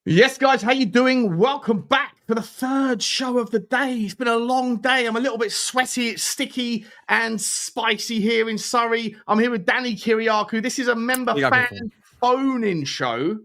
Yes, guys, how you doing? Welcome back for the third show of the day. It's been a long day. I'm a little bit sweaty, it's sticky and spicy here in Surrey. I'm here with Danny Kiriakou. This is a member fan phone-in show,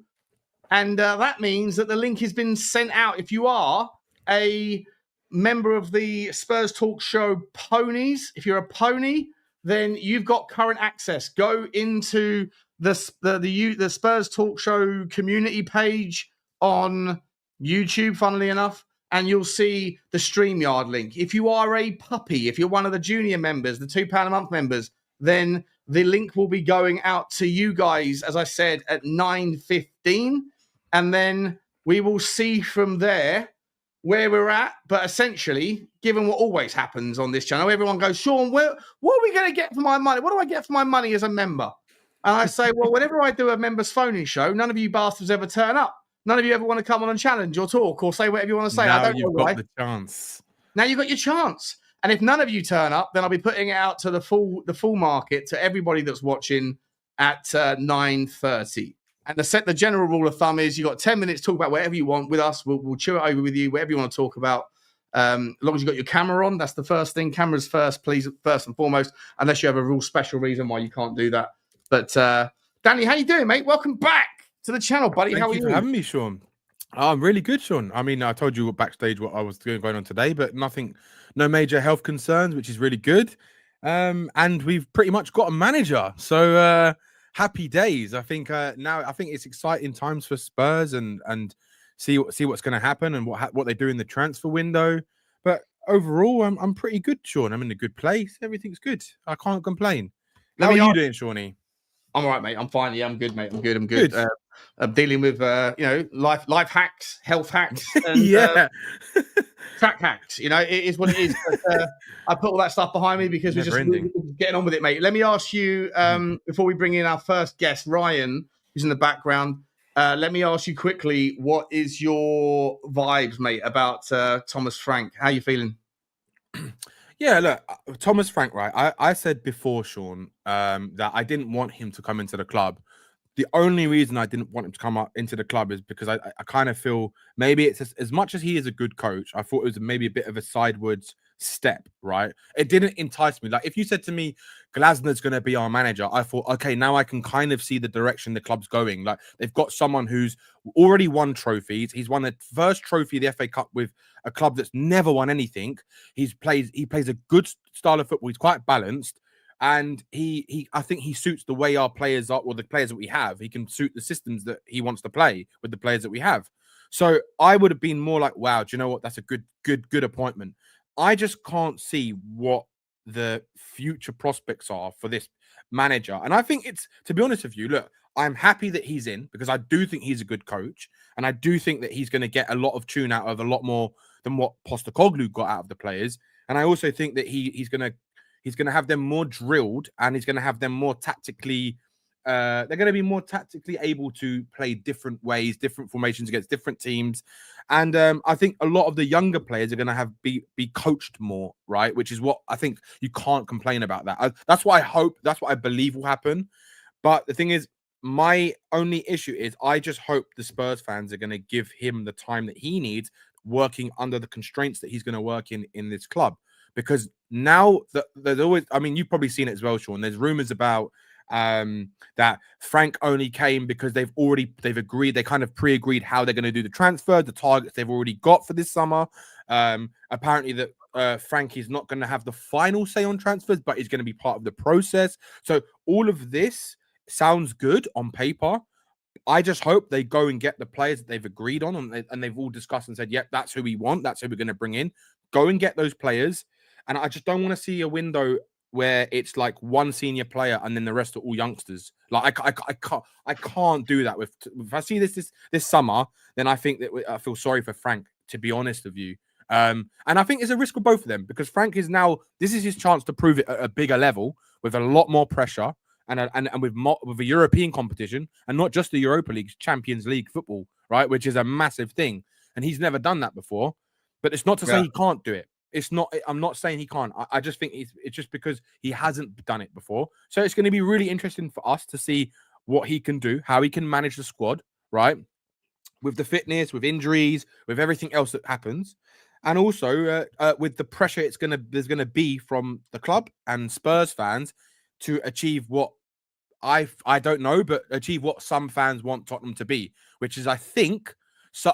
and that means that the link has been sent out. If you are a member of the Spurs Talk Show ponies, if you're a pony, then you've got current access. Go into the Spurs Talk Show community page on YouTube, funnily enough, and you'll see the StreamYard link. If you are a puppy, if you're one of the junior members, the £2 a month members, then the link will be going out to you guys, as I said, at 9:15, and then we will see from there where we're at. But essentially, given what always happens on this channel, everyone goes, Sean, what are we going to get for my money? What do I get for my money as a member? And I say, well, whenever I do a members phone-in show, none of you bastards ever turn up. None of you ever want to come on and challenge or talk or say whatever you want to say. Now I don't you've know got why. the chance. Now you've got your chance. And if none of you turn up, then I'll be putting it out to the full market to everybody that's watching at 9:30. And the general rule of thumb is you've got 10 minutes to talk about whatever you want with us. We'll chew it over with you, whatever you want to talk about. As long as you've got your camera on, that's the first thing. Cameras first, please, first and foremost, unless you have a real special reason why you can't do that. But Danny, how you doing, mate? Welcome back to the channel, buddy. Thank you for having me, Sean. I'm really good, Sean. I mean, I told you backstage what I was going on today, but no major health concerns, which is really good. And we've pretty much got a manager. So happy days. I think it's exciting times for Spurs and see what's going to happen and what they do in the transfer window. But overall, I'm pretty good, Sean. I'm in a good place. Everything's good. I can't complain. How are you doing, Shawnee? I'm all right, mate. I'm fine. Yeah, I'm good, mate. I'm good. I'm dealing with life hacks, health hacks, and track hacks. You know, it is what it is. But, I put all that stuff behind me because we're just getting on with it, mate. Let me ask you before we bring in our first guest, Ryan, who's in the background. Let me ask you quickly, what is your vibes, mate, about Thomas Frank? How are you feeling? Yeah, look, Thomas Frank, right? I said before, Sean, that I didn't want him to come into the club. The only reason I didn't want him to come up into the club is because I kind of feel maybe it's as much as he is a good coach, I thought it was maybe a bit of a sideways step, right? It didn't entice me. Like if you said to me, Glasner's going to be our manager, I thought, okay, now I can kind of see the direction the club's going. Like they've got someone who's already won trophies. He's won the first trophy of the FA Cup with a club that's never won anything. He plays a good style of football. He's quite balanced. And I think he suits the way our players are, or the players that we have. He can suit the systems that he wants to play with the players that we have. So I would have been more like, wow, do you know what? That's a good appointment. I just can't see what the future prospects are for this manager. And I think to be honest with you, look, I'm happy that he's in because I do think he's a good coach. And I do think that he's going to get a lot of tune out of a lot more than what Postecoglou got out of the players. And I also think that he's going to have them more drilled and he's going to have them more tactically. They're going to be more tactically able to play different ways, different formations against different teams. And I think a lot of the younger players are going to be coached more, right? Which is what I think you can't complain about that. That's what I hope. That's what I believe will happen. But the thing is, my only issue is I just hope the Spurs fans are going to give him the time that he needs working under the constraints that he's going to work in this club. Because now there's always, I mean, you've probably seen it as well, Sean. There's rumors about that Frank only came because they've agreed, they kind of pre-agreed how they're going to do the transfer, the targets they've already got for this summer. Apparently that Frank is not going to have the final say on transfers, but he's going to be part of the process. So all of this sounds good on paper. I just hope they go and get the players that they've agreed on and they've all discussed and said, yep, that's who we want. That's who we're going to bring in. Go and get those players. And I just don't want to see a window where it's like one senior player and then the rest are all youngsters. Like I can't do that. If I see this summer, then I think that I feel sorry for Frank, to be honest with you. And I think it's a risk for both of them because Frank is now, this is his chance to prove it at a bigger level with a lot more pressure and with a European competition and not just the Europa League, Champions League football, right? Which is a massive thing. And he's never done that before, but it's not to say he can't do it. It's not. I'm not saying he can't. I just think it's just because he hasn't done it before. So it's going to be really interesting for us to see what he can do, how he can manage the squad, right? with the fitness, with injuries, with everything else that happens, and also with the pressure there's gonna be from the club and Spurs fans to achieve what I don't know, but achieve what some fans want Tottenham to be, which is, I think,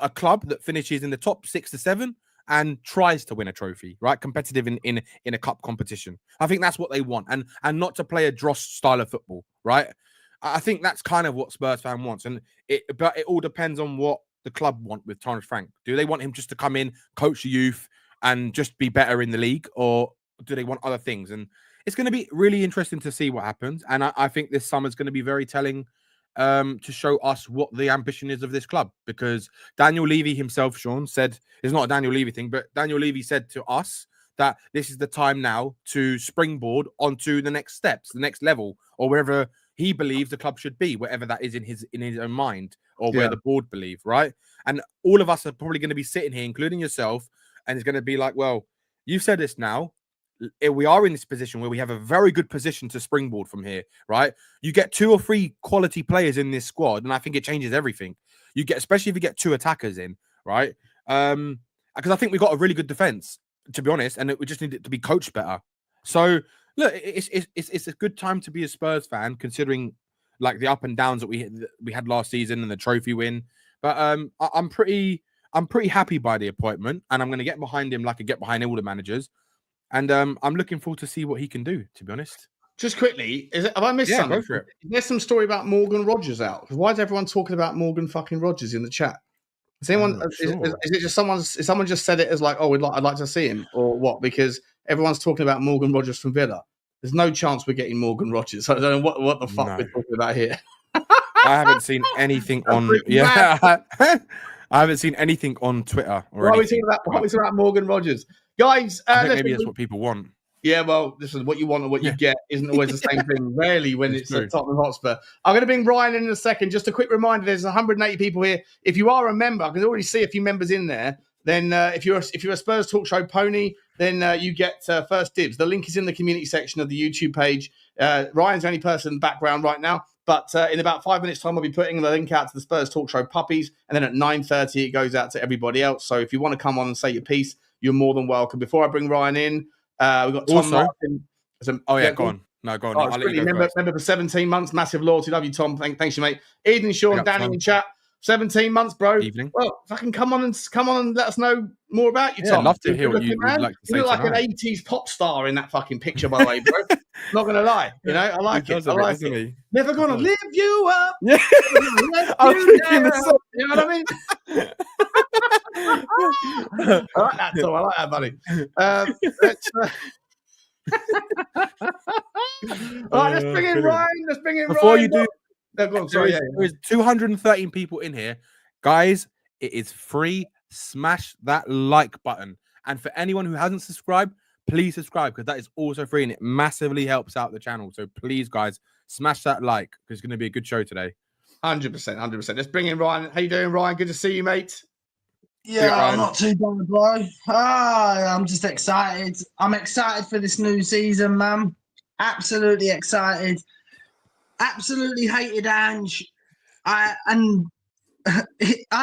a club that finishes in the top 6 to 7 and tries to win a trophy, right? Competitive in a cup competition. I think that's what they want, and not to play a dross style of football, right? I think that's kind of what Spurs fan wants, but it all depends on what the club want with Thomas Frank. Do they want him just to come in, coach the youth, and just be better in the league, or do they want other things? And it's going to be really interesting to see what happens. And I think this summer is going to be very telling to show us what the ambition is of this club. Because Daniel Levy himself, Sean, said, it's not a Daniel Levy thing, but Daniel Levy said to us that this is the time now to springboard onto the next steps, the next level, or wherever he believes the club should be, wherever that is in his own mind, or where the board believe, right? And all of us are probably going to be sitting here, including yourself, and it's going to be like, well, you've said this now. We are in this position where we have a very good position to springboard from here, right? You get 2 or 3 quality players in this squad, and I think it changes everything. You get, especially if you get 2 attackers in, right? Because I think we've got a really good defense, to be honest, and we just need it to be coached better. So look, it's a good time to be a Spurs fan, considering like the up and downs that we had last season and the trophy win. But I'm pretty happy by the appointment, and I'm going to get behind him like I get behind all the managers. And I'm looking forward to see what he can do, to be honest. Just quickly, have I missed something? Go for it. There's some story about Morgan Rogers out. Why is everyone talking about Morgan fucking Rogers in the chat? Is anyone? Is it just someone just said it as like, oh, I'd like to see him, or what? Because everyone's talking about Morgan Rogers from Villa. There's no chance we're getting Morgan Rogers. I don't know what the fuck we're talking about here. I haven't seen anything on. I haven't seen anything on Twitter. Why are we talking about Morgan Rogers? Guys, I think maybe that's what people want. Yeah, well, this is what you want and what you get isn't always the same thing. Rarely when it's a Tottenham Hotspur. I'm going to bring Ryan in a second. Just a quick reminder: there's 180 people here. If you are a member, I can already see a few members in there. Then, if you're a Spurs Talk Show pony, then you get first dibs. The link is in the community section of the YouTube page. Ryan's the only person in the background right now. But in about 5 minutes' time, I'll be putting the link out to the Spurs Talk Show puppies. And then at 9:30, it goes out to everybody else. So if you want to come on and say your piece, you're more than welcome. Before I bring Ryan in, we've got Tom Martin. Go on. No, go on. Oh, I'll let you go member for 17 months. Massive loyalty. Love you, Tom. Thanks you, mate. Eden, Sean, Danny in chat. 17 months, bro. Evening. Well, fucking come on and let us know more about you, Tom. I'd love to hear what you would like to say. You look like an 80s pop star in that fucking picture, by the way, bro. Not gonna lie, I like it. I like it. Never gonna live you up. Yeah. I was thinking the same. You know what I mean? I like that, Tom. I like that, buddy. All right, let's bring in Ryan. Before you do. Sorry, there is 213 people in here. Guys, it is free. Smash that like button. And for anyone who hasn't subscribed, please subscribe, because that is also free and it massively helps out the channel. So please, guys, smash that like, because it's going to be a good show today. 100%. Let's bring in Ryan. How you doing, Ryan? Good to see you, mate. Yeah, I'm not too bad, bro. I'm just excited. I'm excited for this new season, man. Absolutely excited. Absolutely hated Ange. I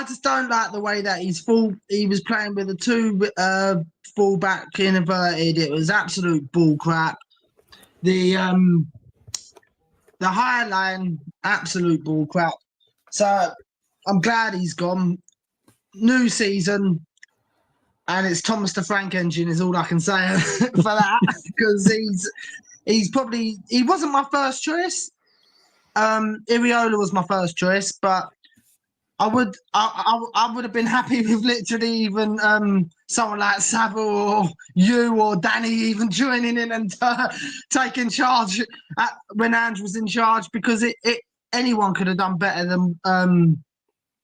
just don't like the way that he was playing with a 2 fullback inverted. It was absolute bull crap. The high line, absolute bull crap. So I'm glad he's gone. New season, and it's Thomas the Frank engine is all I can say for that, because he wasn't my first choice. Iriola was my first choice, but I would have been happy with literally even someone like Savile or you or Danny even joining in and taking charge when Ange was in charge, because anyone could have done better than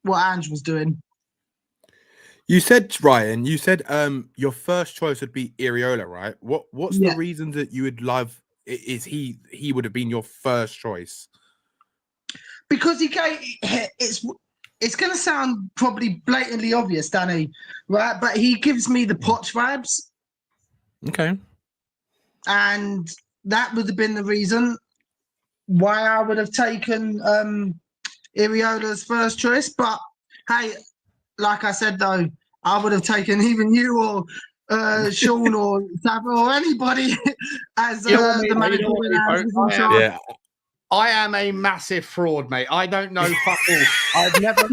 what Ange was doing. You said, Ryan, your first choice would be Iriola, right? What's the reason that you would love? Is he would have been your first choice? Because it's going to sound probably blatantly obvious, Danny, right? But he gives me the Poch vibes. Okay. And that would have been the reason why I would have taken Iriola's first choice. But hey, like I said though, I would have taken even you or Sean or Sav or anybody as the manager when I was in charge. Yeah. I am a massive fraud, mate. I don't know fuck all. I've never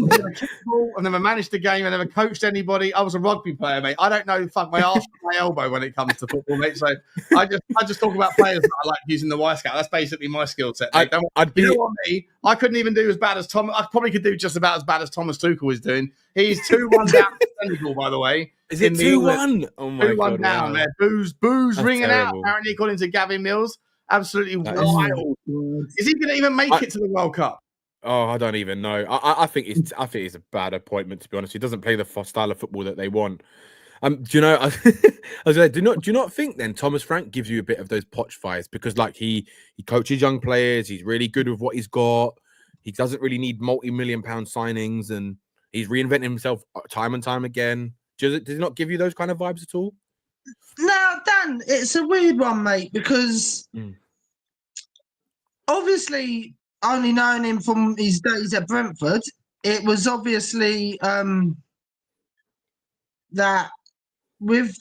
I've never managed a game. I never coached anybody. I was a rugby player, mate. I don't know fuck my arse from my elbow when it comes to football, mate. So I just talk about players that I like using the Y-Scout. That's basically my skill set, mate. You know what, me? I couldn't even do as bad as Tom. I probably could do just about as bad as Thomas Tuchel is doing. He's 2-1 down to Senegal, by the way. Is it 2-1? Oh my 2-1 God! down, Wow. man. Booze That's ringing terrible. out. Apparently, according to Gavin Mills. Absolutely wild. Is he going to even make it to the World Cup? Oh, I don't even know. I think it's a bad appointment, to be honest. He doesn't play the style of football that they want. Do you know? I was like, do you not think then Thomas Frank gives you a bit of those Poch vibes because like he coaches young players. He's really good with what he's got. He doesn't really need multi-million-pound signings, and he's reinventing himself time and time again. Does he not give you those kind of vibes at all? Now, Dan, it's a weird one, mate, because obviously, only knowing him from his days at Brentford, it was obviously that with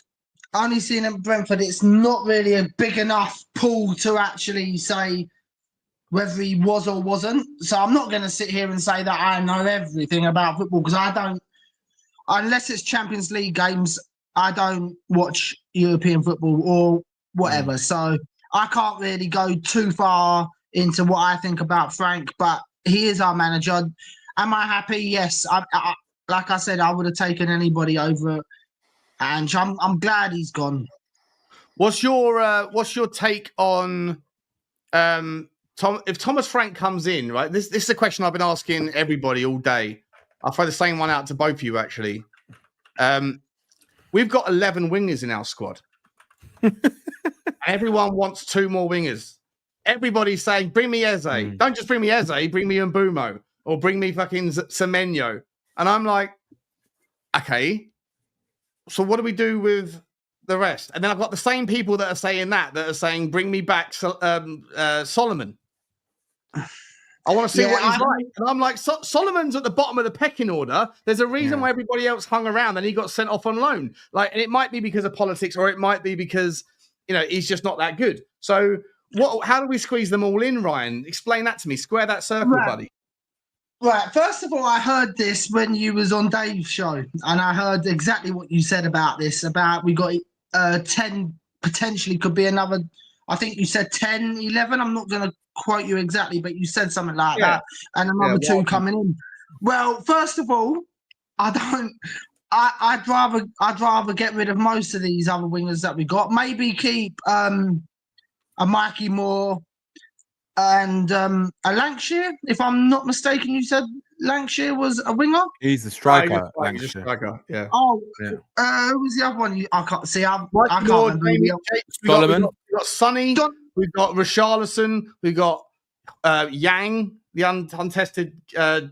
only seeing him at Brentford, it's not really a big enough pool to actually say whether he was or wasn't. So I'm not going to sit here and say that I know everything about football because I don't, unless it's Champions League games, I don't watch European football or whatever. So I can't really go too far into what I think about Frank, but he is our manager. Am I happy? Yes. I like I said, I would have taken anybody over, and I'm glad he's gone. What's your take on Tom? If Thomas Frank comes in, right? This is a question I've been asking everybody all day. I'll throw the same one out to both of you actually. We've got 11 wingers in our squad. And everyone wants 2 more wingers. Everybody's saying, bring me Eze. Don't just bring me Eze, bring me Mbumo. Or bring me fucking Semenyo. And I'm like, okay, so what do we do with the rest? And then I've got the same people that are saying, bring me back Solomon. I want to see what he's like. And I'm like, Solomon's at the bottom of the pecking order. There's a reason why everybody else hung around and he got sent off on loan. Like, and it might be because of politics, or it might be because, he's just not that good. So how do we squeeze them all in, Ryan? Explain that to me. Square that circle, buddy. Right. First of all, I heard this when you was on Dave's show, and I heard exactly what you said about this, about we got 10, potentially could be another, I think you said 10, 11. I'm not going to quote you exactly, but you said something like that, and another 2 coming in. Well, first of all, I'd rather get rid of most of these other wingers that we got. Maybe keep a Micky Moore and a Lancashire, if I'm not mistaken. You said Lancashire was a winger? He's a striker. He's a striker, yeah. Oh, who was the other one? I can't see. I can't remember. We've got Sonny, we've got Richalison, we've got Yang, the untested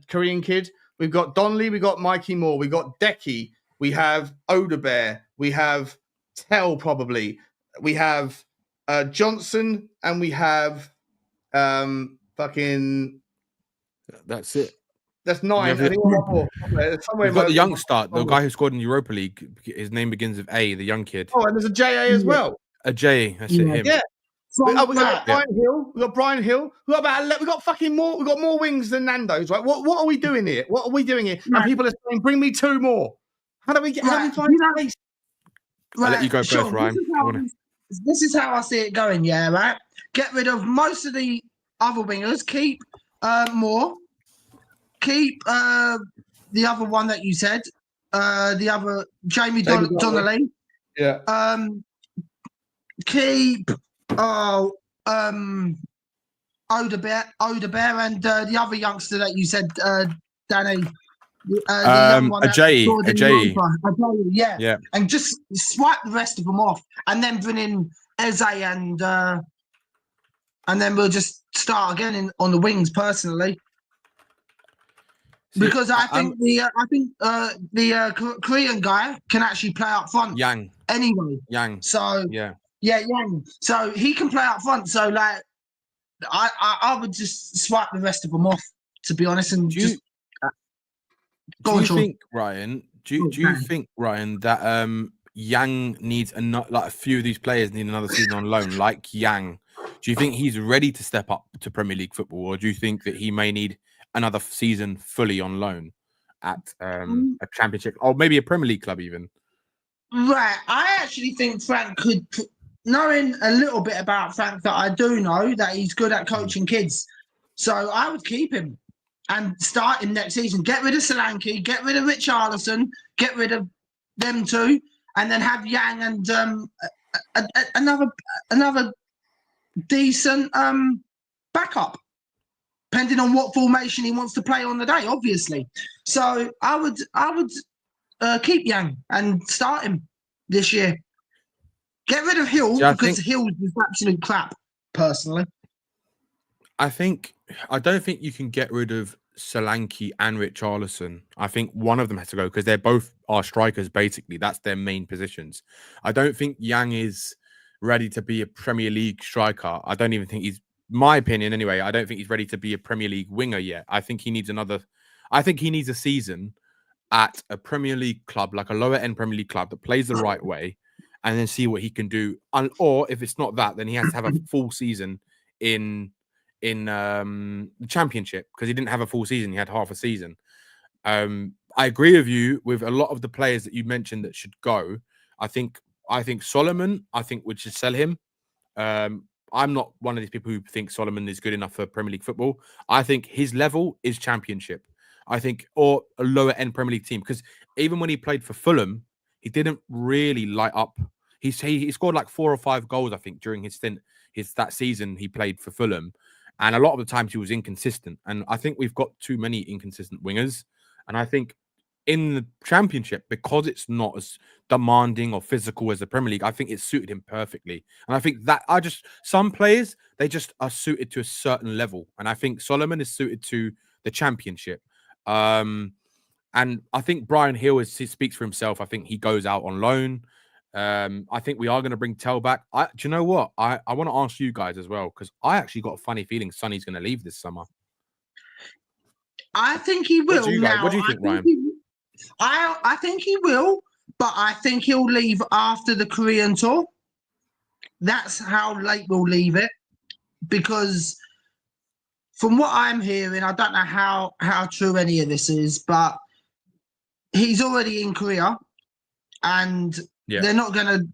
Korean kid. We've got Donnelly, we've got Micky Moore, we've got Decky, we have Odebear, we have Tell probably, we have Johnson, and we have fucking. That's it. That's 9. I think one more. We've got the youngster, the guy who scored in Europa League. His name begins with A, the young kid. Oh, and there's a JA as well. A J, that's it, him. Yeah. We got Brian Hill. We got Brian Hill. We got fucking more. We got more wings than Nando's, right? What are we doing here? What are we doing here? And people are saying, "Bring me 2 more." How do we get? How do we find space? I'll let you go first, Ryan. This is how I see it going. Yeah, right. Get rid of most of the other wingers. Keep Moore. Keep the other one that you said. The other Jamie Donnelly. Yeah. Keep Odebear and the other youngster that you said, Danny. Ajayi. Yeah. And just swipe the rest of them off, and then bring in Eze, and then we'll just start again on the wings. Personally, because I think the Korean guy can actually play up front. Yang. Anyway. Yang. So yeah, Yang. So he can play up front. So like, I would just swipe the rest of them off, to be honest, and Do you think, Ryan? Do you think, Ryan, that Yang needs a few of these players need another season on loan, like Yang? Do you think he's ready to step up to Premier League football, or do you think that he may need another season fully on loan at a Championship or maybe a Premier League club even? Right. I actually think Frank could, knowing a little bit about Frank that I do know, that he's good at coaching kids. So I would keep him and start him next season. Get rid of Solanke, get rid of Richalison, get rid of them two, and then have Yang and another decent backup, depending on what formation he wants to play on the day, obviously. So I would keep Yang and start him this year. Get rid of Hill because Hill is absolute crap, personally. I don't think you can get rid of Solanke and Richarlison. I think one of them has to go because they're both our strikers, basically. That's their main positions. I don't think Yang is ready to be a Premier League striker. I don't even think he's, my opinion anyway, I don't think he's ready to be a Premier League winger yet. I think he needs a season at a Premier League club, like a lower end Premier League club that plays the right way, and then see what he can do. Or if it's not that, then he has to have a full season in the Championship, because he didn't have a full season, he had half a season. I agree with you with a lot of the players that you mentioned that should go. I think Solomon, we should sell him. I'm not one of these people who think Solomon is good enough for Premier League football. I think his level is Championship. I think, or a lower end Premier League team, because even when he played for Fulham, he didn't really light up. He scored like 4 or 5 goals, I think, during his stint, that season he played for Fulham. And a lot of the times he was inconsistent. And I think we've got too many inconsistent wingers. And I think in the Championship, because it's not as demanding or physical as the Premier League, I think it suited him perfectly. And I think that some players, they just are suited to a certain level. And I think Solomon is suited to the Championship. And I think Brian Hill, he speaks for himself. I think he goes out on loan. I think we are going to bring Tell back. Do you know what? I want to ask you guys as well, because I actually got a funny feeling Sonny's going to leave this summer. I think he will. What do you think, Ryan? I think he will, but I think he'll leave after the Korean tour. That's how late we'll leave it, because from what I'm hearing, I don't know how true any of this is, but he's already in Korea, and they're not going to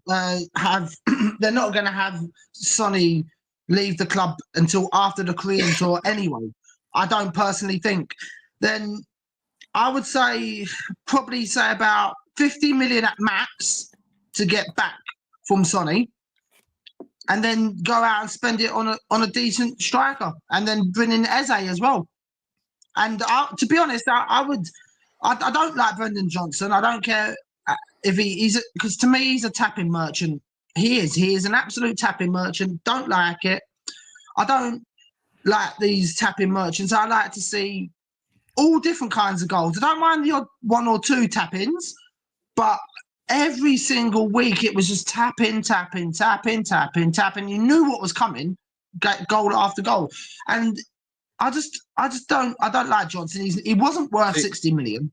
have Sonny leave the club until after the Korean tour anyway. I don't personally think. Then I would probably say about 50 million at max to get back from Sonny, and then go out and spend it on a decent striker, and then bring in Eze as well. And to be honest, I don't like Brennan Johnson. I don't care if he's, because to me he's a tapping merchant. He is an absolute tapping merchant. Don't like it. I don't like these tapping merchants. I like to see all different kinds of goals. I don't mind the odd 1 or 2 tap-ins, but every single week it was just tapping. You knew what was coming, goal after goal. And I don't like Johnson. He wasn't worth 60 million.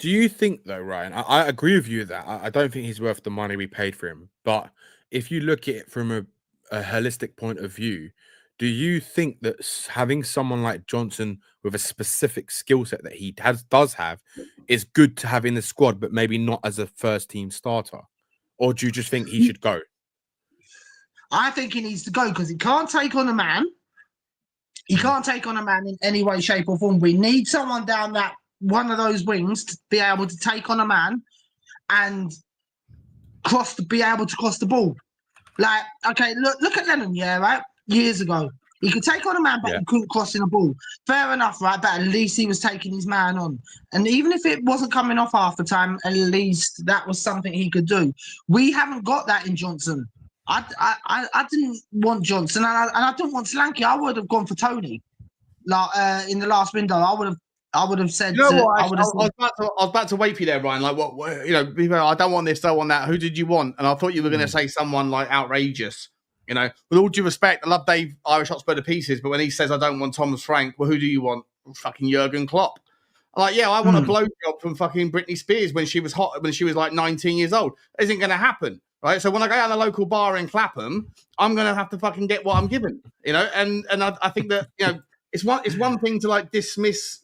Do you think, though, Ryan? I agree with you that I don't think he's worth the money we paid for him. But if you look at it from a holistic point of view, do you think that having someone like Johnson with a specific skill set that he does have is good to have in the squad, but maybe not as a first team starter? Or do you just think he should go? I think he needs to go because he can't take on a man. He can't take on a man in any way, shape, or form. We need someone down that one of those wings to be able to take on a man and be able to cross the ball. Like, okay, look at Lennon, right? Years ago, he could take on a man, but he couldn't cross in a ball. Fair enough, right? But at least he was taking his man on. And even if it wasn't coming off half the time, at least that was something he could do. We haven't got that in Johnson. I didn't want Johnson, and I didn't want Solanke. I would have gone for Tony. Like in the last window, I would have said. You know what? I was about to wait for you there, Ryan. Like, what? People, I don't want this, don't want that. Who did you want? And I thought you were going to say someone like outrageous. With all due respect, I love Dave Irish Hotspur to pieces, but when he says I don't want Thomas Frank, well, who do you want? Fucking Jurgen Klopp. Like, yeah, I want a blowjob from fucking Britney Spears when she was hot, when she was like 19 years old. It isn't going to happen, right? So when I go down the local bar in Clapham, I'm going to have to fucking get what I'm given, you know. And I think that, you know, it's one thing to like dismiss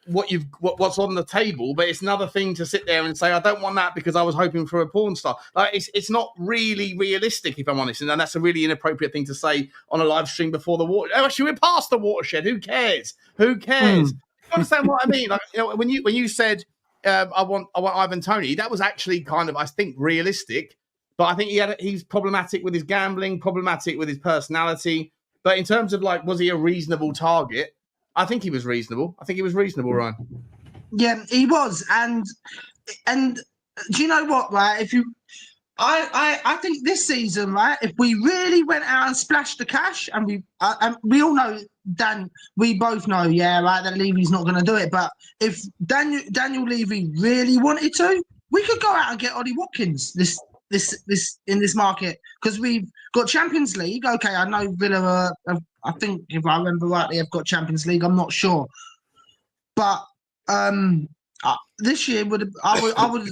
what's on the table, but it's another thing to sit there and say I don't want that because I was hoping for a porn star. Like it's not really realistic, if I'm honest, and that's a really inappropriate thing to say on a live stream before the water. Oh, actually, we're past the watershed. Who cares? Who cares? You understand what I mean? Like, you know, when you said I want Ivan Toney, that was actually kind of, I think, realistic. But I think he's problematic with his gambling, problematic with his personality. But in terms of like, was he a reasonable target? I think he was reasonable. Ryan. Yeah, he was, and do you know what? Right, if you, I think this season, right, if we really went out and splashed the cash, and we all know, Dan, we both know, yeah, right, that Levy's not going to do it. But if Daniel Levy really wanted to, we could go out and get Ollie Watkins this in this market, because we've got Champions League. Okay, I know Villa I think, if I remember rightly, have got Champions League. I'm not sure, but this year I would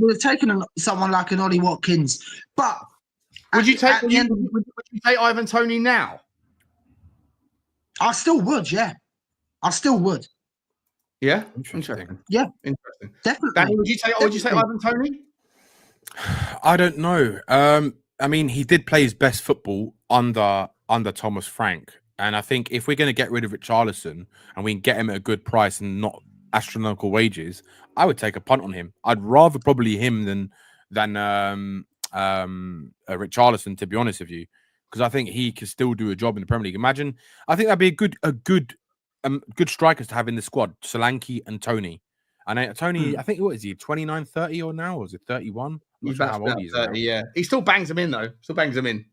have taken someone like an Ollie Watkins. But would you take Ivan Toney now? I still would. Yeah, I still would. Yeah, interesting. Yeah, interesting. Definitely. Danny, would you take Ivan Toney? I don't know. I mean, he did play his best football under Thomas Frank. And I think if we're going to get rid of Richarlison and we can get him at a good price and not astronomical wages, I would take a punt on him. I'd rather probably him than Richarlison, to be honest with you, because I think he can still do a job in the Premier League. Imagine, I think that'd be a good strikers to have in the squad, Solanke and Toney. And Toney, I think, what is he, 29, 30 or now? Or is it 31? He's about 30, yeah. He still bangs them in, though.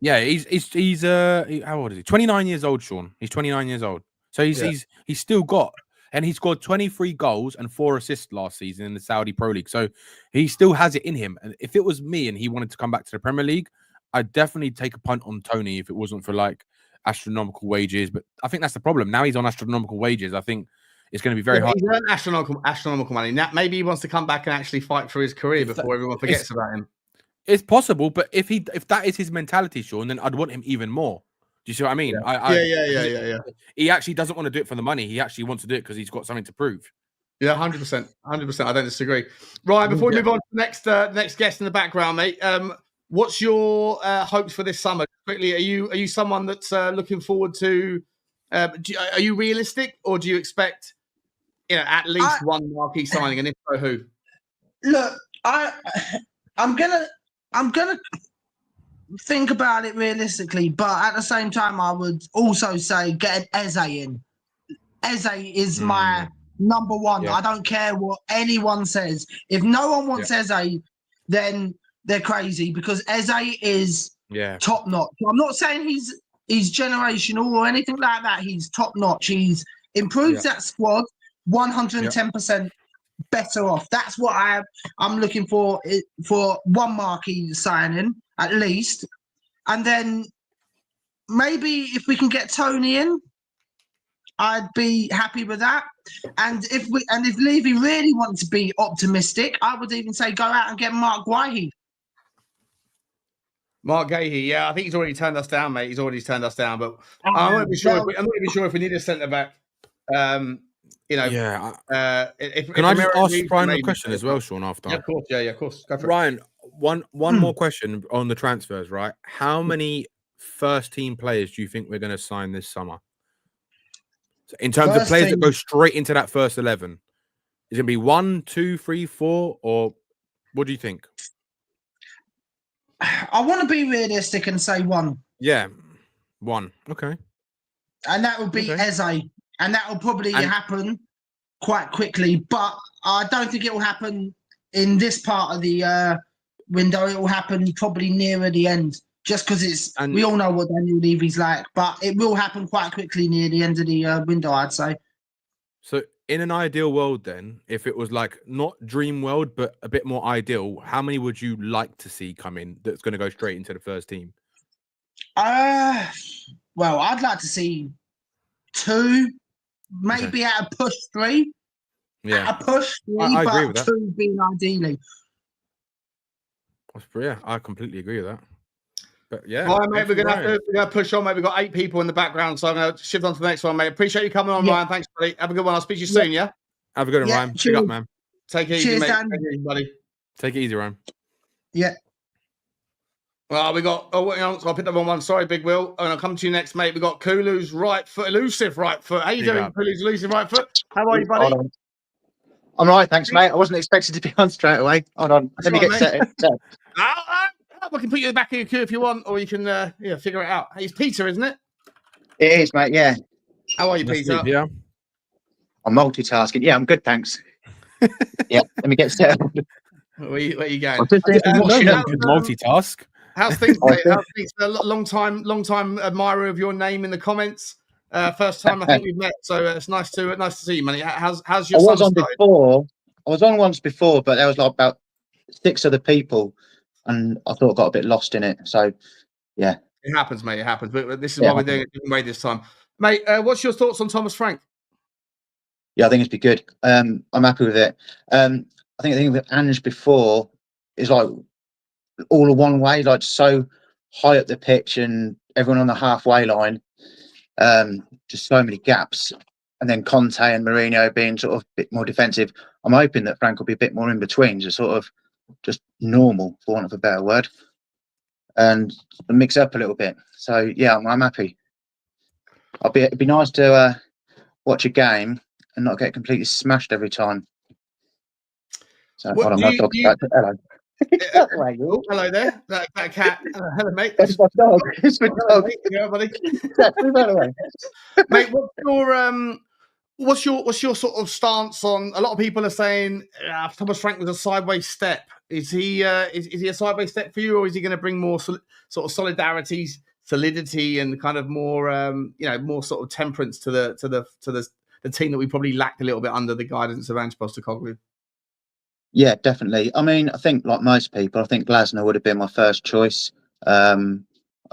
Yeah, he's how old is he? 29 years old, Sean. He's 29 years old. So he's still got, and he scored 23 goals and 4 assists last season in the Saudi Pro League. So he still has it in him. And if it was me and he wanted to come back to the Premier League, I'd definitely take a punt on Toney if it wasn't for like astronomical wages. But I think that's the problem. Now he's on astronomical wages. I think it's going to be very hard. He's earned astronomical money. Now, maybe he wants to come back and actually fight for his career before everyone forgets about him. It's possible, but if that is his mentality, Sean, then I'd want him even more. Do you see what I mean? Yeah. He actually doesn't want to do it for the money. He actually wants to do it because he's got something to prove. Yeah, 100%. I don't disagree. Ryan, before we move on to the next guest in the background, mate, what's your hopes for this summer? Quickly, are you someone that's looking forward to? Are you realistic, or do you expect, at least one marquee signing, and if so, who? Look, I'm gonna think about it realistically, but at the same time, I would also say get an Eze in. Eze is my number one. Yeah. I don't care what anyone says. If no one wants Eze, then they're crazy, because Eze is top notch. I'm not saying he's generational or anything like that. He's top notch. He's improved that squad 110%. Better off. That's what I'm looking for one marquee signing at least, and then maybe if we can get Toney in, I'd be happy with that. And if Levy really wants to be optimistic, I would even say go out and get Mark Guehi. Mark Guehi, yeah, I think he's already turned us down, mate. He's already turned us down, but I'm not even sure if we need a centre back. Can I just ask Ryan a question as well, Sean? After, yeah, of course, of course. Go for Ryan, one more question on the transfers, right? How many first team players do you think we're going to sign this summer? So in terms of players that go straight into that first 11, is it going to be 1, 2, 3, 4, or what do you think? I want to be realistic and say 1. Yeah, 1. Okay, and that would be Eze. And that will probably happen quite quickly, but I don't think it will happen in this part of the window. It will happen probably nearer the end, just because we all know what Daniel Levy's like, but it will happen quite quickly near the end of the window, I'd say. So in an ideal world then, if it was like not dream world, but a bit more ideal, how many would you like to see come in that's going to go straight into the first team? Well, I'd like to see 2, maybe at a push 3. Yeah, At a push, I agree with but that. 2 being ideally. Yeah, I completely agree with that. But yeah, All right, mate, we're Ryan. gonna push on, mate. We've got 8 people in the background, so I'm gonna shift on to the next one, mate. Appreciate you coming on, Yeah. Ryan. Thanks, buddy. Have a good one. I'll speak to you Yeah. soon, yeah? Have a good one, Yeah, Ryan. Big cheers. up, man. Take it easy, Cheers, mate. Dan. Take it easy, buddy. Take it easy, Ryan. Yeah. Well, we got. Oh, hang on, so I picked up on one. Sorry, Big Will. And I'll come to you next, mate. We got Kulu's right foot, elusive right foot. How you Big doing, up. Kulu's elusive right foot? How are you, buddy? Hold on. I'm all right, thanks, mate. I wasn't expected to be on straight away. Hold on. That's Let me right, get mate. set. I can put you in the back of your queue if you want, or you can figure it out. Hey, it's Peter, isn't it? It is, mate. Yeah. How are you, Nice to Peter? meet you. I'm multitasking. Yeah, I'm good, thanks. Yeah, let me get set. Where you going? I'm just doing some washing No, up. good multitask. How's things, mate? How's things? Long time admirer of your name in the comments. First time I think we've met, so it's nice to see you, man. How's your I was summer on started? before. I was on once before, but there was like about 6 other people, and I thought I got a bit lost in it. So, yeah. It happens, mate. It happens. But this is Yeah, why we're doing it a different way this time, mate. What's your thoughts on Thomas Frank? Yeah, I think it'd be good. I'm happy with it. I think the thing with Ange before is like all a one way, like so high up the pitch and everyone on the halfway line. Just so many gaps. And then Conte and Mourinho being sort of a bit more defensive. I'm hoping that Frank will be a bit more in between, just sort of just normal, for want of a better word, and mix up a little bit. So yeah, I'm happy. It'd be nice to watch a game and not get completely smashed every time. So hold on, my dog's back. Hello. Oh, hello there, that cat. Hello, mate. That's my dog. It's my Hello, dog. mate. Yeah, buddy. Mate, what's your sort of stance on? A lot of people are saying Thomas Frank was a sideways step. Is he is he a sideways step for you, or is he going to bring more sort of solidity, and kind of more more sort of temperance to the team that we probably lacked a little bit under the guidance of Ange Postecoglou? Yeah, definitely. I mean, I think like most people, I think Glasner would have been my first choice. I've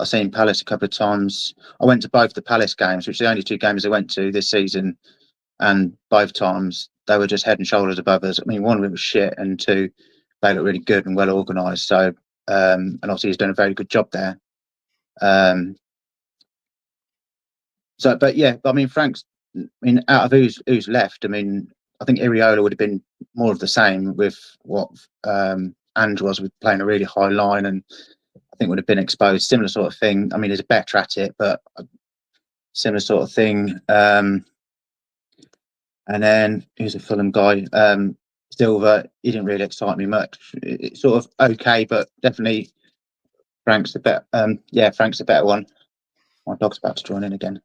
seen Palace a couple of times. I went to both the Palace games, which are the only 2 games I went to this season, and both times they were just head and shoulders above us. I mean, one of them was shit, and 2, they look really good and well organised. So, and obviously he's done a very good job there. But yeah, I mean, out of who's left, I mean, I think Iraola would have been more of the same with what Ange was, with playing a really high line, and I think would have been exposed. Similar sort of thing. I mean, he's better at it, but similar sort of thing. And then he's a Fulham guy, Silva. He didn't really excite me much. It's sort of okay, but definitely Frank's the better. Frank's the better one. My dog's about to join in again.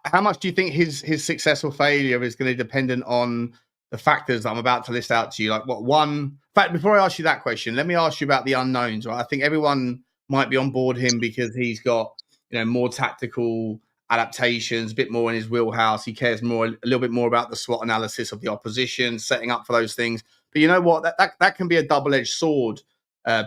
How much do you think his success or failure is going to be dependent on the factors that I'm about to list out to you? Like in fact, before I ask you that question, let me ask you about the unknowns, right? I think everyone might be on board him because he's got, more tactical adaptations, a bit more in his wheelhouse. He cares a little bit more about the SWOT analysis of the opposition, setting up for those things. But you know what? That can be a double-edged sword,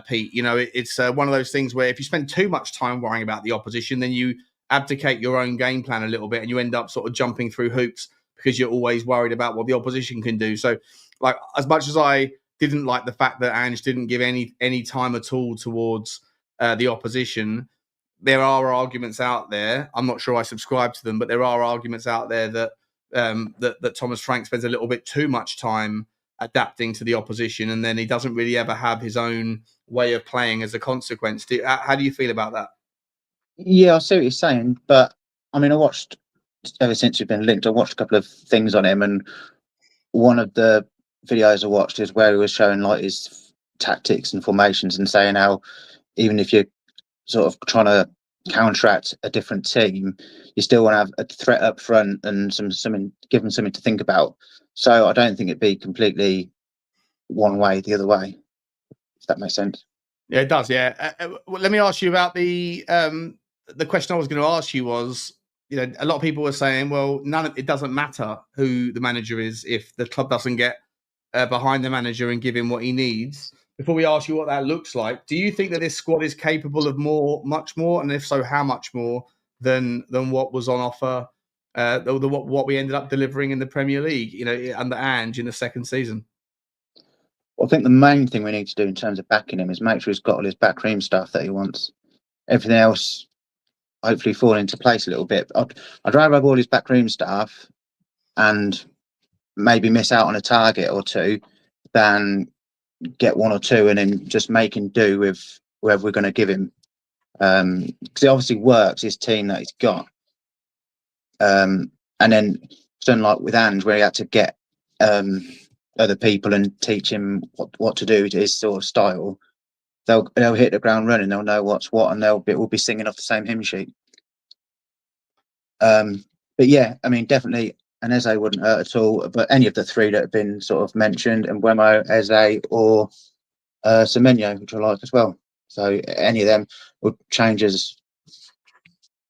Pete. It's one of those things where if you spend too much time worrying about the opposition, then you abdicate your own game plan a little bit, and you end up sort of jumping through hoops because you're always worried about what the opposition can do. So, like, as much as I didn't like the fact that Ange didn't give any time at all towards the opposition, there are arguments out there. I'm not sure I subscribe to them, but there are arguments out there that that Thomas Frank spends a little bit too much time adapting to the opposition, and then he doesn't really ever have his own way of playing as a consequence. How do you feel about that? Yeah, I see what you're saying, but I mean, I watched ever since we've been linked. I watched a couple of things on him, and one of the videos I watched is where he was showing like his tactics and formations, and saying how even if you're sort of trying to counteract a different team, you still want to have a threat up front and give them something to think about. So I don't think it'd be completely one way the other way, if that makes sense. Yeah, it does. Yeah. Let me ask you about the question I was going to ask you was, a lot of people were saying, well, it doesn't matter who the manager is if the club doesn't get behind the manager and give him what he needs. Before we ask you what that looks like, do you think that this squad is capable of much more, and if so, how much more than what was on offer what we ended up delivering in the Premier League, under Ange in the second season. Well, I think the main thing we need to do in terms of backing him is make sure he's got all his backroom stuff that he wants. Everything else, hopefully, fall into place a little bit. I'd rather have all his backroom staff and maybe miss out on a target or two than get one or two and then just make him do with whoever we're going to give him. Because it obviously works, his team that he's got. And then, unlike with Ange, where he had to get other people and teach him what to do to his sort of style, they'll hit the ground running. They'll know what's what, and we'll be singing off the same hymn sheet. But yeah, I mean, definitely an Eze wouldn't hurt at all. But any of the three that have been sort of mentioned, and Mbeumo, Eze, or Semenyo, which I like as well. So any of them would change us.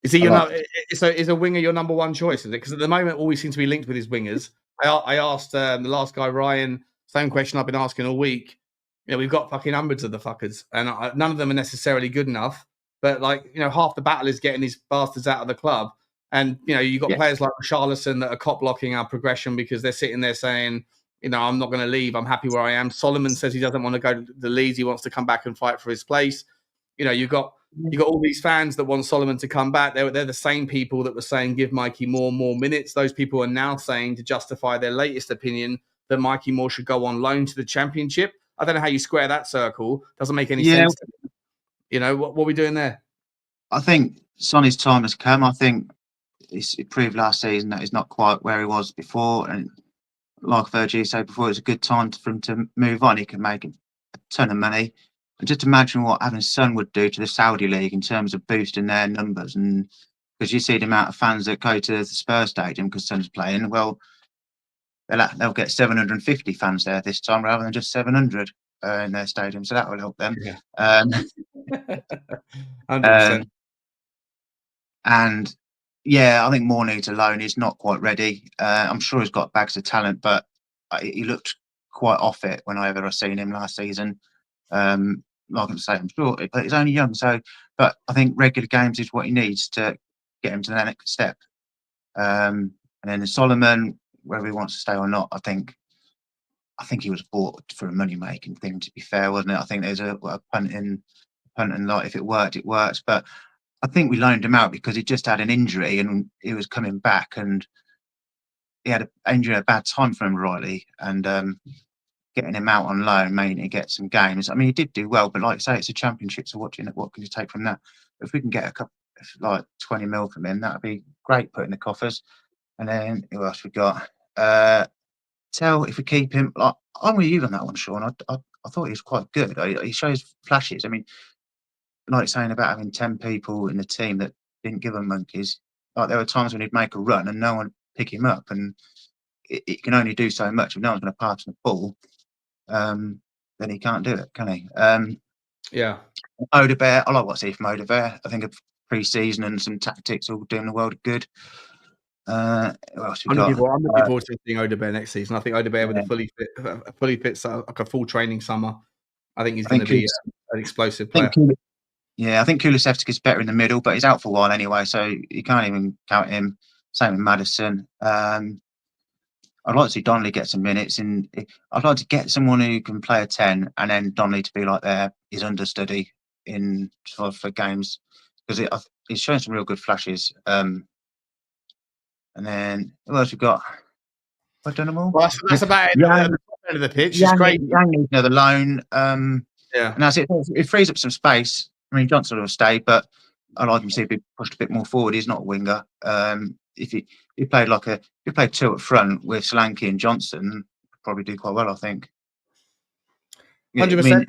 Is he is a winger your number one choice? Is it? Because at the moment, all we seem to be linked with is wingers. I asked the last guy, Ryan, same question I've been asking all week. We've got fucking hundreds of the fuckers, and none of them are necessarily good enough. But half the battle is getting these bastards out of the club. And you've got players like Richalison that are cop blocking our progression because they're sitting there saying, I'm not going to leave. I'm happy where I am. Solomon says he doesn't want to go to the Leeds. He wants to come back and fight for his place. You've got all these fans that want Solomon to come back. They're the same people that were saying give Mikey more minutes. Those people are now saying, to justify their latest opinion, that Mikey Moore should go on loan to the Championship. I don't know how you square that circle. Doesn't make any sense to me. What are we doing there? I think Sonny's time has come. I think it proved last season that he's not quite where he was before. And like Virgie said before, it's a good time for him to move on. He can make a ton of money. And just imagine what having Son would do to the Saudi League in terms of boosting their numbers. And because you see the amount of fans that go to the Spurs stadium because Son's playing, well, they'll get 750 fans there this time rather than just 700 in their stadium. So that will help them. Yeah. 100%. And yeah, I think Moore needs a loan. He's not quite ready. I'm sure he's got bags of talent, but he looked quite off it whenever I seen him last season. Like I say, I'm sure, but he's only young. So, but I think regular games is what he needs to get him to the next step. And then Solomon, whether he wants to stay or not, I think he was bought for a money making thing. To be fair, wasn't it? I think there's a punting lot. If it worked, it works. But I think we loaned him out because he just had an injury and he was coming back, and he had an injury at a bad time for him, Riley, and getting him out on loan, made him get some games. I mean, he did do well, but like I say, it's a Championship, so what can you take from that? If we can get a couple, like 20 mil from him, that'd be great, put in the coffers. And then who else we got? If we keep him, like, I'm with you on that one, Sean. I thought he was quite good. He shows flashes. I mean, like saying about having 10 people in the team that didn't give him monkeys. Like there were times when he'd make a run and no one would pick him up, and it can only do so much. If no one's going to pass him the ball, then he can't do it, can he? Yeah. Odebear, I like what I see from Odebear. I think a pre-season and some tactics will do him the world of good. Who else we got? I'm looking forward to seeing Odebear next season. I think Odebear with a fully fit, like a full training summer. I think he's going to be an explosive player. I think Kulusevski's better in the middle, but he's out for a while anyway, so you can't even count him. Same with Maddison. I'd like to see Donnelly get some minutes, and I'd like to get someone who can play a 10, and then Donnelly to be like his understudy for games, because he's showing some real good flashes. And then who else we got? I don't know. Well, that's about it. At the top end of the pitch. It's great. Another loan. And that's it. It frees up some space. I mean, Johnson will stay, but I like him to be pushed a bit more forward. He's not a winger. If he played two up front with Solanke and Johnson, probably do quite well, I think. 100%.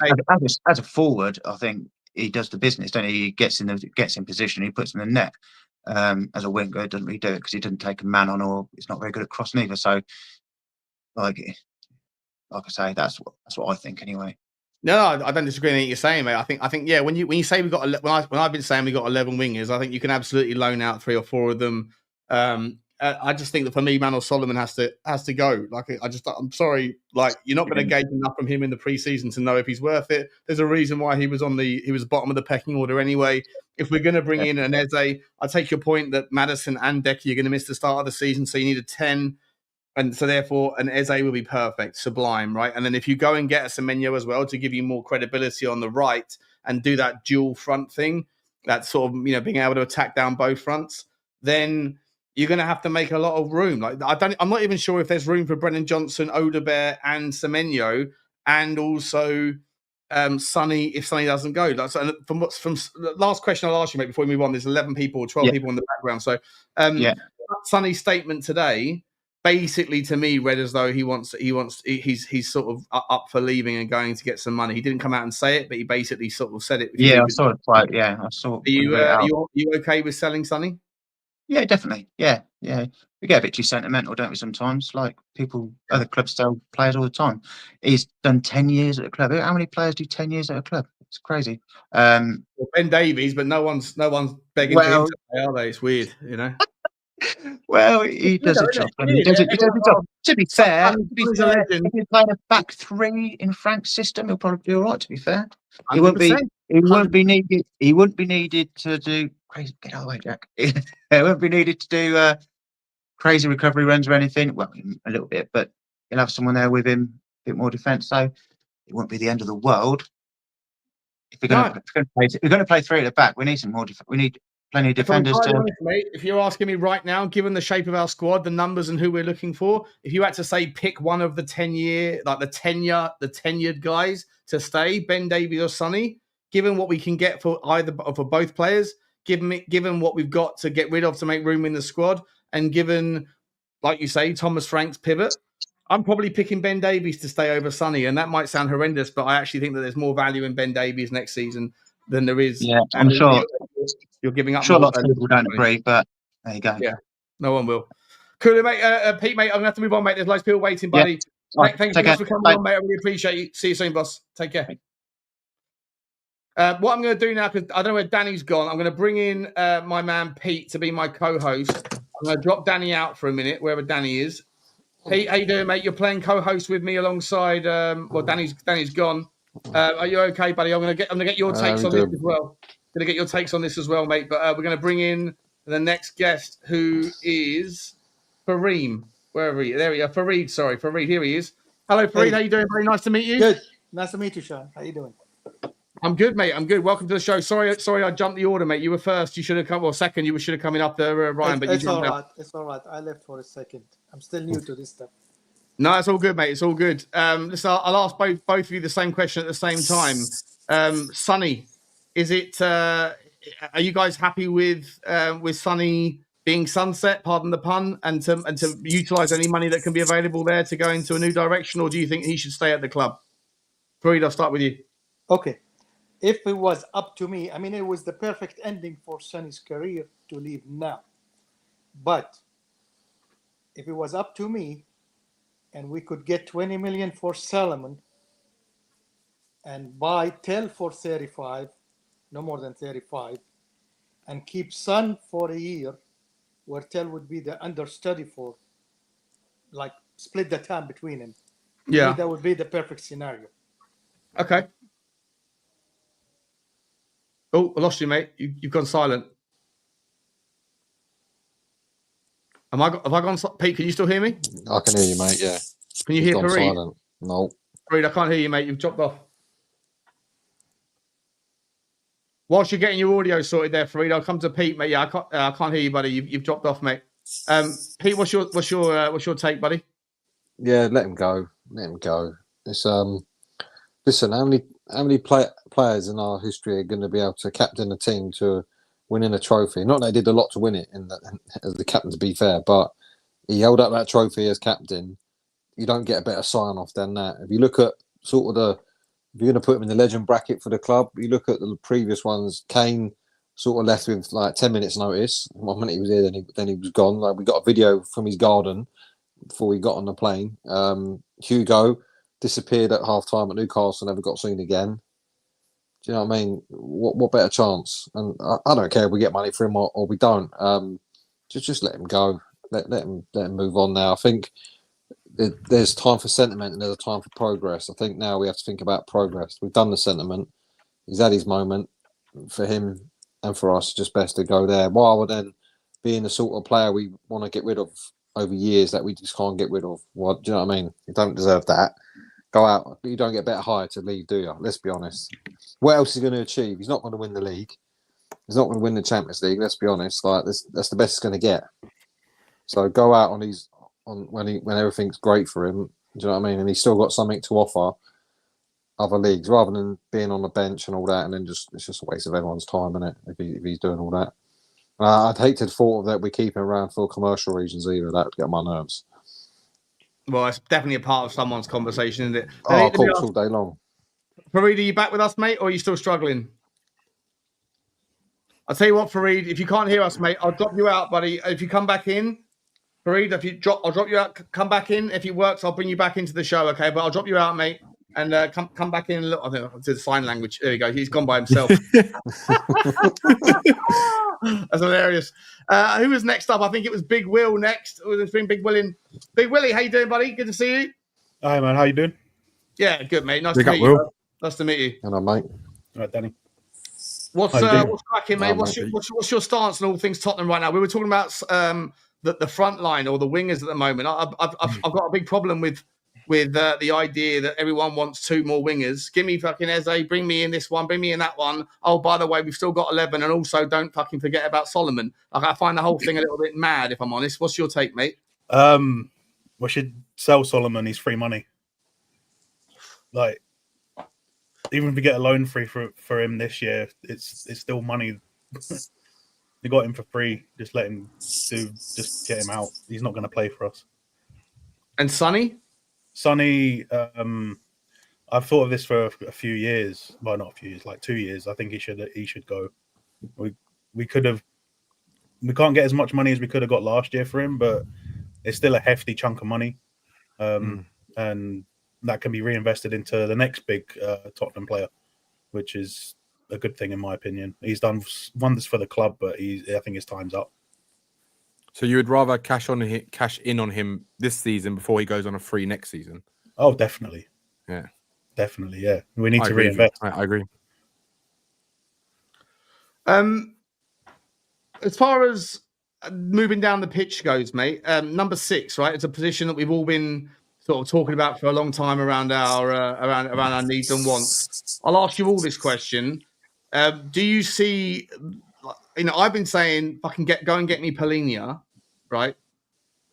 As a forward, I think he does the business, don't he? He gets in position, he puts in the net. As a winger, doesn't really do it because he doesn't take a man on, or he's not very good at crossing either. So, like I say, that's what I think anyway. No, I don't disagree with anything you're saying, mate. I think yeah. When you say we've got when I've been saying we've got 11 wingers, I think you can absolutely loan out 3 or 4 of them. I just think that for me, Manor Solomon has to go. Like, I'm sorry, like you're not going to gauge enough from him in the preseason to know if he's worth it. There's a reason why he was bottom of the pecking order anyway. if we're going to bring in an Eze, I take your point that Maddison and Decky are going to miss the start of the season, so you need a 10. And so therefore an Eze will be perfect, sublime, right? And then if you go and get a Semenyo as well to give you more credibility on the right and do that dual front thing, that sort of, being able to attack down both fronts, then you're going to have to make a lot of room. Like I'm not even sure if there's room for Brennan Johnson, Odebear, and Semenyo, and also Sonny if Sonny doesn't go. Like, so from the last question I'll ask you, mate, before we move on, there's 11 people or 12 people in the background. So Sonny's statement today basically to me read as though he's sort of up for leaving and going to get some money. He didn't come out and say it, but he basically sort of said it. Yeah, I saw it quite. Yeah, I saw. Are you okay with selling Sonny? Yeah, definitely. Yeah. We get a bit too sentimental, don't we? Sometimes, like other clubs sell players all the time. He's done 10 years at a club. How many players do 10 years at a club? It's crazy. Well, Ben Davies, but no one's begging for him to play, are they? It's weird, Well, he does a job. He does a job. To be fair, if he's playing a back three in Frank's system, he'll probably be all right. To be fair, he won't be needed. He wouldn't be needed to do crazy. Get out of the way, Jack. He won't be needed to do crazy recovery runs or anything. Well, a little bit, but he'll have someone there with him, a bit more defence. So it won't be the end of the world. If we're going to play three at the back, we need some more. We need plenty of defenders. Mate, if you're asking me right now, given the shape of our squad, the numbers and who we're looking for, if you had to say pick one of the 10-year, like the tenured guys to stay, Ben Davies or Sonny, given what we can get for both players, given what we've got to get rid of to make room in the squad, and given, like you say, Thomas Frank's pivot, I'm probably picking Ben Davies to stay over Sonny, and that might sound horrendous, but I actually think that there's more value in Ben Davies next season than there is. Yeah, I'm sure. You're giving up. I'm sure lots of people don't agree, but there you go. Yeah, no one will. Cool, mate. Pete, mate, I'm going to have to move on, mate. There's loads of people waiting, buddy. Yeah. Thanks so much for coming on, mate. I really appreciate you. See you soon, boss. Take care. What I'm going to do now, because I don't know where Danny's gone, I'm going to bring in my man Pete to be my co-host. I'm going to drop Danny out for a minute, wherever Danny is. Pete, how you doing, mate? You're playing co-host with me alongside. Danny's gone. Are you okay, buddy? I'm gonna get your takes on this as well. Gonna get your takes on this as well, mate. But we're gonna bring in the next guest, who is Fareem. Where are we? There we are. Fareed. Sorry, Fareed. Here he is. Hello, Fareed. Hey. How you doing? Very nice to meet you. Good. Nice to meet you, Sean. How you doing? I'm good, mate. I'm good. Welcome to the show. Sorry, I jumped the order, mate. You were first. You should have come. Well, second. You should have come in up there, Ryan. It's all right. It's all right. I left for a second. I'm still new to this stuff. No, it's all good, mate. It's all good. Listen, I'll ask both of you the same question at the same time. Sonny, is it? Are you guys happy with Sonny being sunset? Pardon the pun, and to utilise any money that can be available there to go into a new direction, or do you think he should stay at the club? Fareed, I'll start with you. Okay. If it was up to me, I mean, it was the perfect ending for Sonny's career to leave now. But if it was up to me, and we could get 20 million for Solomon and buy Tell for 35, no more than 35, and keep Son for a year, where Tell would be the understudy for, like, split the time between him. Yeah. That would be the perfect scenario. Okay. Oh, I lost you, mate. You've gone silent. Have I gone? Pete, can you still hear me? I can hear you, mate. Yeah. Can you hear Fareed? Silent. No. Fareed, I can't hear you, mate. You've dropped off. Whilst you're getting your audio sorted there, Fareed, I'll come to Pete, mate. Yeah, I can't hear you, buddy. You've dropped off, mate. Pete, what's your take, buddy? Yeah, let him go. Let him go. It's listen, how many players in our history are going to be able to captain a team to winning a trophy? Not that they did a lot to win it as the captain, to be fair, but he held up that trophy as captain. You don't get a better sign off than that. If you look at sort of if you're going to put him in the legend bracket for the club, you look at the previous ones. Kane sort of left with like 10 minutes notice. 1 minute he was here, then he was gone. Like, we got a video from his garden before he got on the plane. Hugo disappeared at half time at Newcastle, never got seen again. Do you know what I mean? What better chance? And I don't care if we get money for him or we don't. Just let him go. Let him move on now. I think there's time for sentiment and there's a time for progress. I think now we have to think about progress. We've done the sentiment. He's had his moment. For him, and for us, just best to go there. While then being the sort of player we want to get rid of over years that we just can't get rid of. Well, do you know what I mean? You don't deserve that. Go out. You don't get better hire to leave, do you? Let's be honest. What else is he going to achieve? He's not going to win the league. He's not going to win the Champions League. Let's be honest. Like that's the best he's going to get. So go out when everything's great for him. Do you know what I mean? And he's still got something to offer other leagues, rather than being on the bench and all that. And then it's just a waste of everyone's time, isn't it? If he's doing all that. I'd hate to thought that we keep him around for commercial reasons either. That would get on my nerves. Well, it's definitely a part of someone's conversation, isn't it? Oh, of course, all day long. Fareed, are you back with us, mate, or are you still struggling? I'll tell you what, Fareed, if you can't hear us, mate, I'll drop you out, buddy. If you come back in, Fareed, I'll drop you out. Come back in. If it works, I'll bring you back into the show, okay? But I'll drop you out, mate, and come back in. Look, I think I'll do the sign language. There you go. He's gone by himself. That's hilarious. Who was next up? I think it was Big Will next. It's been Big Will in. Big Willie, how you doing, buddy? Good to see you. Hi, man. How you doing? Yeah, good, mate. Nice Big to up, meet Will. you. Bro. Nice to meet you. Hello, mate. All right, Danny. What's cracking, mate? What's your stance on all things Tottenham right now? We were talking about the front line or the wingers at the moment. I've got a big problem with the idea that everyone wants 2 more wingers. Give me fucking Eze, bring me in this one, bring me in that one. Oh, by the way, we've still got 11, and also don't fucking forget about Solomon. Like, I find the whole thing a little bit mad, if I'm honest. What's your take, mate? We should sell Solomon. He's free money. Like, even if we get a loan free for him this year, it's still money. You got him for free. Just let him just get him out. He's not going to play for us. And Sonny? Sonny, I've thought of this for a few years. Well, not a few years, like 2 years. I think he should go. We can't get as much money as we could have got last year for him, but it's still a hefty chunk of money, and that can be reinvested into the next big Tottenham player, which is a good thing in my opinion. He's done wonders for the club, but I think his time's up. So you would rather cash in on him this season before he goes on a free next season? Oh, definitely. Yeah. Definitely, yeah. We need to reinvest. I agree. As far as moving down the pitch goes, mate, number 6, right? It's a position that we've all been sort of talking about for a long time around our needs and wants. I'll ask you all this question. Do you see... I've been saying, fucking go and get me Polinia, right?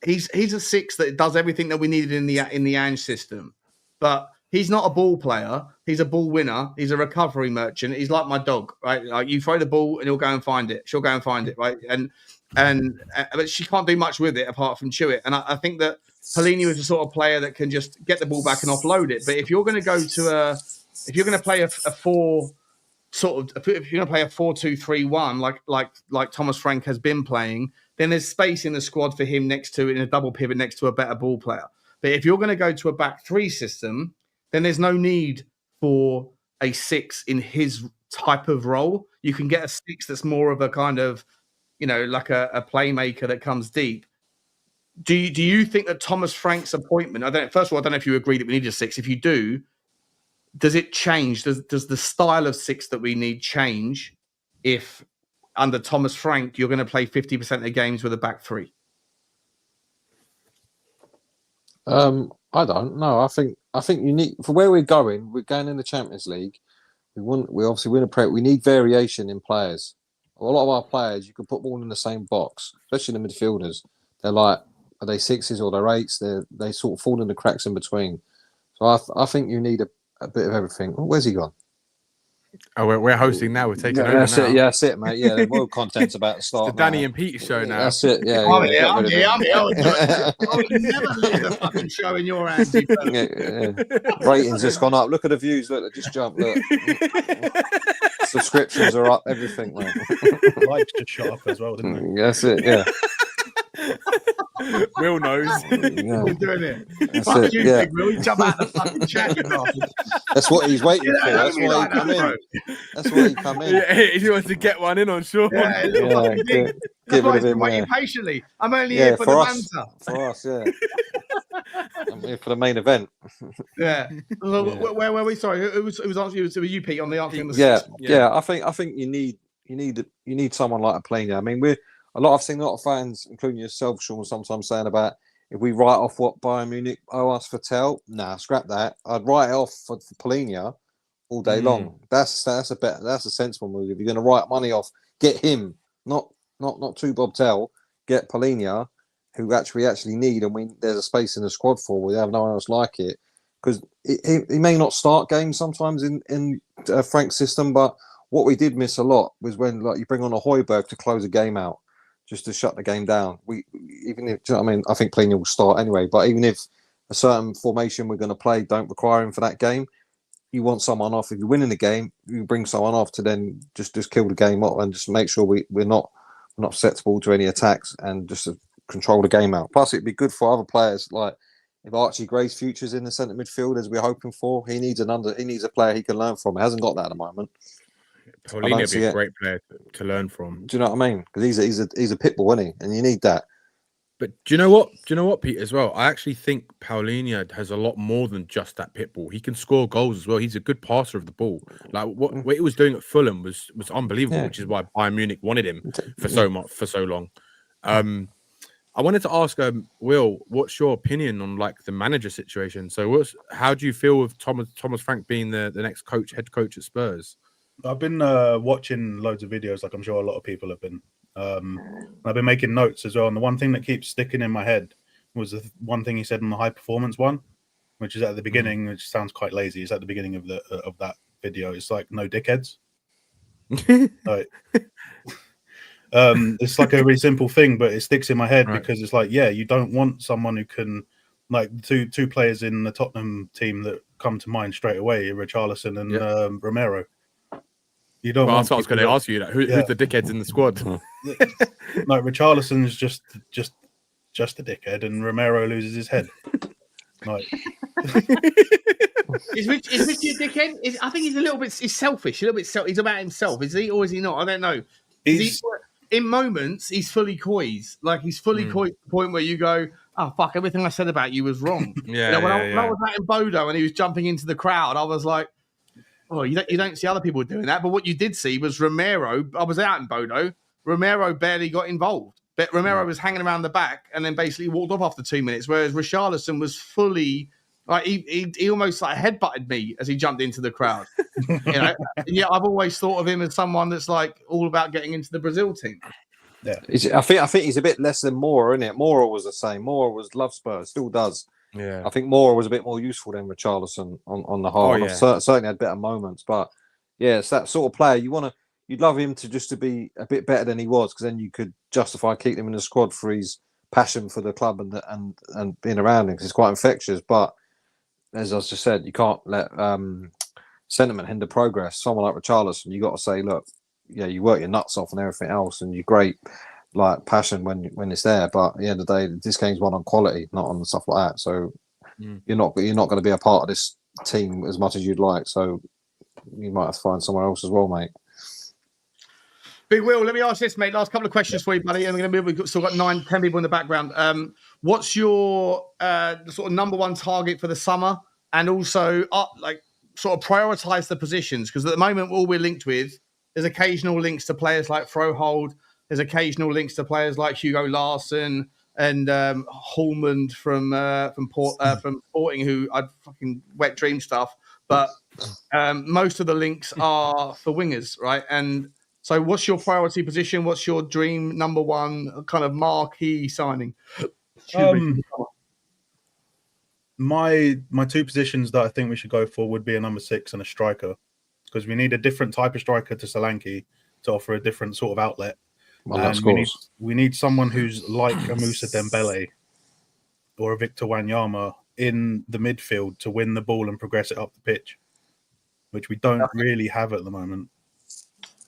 He's a 6 that does everything that we needed in the Ange system, but he's not a ball player. He's a ball winner. He's a recovery merchant. He's like my dog, right? Like, you throw the ball and he'll go and find it. She'll go and find it, right? But she can't do much with it apart from chew it. And I think that Polinia is the sort of player that can just get the ball back and offload it. But if you're going to if you're going to play a 4. If you're going to play a 4-2-3-1 like Thomas Frank has been playing, then there's space in the squad for him next to in a double pivot next to a better ball player. But if you're going to go to a back 3 system, then there's no need for a 6 in his type of role. You can get a 6 that's more of a kind of, like a playmaker that comes deep. Do you think that Thomas Frank's appointment? First of all, I don't know if you agree that we need a 6. If you do, does it change? Does the style of 6 that we need change if under Thomas Frank you're going to play 50% of games with a back 3? I don't know. I think you need, for where we're going in the Champions League. We obviously win a pre. We need variation in players. A lot of our players, you can put them all in the same box, especially the midfielders. They're like, are they 6s or they're 8s? They sort of fall in the cracks in between. So I think you need a bit of everything. Oh, where's he gone? Oh, we're hosting now. We're taking over that's now. it. Yeah, that's it, mate. Yeah, the world content's about to start. The Danny and Pete show now. That's it. Yeah, I'm here. I would never leave the fucking show in your hands. Ratings just gone up. Look at the views. Look, they just jumped. Look. Subscriptions are up. Everything, mate. Likes just shot up as well, didn't they? That's it. Yeah. Will knows. Yeah. We're doing it. That's Fuck it, you, yeah. Big Will. Jump out of the fucking chat, you bastard. That's what he's waiting for. Yeah, That's why he come in. That's why he come in. Yeah, he wants to get one in on Sean. Yeah, little fucking thing. Give That's why it he's a been bit waiting more. patiently. I'm only here for the us. banter. For us, yeah. I'm here for the main event. Yeah. Where were we? Sorry, it was you, Pete, on the answering the Yeah. I think you need you need someone like a Polina. I mean, I've seen a lot of fans, including yourself, Sean, sometimes saying about if we write off what Bayern Munich owe us for Tell, scrap that. I'd write it off for Polina all day long. That's a sensible move. If you're going to write money off, get him, not two Bob Tell. Get Polina, who we actually need, and there's a space in the squad for. We have no one else like it, because he may not start games sometimes in Frank's system, but what we did miss a lot was when you bring on a Højbjerg to close a game out, just to shut the game down. I think Polina will start anyway, but even if a certain formation we're going to play don't require him for that game, you want someone off. If you're winning the game, you bring someone off to then just kill the game up and just make sure we're not susceptible to any attacks and just to control the game out. Plus, it'd be good for other players, like if Archie Gray's future's in the centre midfield as we're hoping for. He needs a player he can learn from. He hasn't got that at the moment. Polina would be a great player to learn from. Do you know what I mean? Because he's a pit bull, isn't he? And you need that. But do you know what, Pete, as well? I actually think Paulinho has a lot more than just that pit bull. He can score goals as well. He's a good passer of the ball. Like what he was doing at Fulham was unbelievable, which is why Bayern Munich wanted him for so long. I wanted to ask Will, what's your opinion on the manager situation? So how do you feel with Thomas Frank being the next head coach at Spurs? I've been watching loads of videos, like I'm sure a lot of people have been. I've been making notes as well. And the one thing that keeps sticking in my head was the one thing he said in the high performance one, which is at the beginning, which sounds quite lazy. It's at the beginning of that video. It's like, no dickheads. It's like a really simple thing, but it sticks in my head because it's like, you don't want someone who can, like two players in the Tottenham team that come to mind straight away, Richalison and Romero. You don't. Well, that's what I was going to ask you. Who's the dickheads in the squad? Like Richarlison's just a dickhead, and Romero loses his head. Is Richie a dickhead? I think he's a little bit. He's selfish. He's about himself. Is he, or is he not? I don't know. In moments, he's fully coys. Like he's fully coy to the point where you go, "Oh fuck! Everything I said about you was wrong." When I was out in Bodo and he was jumping into the crowd, I was like, "Oh, you don't see other people doing that." But what you did see was Romero. I was out in Bodo. Romero barely got involved. But Romero was hanging around the back and then basically walked off after 2 minutes. Whereas Richarlison was fully he almost headbutted me as he jumped into the crowd. I've always thought of him as someone that's all about getting into the Brazil team. Yeah, I think he's a bit less than Moura, isn't it? Moura was the same. Moura was love Spurs, still does. Yeah, I think Moura was a bit more useful than Richarlison on the whole. Certainly had better moments, but it's that sort of player you'd love him to be a bit better than he was, because then you could justify keeping him in the squad for his passion for the club and being around him, because it's quite infectious. But as I just said, you can't let sentiment hinder progress. Someone like Richarlison, you got to say, look, you work your nuts off and everything else, and you're great, passion when it's there. But at the end of the day, this game's won on quality, not on stuff like that. So you're not going to be a part of this team as much as you'd like. So you might have to find somewhere else as well, mate. Big Will, let me ask this, mate. Last couple of questions for you, buddy. And we've still got 9-10 people in the background. What's your sort of number one target for the summer? And also, sort of prioritize the positions, because at the moment, all we're linked with is occasional links to players like Froholt. There's occasional links to players like Hugo Larsson and Heung Min from Sporting, who I'd fucking wet dream stuff. But most of the links are for wingers, right? And so what's your priority position? What's your dream number one kind of marquee signing? My two positions that I think we should go for would be a number 6 and a striker, because we need a different type of striker to Solanke to offer a different sort of outlet. And we need someone who's like a Moussa Dembele or a Victor Wanyama in the midfield to win the ball and progress it up the pitch, which we don't really have at the moment.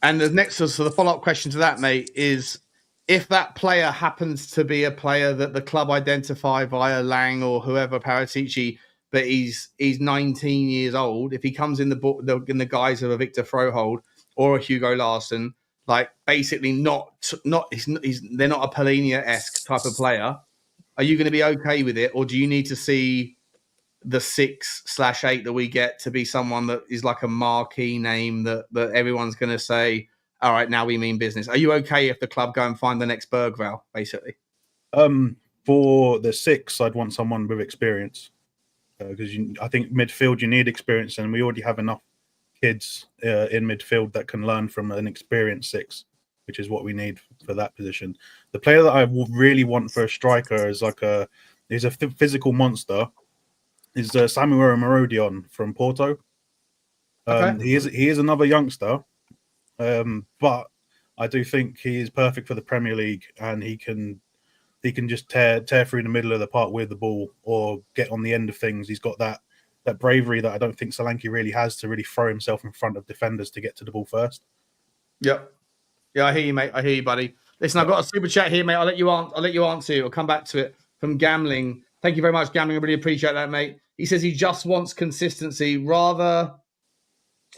And the follow-up question to that, mate, is if that player happens to be a player that the club identify via Lang or whoever, Paratici, but he's 19 years old, if he comes in the guise of a Victor Froholt or a Hugo Larsson, basically they're not a Polina-esque type of player, are you going to be okay with it, or do you need to see the 6/8 that we get to be someone that is like a marquee name that everyone's going to say, all right, now we mean business. Are you okay if the club go and find the next Berghvall, basically? For the 6, I'd want someone with experience because I think midfield you need experience, and we already have enough kids in midfield that can learn from an experienced 6, which is what we need for that position. The player that I really want for a striker is he's a physical monster. Is Samuel Romero from Porto. Okay. He is another youngster, but I do think he is perfect for the Premier League, and he can just tear through the middle of the park with the ball or get on the end of things. He's got that bravery that I don't think Solanke really has to really throw himself in front of defenders to get to the ball first. Yep. Yeah, I hear you, mate. I hear you, buddy. Listen, I've got a super chat here, mate. I'll let you answer it. I'll come back to it from Gambling. Thank you very much, Gambling. I really appreciate that, mate. He says he just wants consistency, rather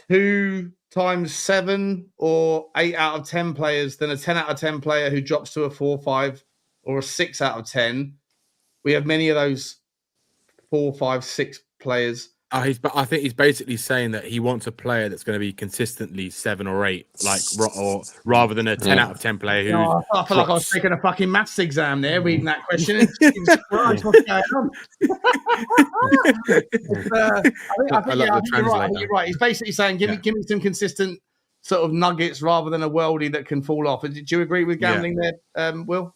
2 times 7 or 8 out of 10 players than a 10 out of 10 player who drops to a 4, 5 or a 6 out of 10. We have many of those 4, 5, 6 players. I think he's basically saying that he wants a player that's going to be consistently 7 or 8, or rather than a 10 out of 10 player who. No, I feel like I was taking a fucking maths exam there, reading that question. Christ, what's going on? I think you're right. He's basically saying, give me some consistent sort of nuggets rather than a worldie that can fall off. Did you agree with Gambling there, Will?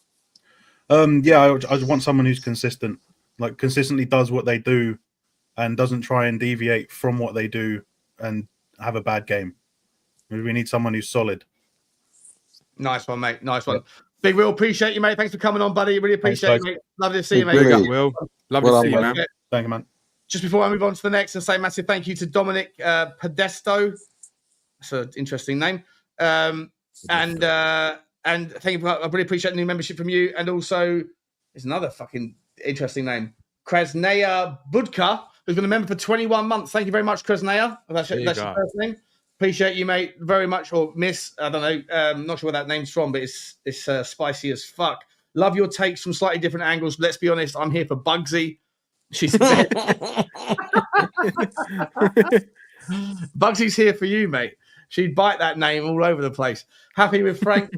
Yeah, I want someone who's consistent, like consistently does what they do and doesn't try and deviate from what they do and have a bad game. We need someone who's solid. Nice one, mate. Nice one. Big Will, appreciate you, mate. Thanks for coming on, buddy. Really appreciate it, mate. Lovely to see you, mate. Big up, Will. Lovely to see you, man. Thank you, man. Just before I move on to the next, and say massive thank you to Dominic Podesto. That's an interesting name. And thank you. I really appreciate the new membership from you. And also, there's another fucking interesting name, Krasnaya Budka, who's been a member for 21 months. Thank you very much, Krasnaya. That's your first name. Appreciate you, mate, very much. Or Miss, I don't know. Not sure where that name's from, but it's spicy as fuck. Love your takes from slightly different angles. Let's be honest, I'm here for Bugsy. She's Bugsy's here for you, mate. She'd bite that name all over the place. Happy with Frank,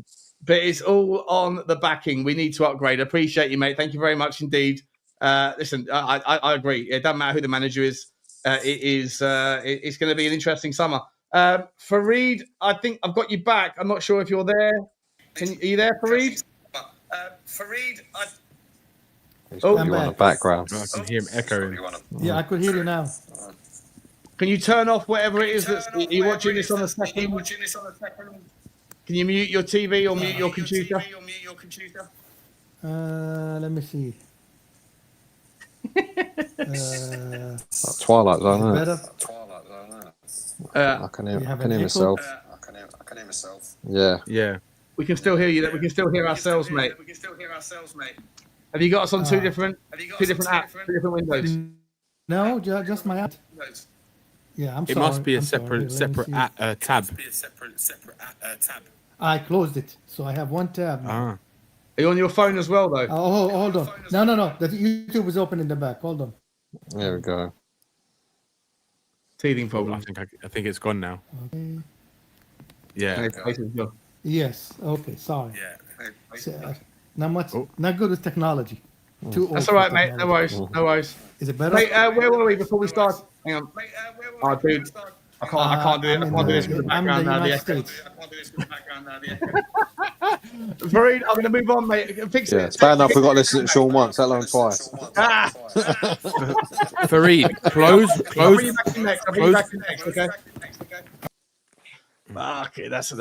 but it's all on the backing. We need to upgrade. Appreciate you, mate. Thank you very much indeed. Listen, I agree. It doesn't matter who the manager is. It's going to be an interesting summer. Fareed, I think I've got you back. I'm not sure if you're there. Are you there, Fareed? Fareed, you're on the background. I can hear him echoing. Yeah, I could hear you now. Can you turn off whatever it is that's you're watching this on the second? Can you mute your TV or mute your computer? Let me see. Twilight Zone, better? I can hear myself. Yeah. We can still hear you. We can still hear ourselves, mate. Have you got us on two different apps, 2 different windows? No, just my app. Yeah, I'm sorry. It must be a separate tab. I closed it, so I have one tab. Are you on your phone as well, though? Oh, hold on. No. The YouTube is open in the back. Hold on. There we go. Teething problem. I think it's gone now. Okay. Yeah. Yes. Okay. Sorry. Yeah. Not good with technology. That's all right, mate. No worries. Is it better? Mate, where were we before we start? Hang on. Oh, dude. I can't do it. I can't do this with the background now. Fareed, I'm going to move on, mate. Fix it. It's bad enough we got to listen to Sean once, let alone twice. Fareed, close. I'll bring you back in next, okay? Okay, that's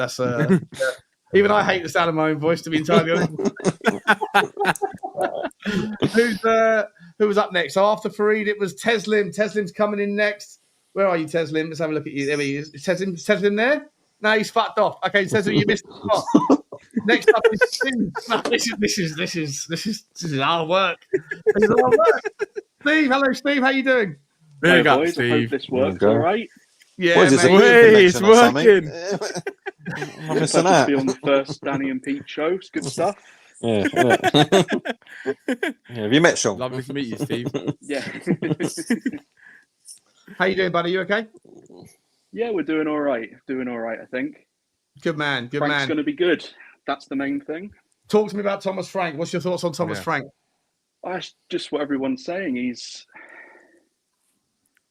even I hate the sound of my own voice, to be entirely honest. Who was up next? So after Fareed, it was Teslim. Teslim's coming in next. Where are you, Teslim? Let's have a look at you. There he is. Is Teslim there? No, he's fucked off. Okay, Teslim, you missed the spot. Next up is Steve. No, this is our work. This is our work. Steve, hello, Steve. How you doing? There you go, boys. Steve. I hope this works all right. Yeah, what is mate. It's working. I'm missing that. Be on the first Danny and Pete show. It's good stuff. Yeah. Have you met Sean? Lovely to meet you, Steve. Yeah. How you doing, buddy? You okay? Yeah, we're doing all right. I think. Good man. Good Frank's man. going to be good. That's the main thing. Talk to me about Thomas Frank. What's your thoughts on Thomas Yeah. Frank? That's just what everyone's saying. He's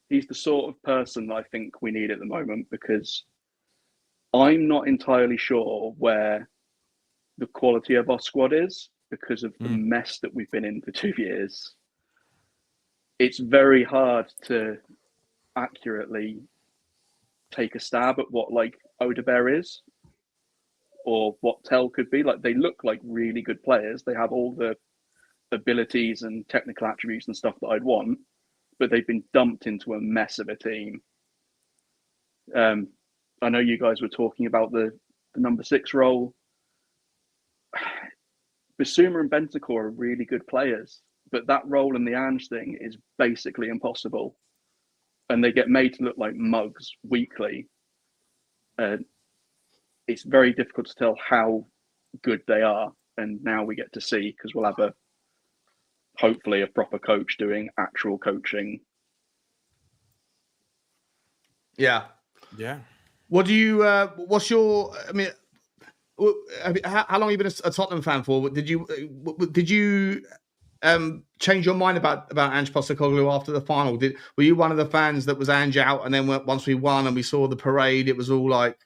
the sort of person that I think we need at the moment, because I'm not entirely sure where the quality of our squad is because of the mess that we've been in for 2 years. It's very hard to accurately take a stab at what like Odebear is or what Tell could be. Like, they look like really good players. They have all the abilities and technical attributes and stuff that I'd want, but they've been dumped into a mess of a team. I know you guys were talking about the number 6 role. Bissouma and Bentancur are really good players, but that role in the Ange thing is basically impossible. And they get made to look like mugs weekly. It's very difficult to tell how good they are. And now we get to see, because we'll have hopefully a proper coach doing actual coaching. Yeah. Yeah. What do you, what's your, I mean, how long have you been a Tottenham fan for? Did you change your mind about Ange Postecoglou after the final? Were you one of the fans that was Ange out, and then once we won and we saw the parade, it was all like,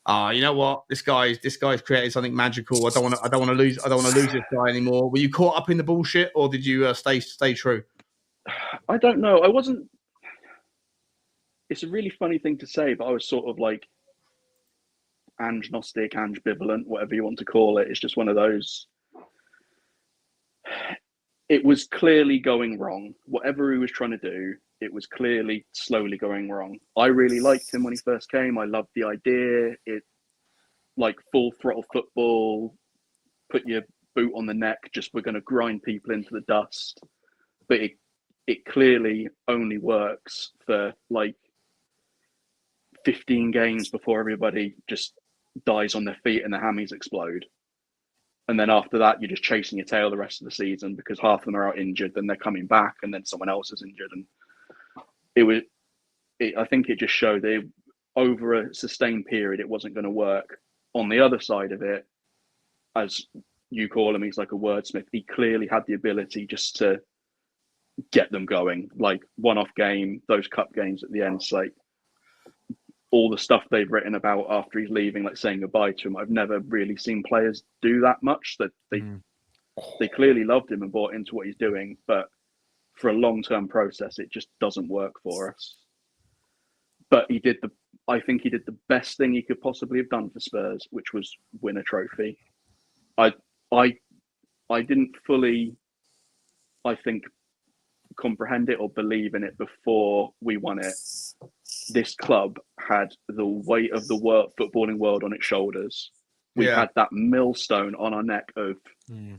you know what, this guy's created something magical. I don't want to lose this guy anymore. Were you caught up in the bullshit, or did you stay true? I don't know. I wasn't. It's a really funny thing to say, but I was sort of like Ange-gnostic, Ange-bivalent, whatever you want to call it. It's just one of those. It was clearly going wrong. Whatever he was trying to do, it was clearly slowly going wrong. I really liked him when he first came. I loved the idea. It, like, full throttle football, put your boot on the neck, just we're going to grind people into the dust. But it clearly only works for like 15 games before everybody just dies on their feet and the hammies explode. And then after that, you're just chasing your tail the rest of the season, because half of them are out injured, then they're coming back, and then someone else is injured. And I think it just showed that over a sustained period, it wasn't going to work. On the other side of it, as you call him, he's like a wordsmith. He clearly had the ability just to get them going, like one-off game, those cup games at the end. It's like all the stuff they've written about after he's leaving, like saying goodbye to him. I've never really seen players do that much. That they clearly loved him and bought into what he's doing, but for a long-term process, it just doesn't work for us. But I think he did the best thing he could possibly have done for Spurs, which was win a trophy. I didn't fully, I think, comprehend it or believe in it before we won it. This club had the weight of the footballing world on its shoulders. We had that millstone on our neck of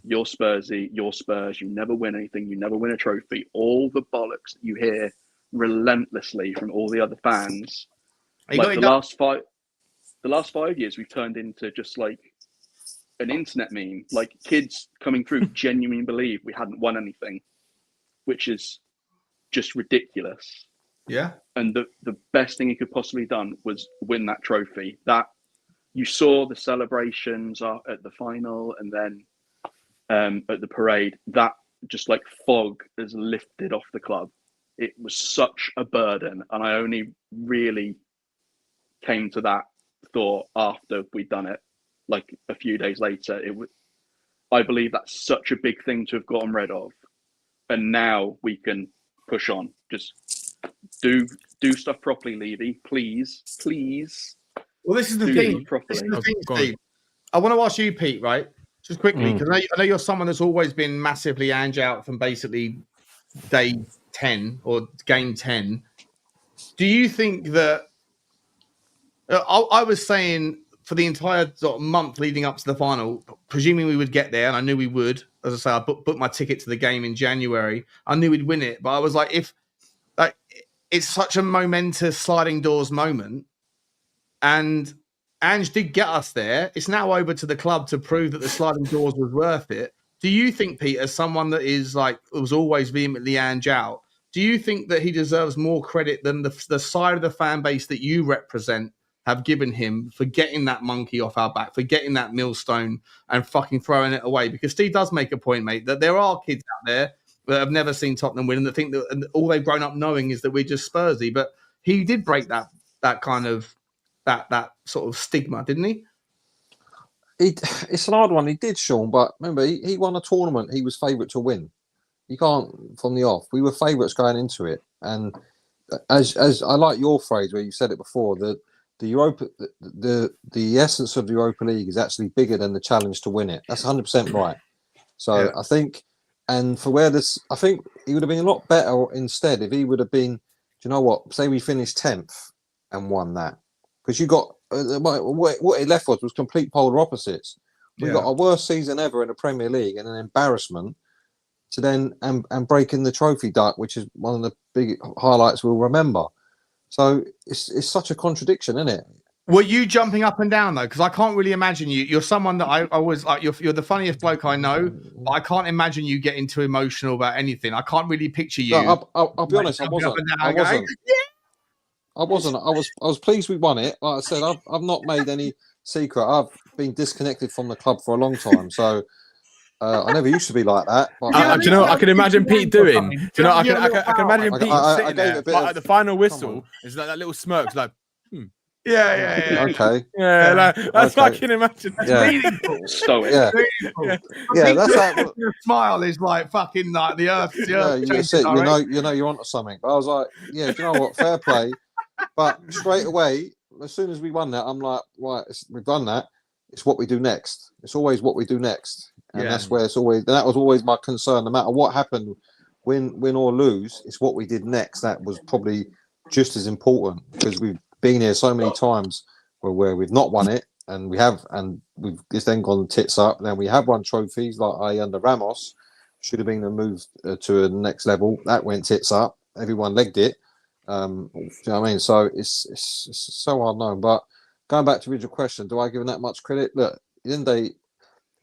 you're Spursy, you're Spurs, you never win anything, you never win a trophy. All the bollocks that you hear relentlessly from all the other fans. Like the last 5 years, we've turned into just like an internet meme. Like, kids coming through genuinely believe we hadn't won anything, which is just ridiculous. Yeah. And the best thing he could possibly have done was win that trophy. That you saw the celebrations at the final, and then at the parade, that just like fog has lifted off the club. It was such a burden, and I only really came to that thought after we'd done it, like a few days later. I believe that's such a big thing to have gotten rid of, and now we can push on. Just do stuff properly, Levy. Please. Well, this is the thing. This is the thing, Steve. I want to ask you, Pete, right? Just quickly, because I know you're someone that's always been massively Ange out from basically day 10 or game 10. Do you think that I was saying for the entire sort of month leading up to the final, presuming we would get there, and I knew we would. As I say, I booked my ticket to the game in January. I knew we'd win it, but I was like, it's such a momentous sliding doors moment, and Ange did get us there. It's now over to the club to prove that the sliding doors was worth it. Do you think, Pete, as someone that is like was always vehemently Ange out, do you think that he deserves more credit than the side of the fan base that you represent have given him for getting that monkey off our back, for getting that millstone and fucking throwing it away. Because Steve does make a point, mate, that there are kids out there that have never seen Tottenham win and that think that all they've grown up knowing is that we're just Spursy. But he did break that kind of that sort of stigma, didn't he? It's an hard one. He did, Sean, but remember, he won a tournament. He was favourite to win. You can't from the off. We were favourites going into it, and as I like your phrase where you said it before, that the essence of the Europa League is actually bigger than the challenge to win it. That's 100% right. So yeah. I think, and for where this, I think he would have been a lot better instead if he would have been. Do you know what? Say we finished 10th and won that, because you got. What it left was complete polar opposites. We got our worst season ever in the Premier League and an embarrassment to then and breaking the trophy duck, which is one of the big highlights we'll remember. So it's such a contradiction, isn't it? Were you jumping up and down though? Because I can't really imagine you. You're someone that I was like. You're the funniest bloke I know, but I can't imagine you getting too emotional about anything. I can't really picture you. No, I'll be honest. I wasn't. I was pleased we won it. Like I said, I've not made any secret. I've been disconnected from the club for a long time, so I never used to be like that. But, do you know what I can imagine Pete doing? Do you know I can imagine Pete sitting there at the final whistle. It's like that little smirk, it's like, Yeah. Okay. Yeah, like, that's what I can imagine. That's meaningful. Stoic. Yeah, that's like the smile is like fucking like the earth. You know you're onto something. But I was like, yeah, do you know what? Fair play. But straight away, as soon as we won that, I'm like, right, we've done that. It's what we do next. It's always what we do next, and that's where it's always. That was always my concern. No matter what happened, win or lose, it's what we did next. That was probably just as important because we've been here so many times where we've not won it, and we've just then gone tits up. Then we have won trophies like under Ramos, should have been a move to a next level. That went tits up. Everyone legged it. Do you know what I mean? So it's so hard known. But going back to the original question, do I give him that much credit? Look, at the end of the day,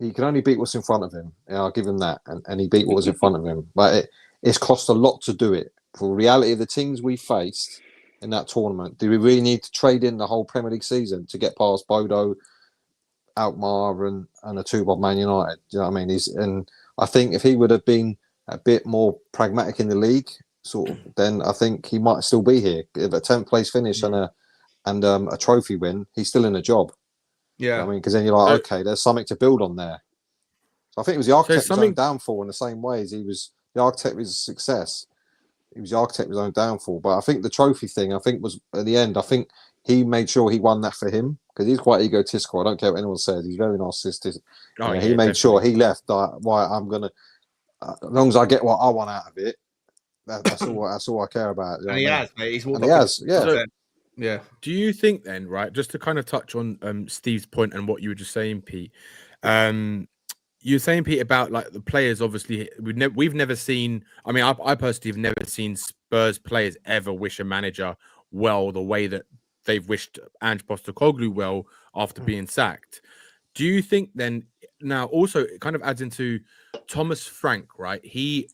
he can only beat what's in front of him. Yeah, I'll give him that, and he beat what was in front of him. But it's cost a lot to do it. For the reality of the teams we faced in that tournament, do we really need to trade in the whole Premier League season to get past Bodo, Alkmaar, and the two of Man United? Do you know what I mean? And I think if he would have been a bit more pragmatic in the league, sort of, then I think he might still be here. If a 10th place finish and a trophy win, he's still in a job. Yeah, you know I mean, because then you're like, okay, there's something to build on there. So I think it was the architect of his own downfall in the same way as he was the architect of his success. He was the architect of his own downfall. But I think the trophy thing, I think was at the end. I think he made sure he won that for him because he's quite egotistical. I don't care what anyone says. He's very narcissistic. He made sure he left. Right, I'm gonna, as long as I get what I want out of it. That's all I care about. And he has, mate. He's walked yeah. Do you think then, right? Just to kind of touch on Steve's point and what you were just saying, Pete. You're saying, Pete, about like the players. Obviously, we've never seen. I mean, I personally have never seen Spurs players ever wish a manager well the way that they've wished Ange Postecoglou well after being sacked. Do you think then? Now, also, it kind of adds into Thomas Frank, right?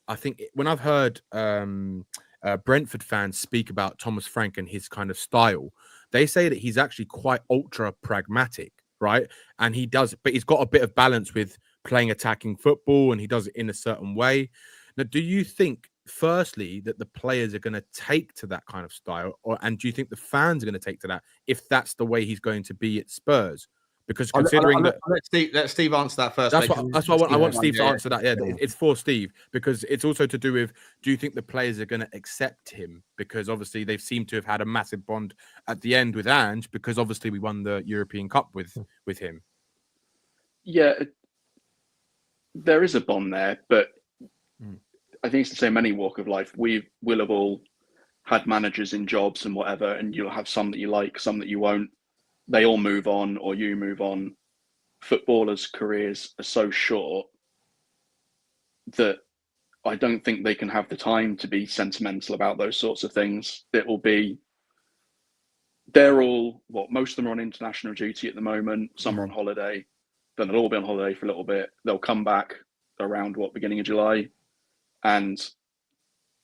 I think when I've heard Brentford fans speak about Thomas Frank and his kind of style, they say that he's actually quite ultra pragmatic, right? And but he's got a bit of balance with playing attacking football, and he does it in a certain way. Now, do you think, firstly, that the players are going to take to that kind of style, and do you think the fans are going to take to that if that's the way he's going to be at Spurs? Because considering that, let Steve answer that first. That's what I want Steve to answer that. Yeah, it's for Steve because it's also to do with: do you think the players are going to accept him? Because obviously they seem to have had a massive bond at the end with Ange because obviously we won the European Cup with him. Yeah, there is a bond there, but I think it's the same any walk of life. We will have all had managers in jobs and whatever, and you'll have some that you like, some that you won't. They all move on or you move on. Footballers' careers are so short that I don't think they can have the time to be sentimental about those sorts of things. They're all, most of them are on international duty at the moment. Some are on holiday. Then they'll all be on holiday for a little bit. They'll come back around, beginning of July. And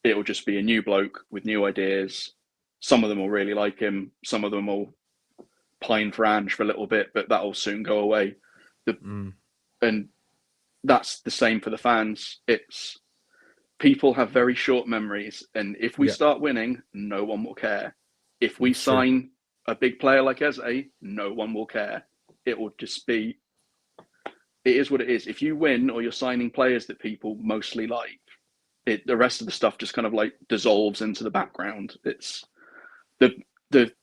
it'll just be a new bloke with new ideas. Some of them will really like him. Some of them will pine for Ange for a little bit, but that'll soon go away. And that's the same for the fans. It's people have very short memories, and if we start winning, no one will care. If we sign a big player like Eze, no one will care. It will just be, it is what it is. If you win or you're signing players that people mostly like, the rest of the stuff just kind of like dissolves into the background. It's the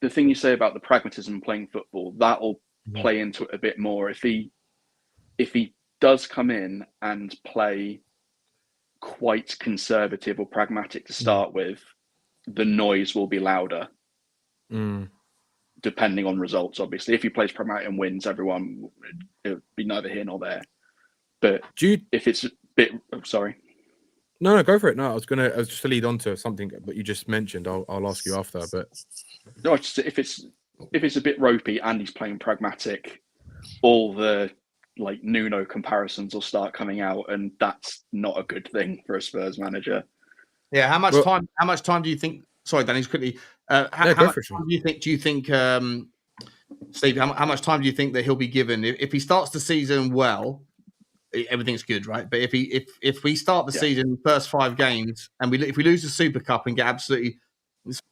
thing you say about the pragmatism of playing football, that'll play into it a bit more. If he does come in and play quite conservative or pragmatic to start with, the noise will be louder. Depending on results, obviously. If he plays pragmatic and wins, everyone, it would be neither here nor there. But if it's a bit, sorry. No, go for it. No, I was just to lead on to something that you just mentioned. I'll ask you after, but no, if it's a bit ropey and he's playing pragmatic, all the like Nuno comparisons will start coming out, and that's not a good thing for a Spurs manager. Yeah, how much time do you think? Sorry, Danny, quickly. How much time do you think, Steve? How much time do you think that he'll be given if he starts the season well? Everything's good, right? But if we start the season first 5 games and if we lose the Super Cup and get absolutely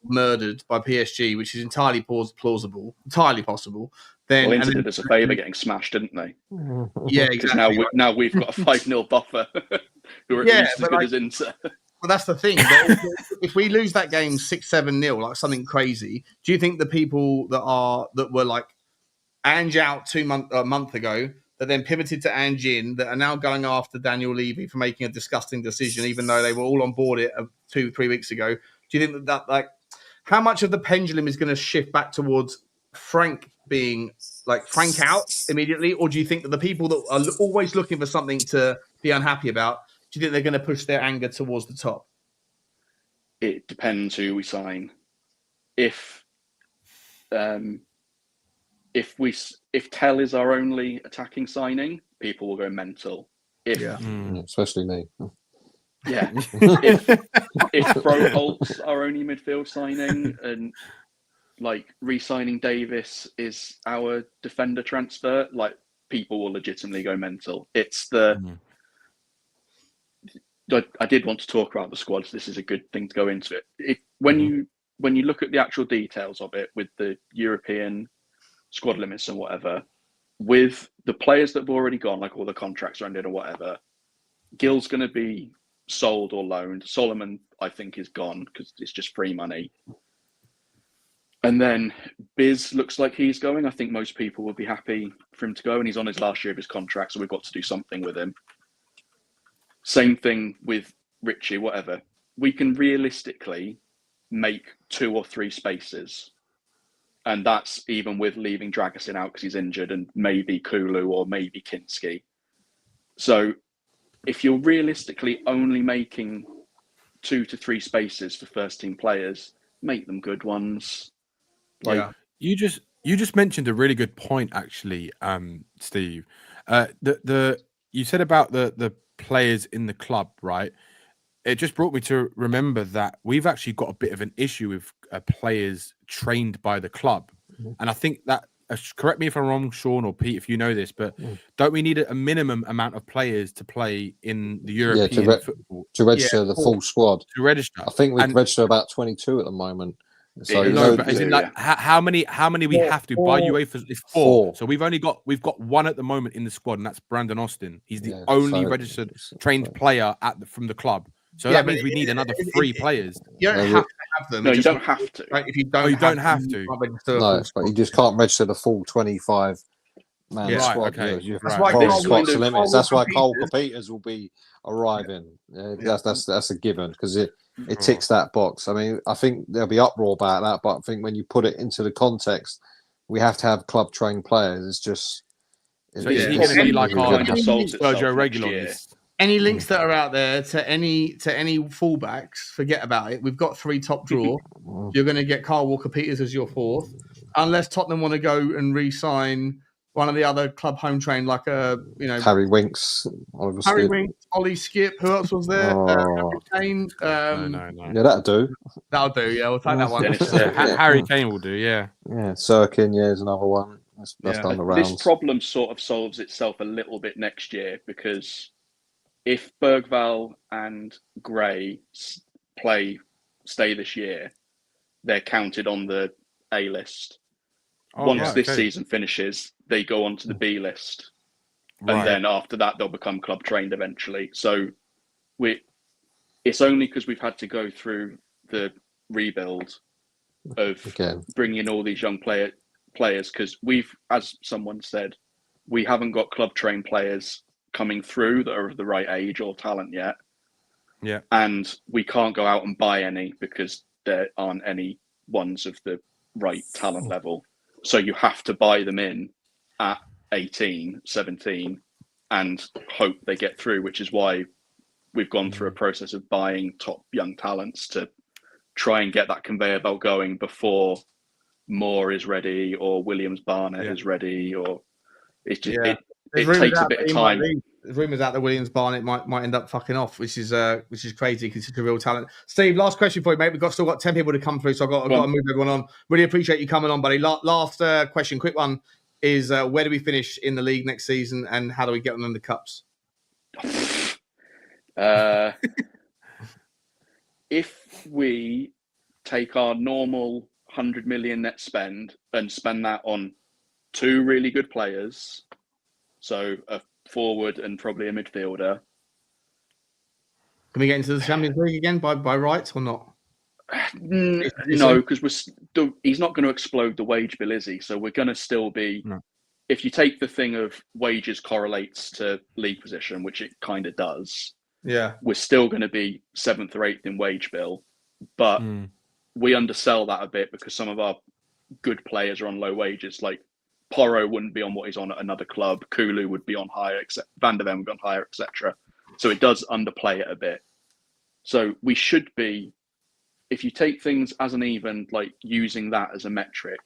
murdered by PSG, which is entirely plausible, entirely possible, then Inter did us a favour getting smashed, didn't they? Yeah, exactly. Now we've got a 5-0 buffer who are at least as good as Inter. Well, that's the thing. If we lose that game 6-7-0, like something crazy, do you think the people that were like Ange out a month ago, that then pivoted to Ange in, that are now going after Daniel Levy for making a disgusting decision, even though they were all on board it 2-3 weeks ago? Do you think that like how much of the pendulum is going to shift back towards Frank being like Frank out immediately, or do you think that the people that are always looking for something to be unhappy about, do you think they're going to push their anger towards the top? It depends who we sign. If Tell is our only attacking signing, people will go mental. Especially me. Yeah. if Froholt's our only midfield signing, and like re-signing Davis is our defender transfer, like people will legitimately go mental. It's I did want to talk about the squads. This is a good thing to go into it. When you look at the actual details of it with the European squad limits and whatever, with the players that have already gone, like all the contracts are ended or whatever, Gill's going to be sold or loaned. Solomon, I think, is gone because it's just free money. And then Biz looks like he's going. I think most people will be happy for him to go, and he's on his last year of his contract, so we've got to do something with him. Same thing with Richie, whatever. We can realistically make 2 or 3 spaces. And that's even with leaving Dragusin out because he's injured, and maybe Kulu or maybe Kinsky. So if you're realistically only making 2 to 3 spaces for first team players, make them good ones. You just mentioned a really good point, actually, Steve. You said about the players in the club, right? It just brought me to remember that we've actually got a bit of an issue with players trained by the club. And I think that, correct me if I'm wrong, Sean or Pete, if you know this, but don't we need a minimum amount of players to play in the European football? To register the full squad. To register. I think we register about 22 at the moment. So how many we have to by UEFA is 4. So we've got 1 at the moment in the squad, and that's Brandon Austin. He's the only registered trained player from the club. So that means we need another 3 players. You don't have to have them. No, you don't have to. Right? If you don't, have to. No, but you just can't register the full 25 man squad. Okay. That's why Cole Peters will be arriving. That's a given because it ticks that box. I mean, I think there'll be uproar about that, but I think when you put it into the context, we have to have club trained players. It's just. So is he going to be like our Sergio Regular? Any links that are out there to any fullbacks, forget about it. We've got 3 top draw. You're going to get Kyle Walker-Peters as your 4th, unless Tottenham want to go and re-sign one of the other club home trained, like Harry Winks, Oliver Harry Skip. Winks, Ollie Skip. Who else was there? Oh. Harry Kane. No. Yeah, that'll do. That'll do. Yeah, we'll take that one. Dennis Yeah, Sirkin. Harry Kane will do. Yeah. Yeah, Sirkin, is another one. That's Yeah. done the rounds. This problem sort of solves itself a little bit next year, because if Berghvall and Gray stay this year, they're counted on the A list. Once this season finishes, they go on to the B list. And then after that, they'll become club trained eventually. So it's only because we've had to go through the rebuild of bringing in all these young players, because we've, as someone said, we haven't got club trained players coming through that are of the right age or talent yet. Yeah. And we can't go out and buy any because there aren't any ones of the right talent level. So you have to buy them in at 18, 17 and hope they get through, which is why we've gone through a process of buying top young talents to try and get that conveyor belt going before Moore is ready or Williams Barnett is ready, or it's just it takes a bit of time. There's rumours out that Williams Barnett might end up fucking off, which is crazy because he's a real talent. Steve, last question for you, mate. We've still got 10 people to come through, so I've got to move everyone on. Really appreciate you coming on, buddy. Last question, quick one, is where do we finish in the league next season, and how do we get them in the cups? If we take our normal 100 million net spend and spend that on 2 really good players, so a forward and probably a midfielder. Can we get into the Champions League again by right or not? No, because he's not going to explode the wage bill, is he? So we're going to still be. No. If you take the thing of wages correlates to league position, which it kind of does, we're still going to be 7th or 8th in wage bill, but we undersell that a bit because some of our good players are on low wages. Like Porro wouldn't be on what he's on at another club. Kulu would be on higher, Van der Ven would be on higher, etc. So it does underplay it a bit. So we should be, if you take things as an even, like using that as a metric,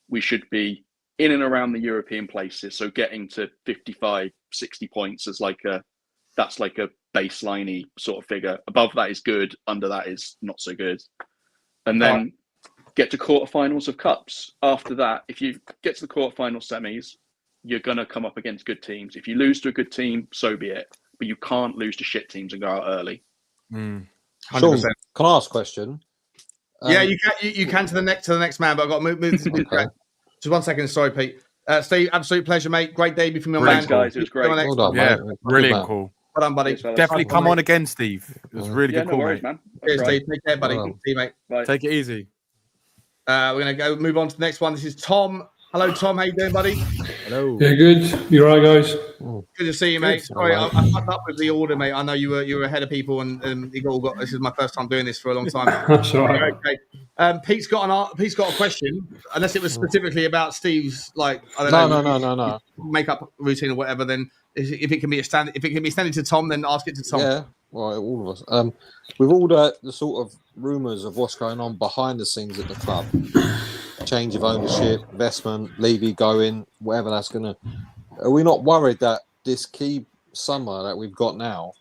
we should be in and around the European places. So getting to 55, 60 points as that's like a baseline-y sort of figure. Above that is good. Under that is not so good. And then get to quarterfinals of cups. After that, if you get to the quarterfinal semis, you're going to come up against good teams. If you lose to a good team, so be it. But you can't lose to shit teams and go out early. 100%. Sean, can I ask a question? Yeah, you can to the next man, but I've got to move this. Okay. Just 1 second. Sorry, Pete. Steve, absolute pleasure, mate. Great debut from your man. Guys, it was great. Well done, yeah, mate. brilliant cool. Well done, buddy. Definitely come on again, Steve. It was really good no call, worries, mate. man. Cheers, Steve. Take care, buddy. See you, mate. Bye. Take it easy. We're going to move on to the next one. This is Tom. Hello, Tom. How you doing, buddy? Hello. Yeah, good. You all right, guys? Good to see you, mate. Sorry, I fucked up with the order, mate. I know you were ahead of people, and you all got. This is my first time doing this for a long time. That's all right. Okay. Pete's got a question, unless it was specifically about Steve's, like I don't know. No. Makeup routine or whatever. Then if it can be extended to Tom, then ask it to Tom. Yeah, well, all of us. With all the sort of rumours of what's going on behind the scenes at the club, change of ownership, investment, Levy going, whatever that's going to... Are we not worried that this key summer that we've got now,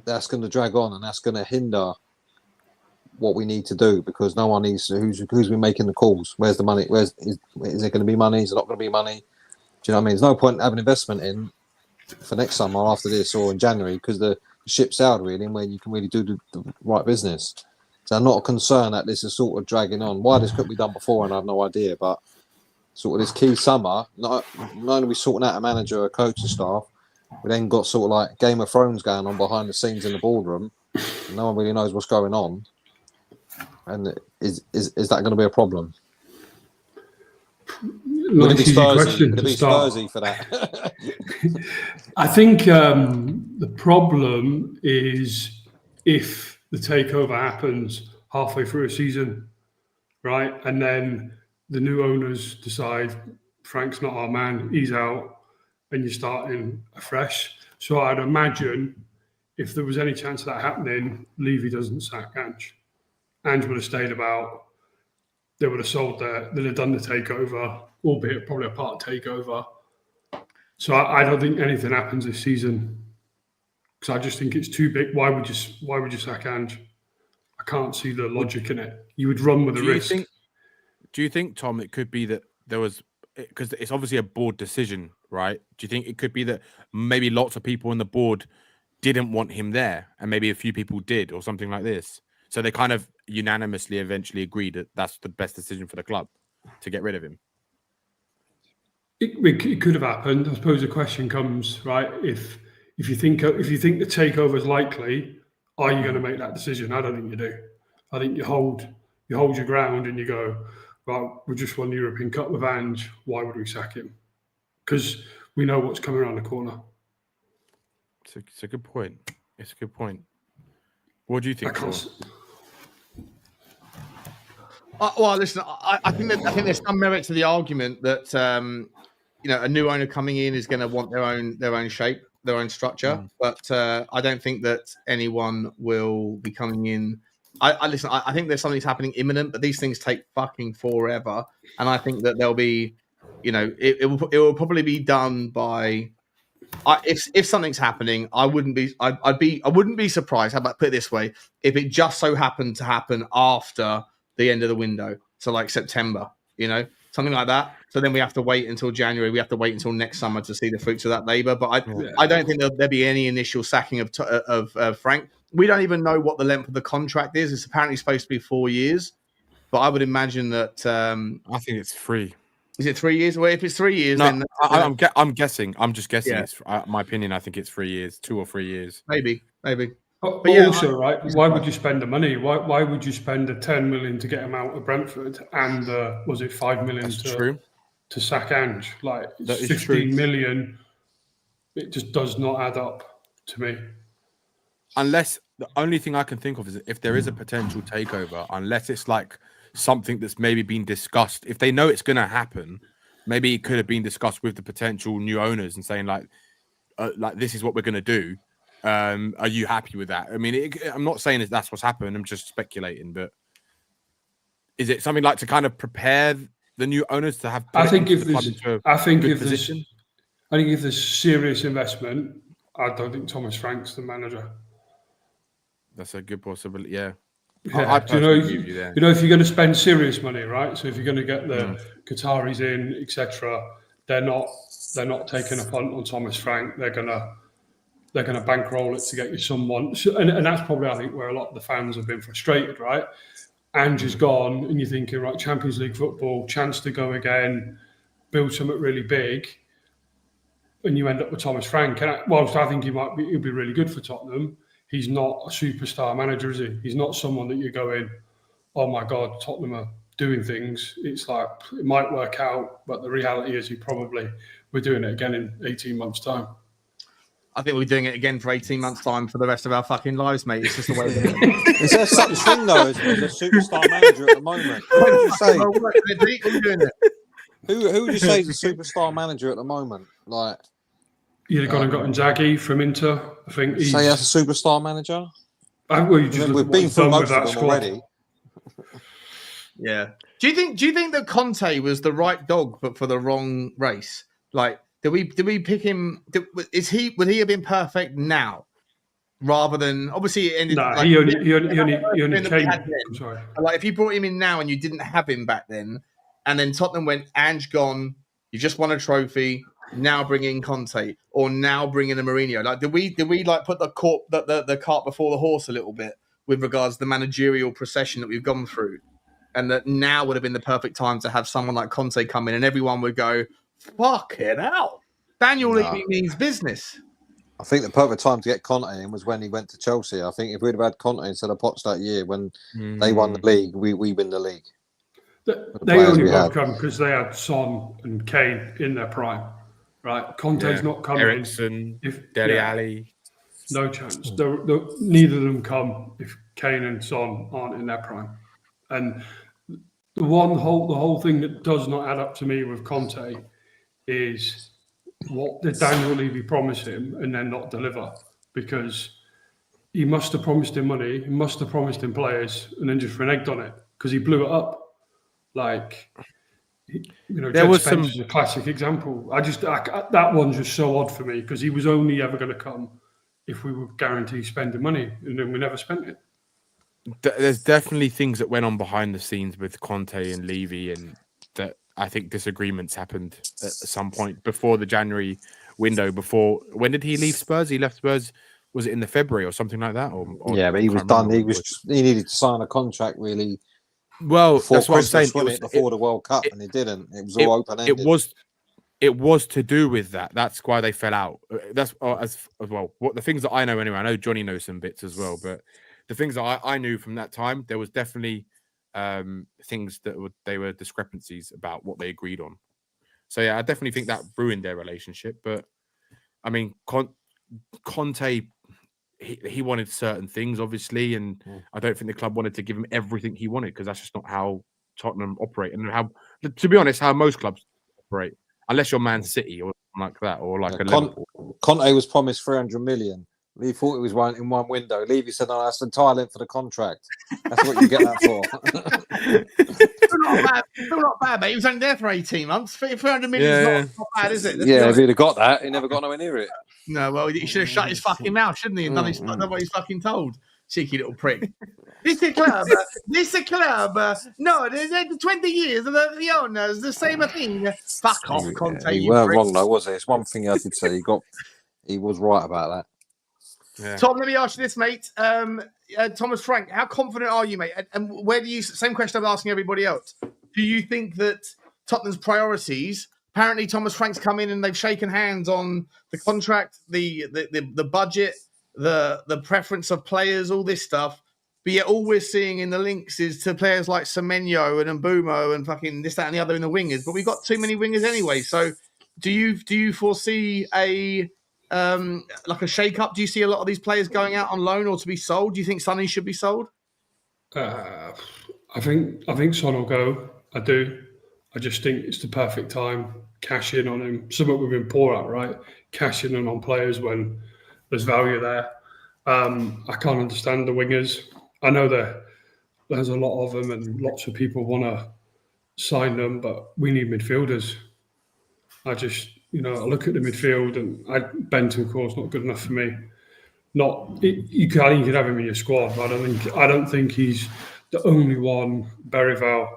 that's going to drag on and that's going to hinder what we need to do, because no one needs... Who's been making the calls? Where's the money? Is there going to be money? Is there not going to be money? Do you know what I mean? There's no point having investment in for next summer after this or in January, because the ship's sailed really, and when you can really do the right business. So I'm not concerned that this is sort of dragging on. Why this couldn't be done before, and I have no idea. But sort of this key summer, not only are we sorting out a manager, a coaching staff, we then got sort of like Game of Thrones going on behind the scenes in the boardroom. And no one really knows what's going on. And is that going to be a problem? Would it be Spursy for that? I think the problem is if the takeover happens halfway through a season, right? And then the new owners decide Frank's not our man, he's out, and you're starting afresh. So I'd imagine if there was any chance of that happening, Levy doesn't sack Ange. Ange would have stayed about they would have sold they'd have done the takeover, albeit probably a part takeover. So I don't think anything happens this season because I just think it's too big. Why would you sack Ange? I can't see the logic in it. You would run with the risk. Do you think, Tom, it could be that there was, because it's obviously a board decision, right? Do you think it could be that maybe lots of people on the board didn't want him there and maybe a few people did or something like this? So they kind of unanimously eventually agreed that that's the best decision for the club to get rid of him. It could have happened. I suppose the question comes, right? If you think the takeover is likely, are you going to make that decision? I don't think you do. I think you hold your ground and you go, well, we just won the European Cup with Ange. Why would we sack him? Because we know what's coming around the corner. It's a good point. It's a good point. What do you think? Well, listen, I think there's some merit to the argument that a new owner coming in is going to want their own shape, their own structure. But I don't think that anyone will be coming in. I think there's something's happening imminent, but these things take fucking forever. And I think that there'll be, it will probably be done by. If something's happening, I wouldn't be surprised. How about put it this way? If it just so happened to happen after the end of the window, so like September, something like that. So then we have to wait until January. We have to wait until next summer to see the fruits of that labour. But I don't think there'll be any initial sacking of Frank. We don't even know what the length of the contract is. It's apparently supposed to be 4 years, but I would imagine that. I think it's 3. Is it 3 years? Well, if it's 3 years, no, then I'm guessing. I'm just guessing. Yeah. It's my opinion. I think it's 3 years, 2 or 3 years. Maybe. But also, right? Why would you spend the money? Why would you spend the 10 million to get him out of Brentford and was it 5 million to sack Ange? Like it's 15 million. It just does not add up to me. Unless the only thing I can think of is if there is a potential takeover, unless it's like something that's maybe been discussed. If they know it's going to happen, maybe it could have been discussed with the potential new owners and saying like this is what we're going to do. Are you happy with that? I mean, I'm not saying that's what's happened. I'm just speculating. But is it something like to kind of prepare the new owners to have? I think if there's serious investment, I don't think Thomas Frank's the manager. That's a good possibility. Yeah. Yeah. Do you know if you're going to spend serious money, right? So if you're going to get the Qataris in, etc., they're not taking a punt on Thomas Frank. They're gonna bankroll it to get you someone, and that's probably I think where a lot of the fans have been frustrated, right? Ange is gone, and you're thinking, right, Champions League football, chance to go again, build something really big, and you end up with Thomas Frank. And whilst I think he'll be really good for Tottenham, he's not a superstar manager, is he? He's not someone that you're going, oh my God, Tottenham are doing things. It's like, it might work out, but the reality is we're doing it again in 18 months' time. I think we're doing it again for 18 months' time for the rest of our fucking lives, mate. It's just the way it is. Is there such thing, though, as a superstar manager at the moment? Who would you say? Who would you say is a superstar manager at the moment? Like, You'd have got Inzaghi from Inter. I think he's... Say that's a superstar manager? We've been through most of them already. Yeah. Do you think that Conte was the right dog, but for the wrong race? Like, did we pick him? Would he have been perfect now, rather than obviously it ended? No, like, he only came. I'm sorry. Like, if you brought him in now and you didn't have him back then, and then Tottenham went, Ange gone, you just won a trophy. Now bring in Conte, or now bring in a Mourinho. Like, did we like put the cart before the horse a little bit with regards to the managerial procession that we've gone through, and that now would have been the perfect time to have someone like Conte come in, and everyone would go, "Fuck it out." Daniel Levy means business. I think the perfect time to get Conte in was when he went to Chelsea. I think if we'd have had Conte instead of Poch that year when they won the league, we win the league. They only both come because they had Son and Kane in their prime. Right, Conte's not coming. Ericsson, Dele Alli, no chance. Neither of them come if Kane and Son aren't in their prime. And the whole thing that does not add up to me with Conte is what did Daniel Levy promise him and then not deliver? Because he must have promised him money, he must have promised him players, and then just reneged on it because he blew it up. Like, There Jed was Spencer's a classic example. That one's just so odd for me because he was only ever going to come if we were guaranteed spending money, and then we never spent it. There's definitely things that went on behind the scenes with Conte and Levy, and that I think disagreements happened at some point before the January window. When did he leave Spurs? He left Spurs. Was it in the February or something like that? Or yeah, but he was done. He needed to sign a contract really. Well, that's what I'm saying. It was before the World Cup, and he didn't. It was all open ended. It was to do with that. That's why they fell out. That's as well. What the things that I know anyway. I know Johnny knows some bits as well, but the things that I knew from that time, there was definitely things that were discrepancies about what they agreed on. So yeah, I definitely think that ruined their relationship. But I mean, Conte. He wanted certain things, obviously, and I don't think the club wanted to give him everything he wanted because that's just not how Tottenham operate, and how, to be honest, how most clubs operate, unless you're Man City or like that, or like a Liverpool. Conte was promised 300 million. He thought it was in one window. Levy said, "No, that's the entire length for the contract. That's what you get that for." Still not bad, mate. He was only there for 18 months. 300 million is not bad, is it? If he'd have got that, he never got nowhere near it. No, well, he should have shut his fucking mouth, shouldn't he? And done what he's fucking told. Cheeky little prick. This a club. No, there's 20 years of the owners, the same thing. Fuck off, Conte. You weren't wrong, though, was it? It's one thing I did say. He was right about that. Yeah. Tom, let me ask you this, mate. Thomas Frank, how confident are you, mate? And where do you, same question I'm asking everybody else, do you think that Tottenham's priorities, apparently Thomas Frank's come in and they've shaken hands on the contract, the budget, the preference of players, all this stuff, but yet all we're seeing in the links is to players like Semenyo and Mbumo and fucking this, that and the other in the wingers, but we've got too many wingers anyway. So do you foresee like a shake-up? Do you see a lot of these players going out on loan or to be sold? Do you think Sonny should be sold? I think Son will go. I do. I just think it's the perfect time. Cash in on him. Something we've been poor at, right? Cash in on players when there's value there. I can't understand the wingers. I know there's a lot of them and lots of people want to sign them, but we need midfielders. I just, I look at the midfield and Bentancur's not good enough for me. You could have him in your squad, but I don't think he's the only one. Berghvall,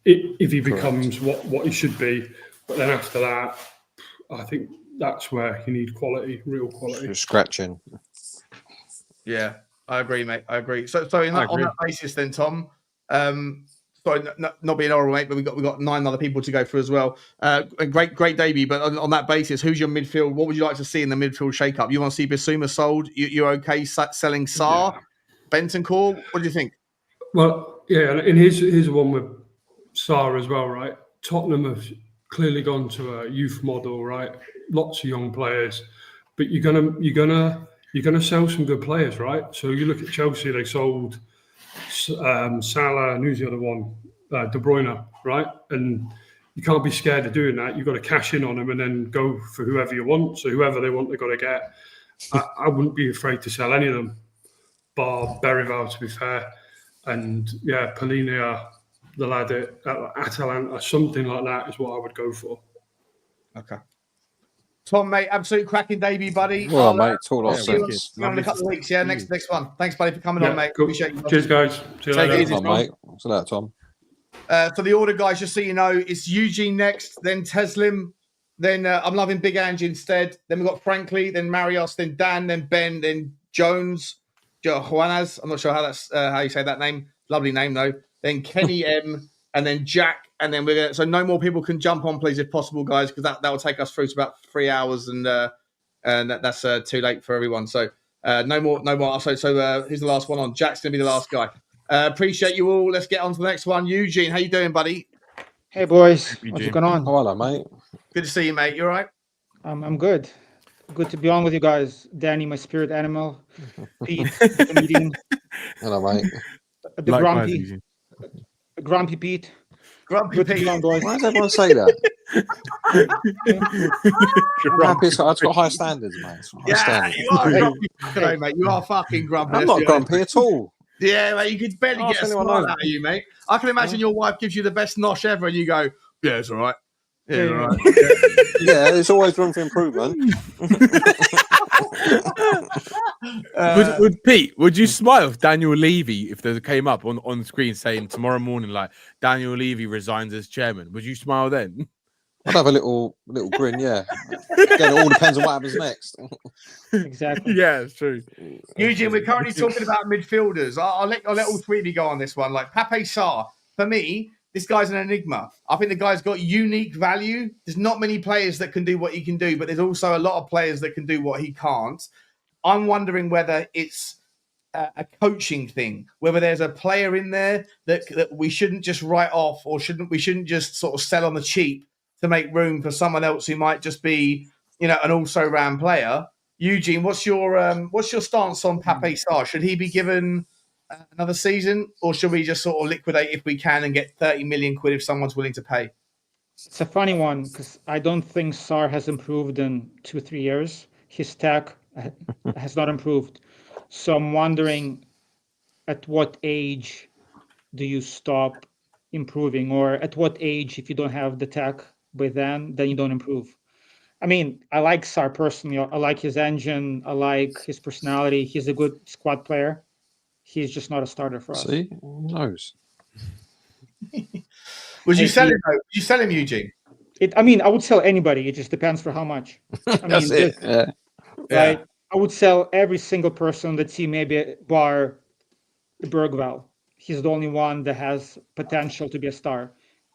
if he becomes what he should be, but then after that, I think that's where you need quality, real quality. You're scratching. Yeah, I agree, mate. I agree. So on that basis, then, Tom. Sorry, not being horrible, mate, but we've got 9 other people to go through as well. A great debut, but on that basis, who's your midfield? What would you like to see in the midfield shake-up? You want to see Bissouma sold? You're okay selling Sarr? Yeah. Bentancur? What do you think? Well, yeah, and here's the one with Sarr as well, right? Tottenham have clearly gone to a youth model, right? Lots of young players, but you're gonna sell some good players, right? So you look at Chelsea; they sold Salah, and who's the other one? De Bruyne, right? And you can't be scared of doing that. You've got to cash in on them and then go for whoever you want. So whoever they want, they've got to get. I wouldn't be afraid to sell any of them, bar Berghvall, to be fair. And yeah, Polinia, the lad at Atalanta, something like that is what I would go for. Okay. Tom, mate, absolute cracking debut, buddy. Well, mate, talk I'll see you in a couple of weeks. Yeah, next one. Thanks, buddy, for coming on, mate. Cool. Appreciate you. Cheers, guys. See you later. Take it easy, mate. See you later, Tom. For the order, guys, just so you know, it's Eugene next, then Teslim, then I'm loving Big Ange instead. Then we've got Frankly, then Marios, then Dan, then Ben, then Jones, Juanas. I'm not sure how you say that name. Lovely name, though. Then Kenny M, and then Jack. And then so no more people can jump on, please, if possible, guys, because that will take us through to about 3 hours, and that's too late for everyone. So no more. So who's the last one on? Jack's gonna be the last guy. Appreciate you all. Let's get on to the next one. Eugene, how you doing, buddy? Hey boys, what's going on? Oh, hello, mate. Good to see you, mate. You all right? I'm good. Good to be on with you guys. Danny, my spirit animal. Pete, the comedian. Hello, mate. The grumpy Pete. Grumpy Pete. Why does everyone say that? I've got high standards, mate. You are grumpy today, mate. You are fucking grumpy. I'm not grumpy at all. Yeah, mate, you could barely Ask get a anyone smile knows. out of you, mate. I can imagine your wife gives you the best nosh ever, and you go, "Yeah, it's all right. Yeah, it's all Yeah. right." Yeah, there's always room for improvement. Would Pete? Would you smile if Daniel Levy, if there came up on the screen saying tomorrow morning, like Daniel Levy resigns as chairman? Would you smile then? I'd have a little grin. Yeah. Again, it all depends on what happens next. Exactly. Yeah, it's true. Eugene, we're currently talking about midfielders. I'll let all three of you go on this one. Like Pape Sarr, for me, this guy's an enigma. I think the guy's got unique value. There's not many players that can do what he can do, but there's also a lot of players that can do what he can't. I'm wondering whether it's a coaching thing, whether there's a player in there that we shouldn't just write off, or we shouldn't just sort of sell on the cheap to make room for someone else who might just be, an also-ran player. Eugene, what's your stance on Pape Sarr? Should he be given another season, or should we just sort of liquidate if we can and get 30 million quid if someone's willing to pay? It's a funny one because I don't think Sarr has improved in 2-3 years. His tech has not improved. So I'm wondering, at what age do you stop improving, or at what age, if you don't have the tech by then you don't improve? I mean, I like Sarr personally. I like his engine. I like his personality. He's a good squad player. He's just not a starter for us. See, who knows? Would you sell him? Would you sell him, Eugene? I would sell anybody. It just depends for how much. That's it. Yeah. Right? I would sell every single person on the team, maybe bar Berghvall. He's the only one that has potential to be a star.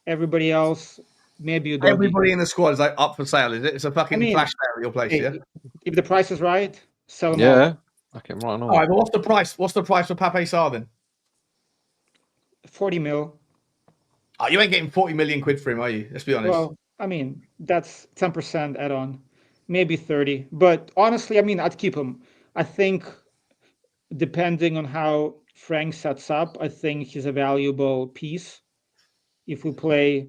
Everybody else, maybe Udogie. Everybody in the squad is like up for sale, is it? It's a fucking flash sale at your place, yeah? If the price is right, sell them Yeah. all. Okay, right on. All right, but what's the price? What's the price for Pape Sarr then? 40 mil. Oh, you ain't getting 40 million quid for him, are you? Let's be honest. Well, that's 10% add-on, maybe 30. But honestly, I'd keep him. I think depending on how Frank sets up, I think he's a valuable piece if we play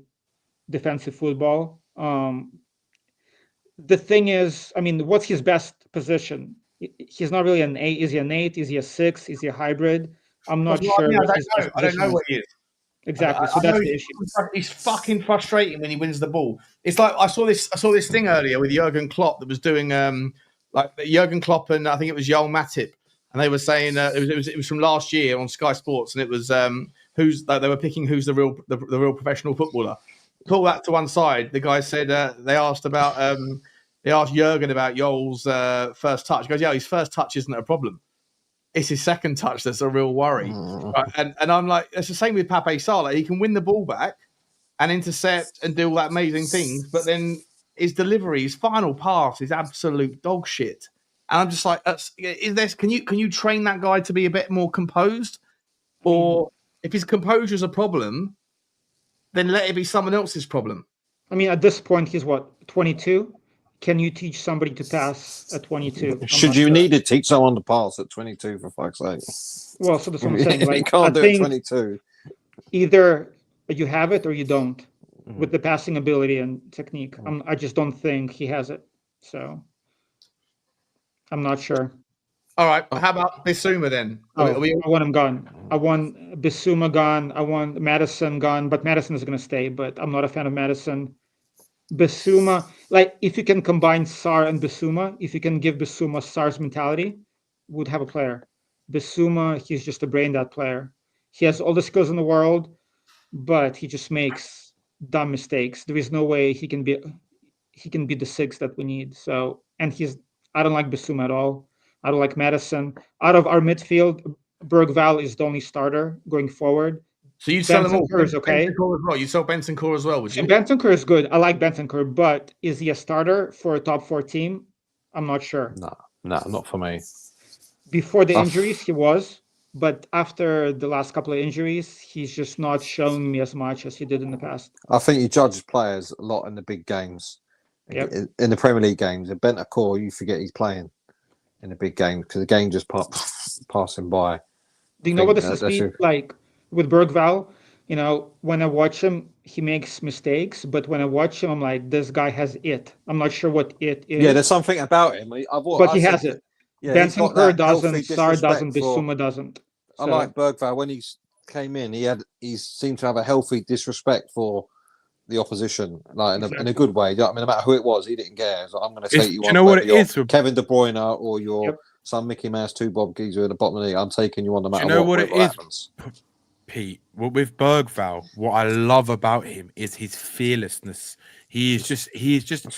defensive football. The thing is, what's his best position? He's not really an 8. Is he an 8? Is he a 6? Is he a hybrid? I'm not sure. I don't know what he is. Exactly. So that's the issue. He's fucking frustrating when he wins the ball. It's like I saw this thing earlier with Jurgen Klopp that was doing like Jurgen Klopp and I think it was Joel Matip, and they were saying it was from last year on Sky Sports, and it was they were picking who's the real professional footballer. Pull that to one side. The guy said they asked Jurgen about Joel's first touch. He goes, yeah, his first touch isn't a problem. It's his second touch that's a real worry. Right? And I'm like, it's the same with Pape Sarr. Like, he can win the ball back and intercept and do all that amazing things, but then his delivery, his final pass is absolute dog shit. And I'm just like, can you train that guy to be a bit more composed? Or if his composure is a problem, then let it be someone else's problem. At this point, he's what, 22? Can you teach somebody to pass at 22? Should you need to teach someone to pass at 22, for fuck's sake? Well, so that's what I'm saying. Like, you can't do it at 22. Either you have it or you don't with the passing ability and technique. I just don't think he has it. So I'm not sure. All right. How about Bissouma then? I want him gone. I want Bissouma gone. I want Maddison gone, but Maddison is going to stay. But I'm not a fan of Maddison. Bissouma, like if you can combine Sarr and Bissouma, if you can give Bissouma Sarr's mentality, would have a player. Bissouma, he's just a brain dead player. He has all the skills in the world, but he just makes dumb mistakes. There is no way he can be the 6 that we need. So, and I don't like Bissouma at all. I don't like Maddison. Out of our midfield, Berghvall is the only starter going forward. So you'd sell them all. Okay. You sell Bentancur as well, would you? Bentancur is good. I like Bentancur, but is he a starter for a top 4 team? I'm not sure. No, not for me. Before the injuries, he was, but after the last couple of injuries, he's just not showing me as much as he did in the past. I think he judges players a lot in the big games. Yep. In the Premier League games. In Bentancur, you forget he's playing in a big game because the game just passing by. Do you know what this is like? With Berghvall, when I watch him, he makes mistakes, but when I watch him, I'm like, this guy has it. I'm not sure what it is. Yeah, there's something about him. But he has it. Yeah, Bentancur doesn't, Sarr doesn't, Bissouma doesn't. I like Berghvall when he came in. He seemed to have a healthy disrespect for the opposition, like in a good way. You know what I mean, no matter who it was, he didn't care. So I'm going to take you. Do you know what it is? Kevin De Bruyne or your some Mickey Mouse 2 Bob Geezer at the bottom of the league. I'm taking you on no matter what. Do you know what it is, happens. Pete? Well, with Berghvall, what I love about him is his fearlessness. He is just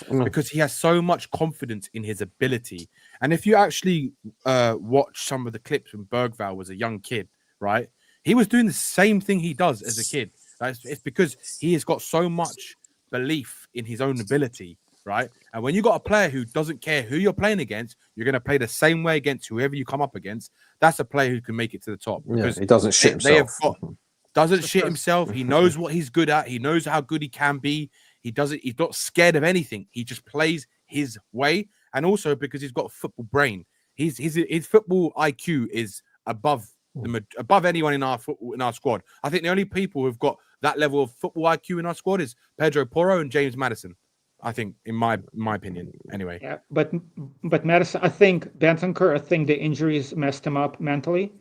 because he has so much confidence in his ability. And if you actually watch some of the clips when Berghvall was a young kid, right? He was doing the same thing he does as a kid. It's because he has got so much belief in his own ability, right? And when you got a player who doesn't care who you're playing against, you're going to play the same way against whoever you come up against. That's a player who can make it to the top because he doesn't shit himself. Doesn't shit himself. He knows what he's good at. He knows how good he can be. He's not scared of anything. He just plays his way, and also because he's got a football brain. His football IQ is above anyone in our squad. I think the only people who've got that level of football IQ in our squad is Pedro Porro and James Maddison. I think, in my opinion, anyway. Yeah, but Maddison, I think Bentancur, I think the injuries messed him up mentally.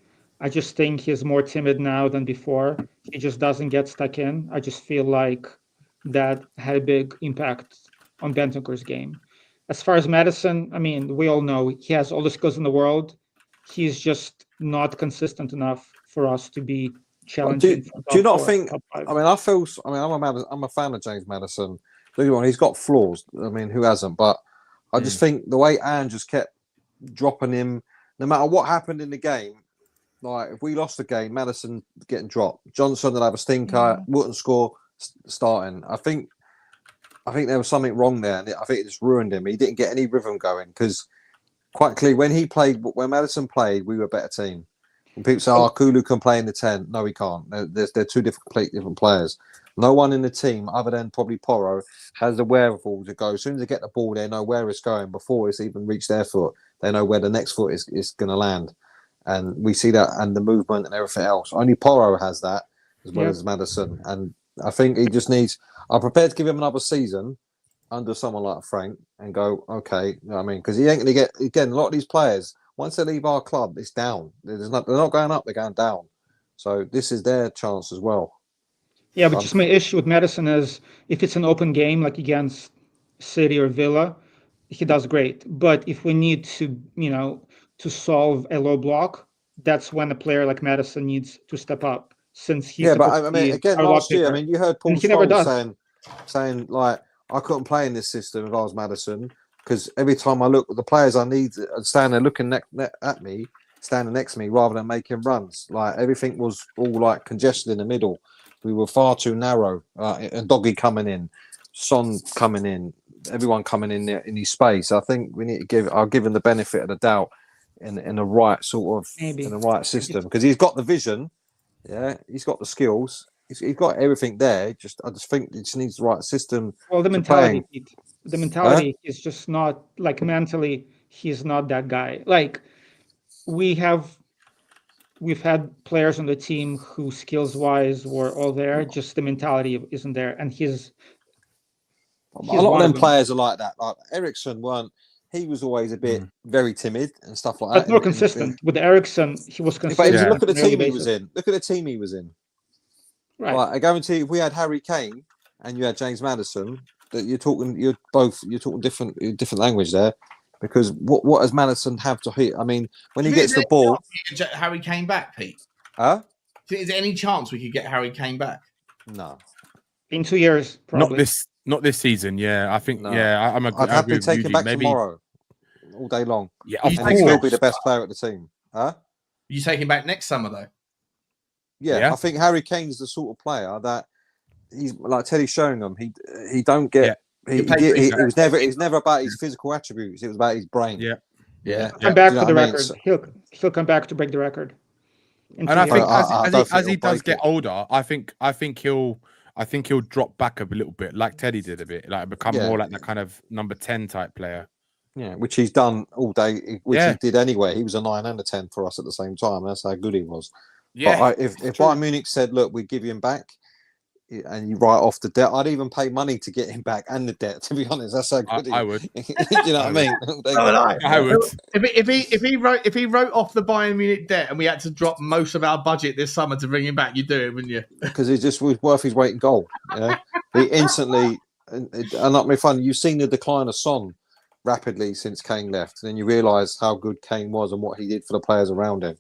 I just think he's more timid now than before. He just doesn't get stuck in. I just feel like that had a big impact on Bentancur's game. As far as Maddison, I mean, we all know he has all the skills in the world. He's just not consistent enough for us to be challenging. Do you not think? I mean, I'm a fan of James Maddison. Don't get me wrong, he's got flaws. I mean, who hasn't? But I just think the way Anne just kept dropping him, no matter what happened in the game. Like if we lost the game, Maddison getting dropped, Johnson would have a stinker, wouldn't score starting. I think there was something wrong there, and I think it just ruined him. He didn't get any rhythm going because quite clearly when Maddison played, we were a better team. And people say, Kulu can play in the 10. No, he can't. They're two different players. No one in the team, other than probably Porro, has the wherewithal to go. As soon as they get the ball, they know where it's going before it's even reached their foot. They know where the next foot is going to land. And we see that, and the movement and everything else. Only Porro has that, as well as Maddison. And I think he just needs. I'm prepared to give him another season under someone like Frank and go, okay, you know what I mean? Because he ain't going to get, again, a lot of these players, once they leave our club, it's down. They're not going up, they're going down. So this is their chance as well. Yeah, but just my issue with Maddison is if it's an open game, like against City or Villa, he does great. But if we need to, to solve a low block, that's when a player like Maddison needs to step up. Since he's but I mean, again, last year, you heard Paul Scholes saying like, I couldn't play in this system if I was Maddison because every time I look, the players I need stand there looking standing next to me rather than making runs. Like everything was all like congested in the middle. We were far too narrow. And Udogie coming in, Son coming in, everyone coming in there in his space. I think we need to give him the benefit of the doubt in the right sort of in the right system because he's got the vision. Yeah, he's got the skills. He's got everything there. I just think he just needs the right system. Well, the mentality is just not like mentally. He's not that guy. Like we've had players on the team who skills-wise were all there. Just the mentality isn't there, and he's a lot of them players are like that. Like Ericsson weren't. He was always a bit very timid and stuff like that. But more consistent. With Ericsson, he was consistent. But look at the team he was in. Look at the team he was in. Right. Like, I guarantee if we had Harry Kane and you had James Maddison, that you're talking different language there. Because what does Maddison have to hit? I mean, when he gets the ball, get Harry Kane back, Pete. Huh? Is there any chance we could get Harry Kane back? No. In 2 years, probably. Not this season. Yeah, I think. No. Yeah, I'd happily take him back tomorrow, all day long. Yeah, and he'll be the best player at the team. Huh? You take him back next summer, though. Yeah, I think Harry Kane's the sort of player that he's like Teddy Sheringham. He don't get. It was never about his physical attributes. It was about his brain. Yeah. Come back for the record. He'll come back to break the record. And I think as he does get older, I think he'll drop back a little bit, like Teddy did a bit, like become more like that kind of number 10 type player. Yeah, which he's done all day. Which he did anyway. He was a 9 and a 10 for us at the same time. That's how good he was. Yeah. But if Bayern Munich said, "Look, we give him back," and you write off the debt. I'd even pay money to get him back and the debt. To be honest, that's so good. I would. Do you know what I mean? I would. If he wrote off the Bayern Munich debt and we had to drop most of our budget this summer to bring him back, you'd do it, wouldn't you? Because it just was worth his weight in gold. He instantly, and not me fun. You've seen the decline of Son rapidly since Kane left, and then you realise how good Kane was and what he did for the players around him,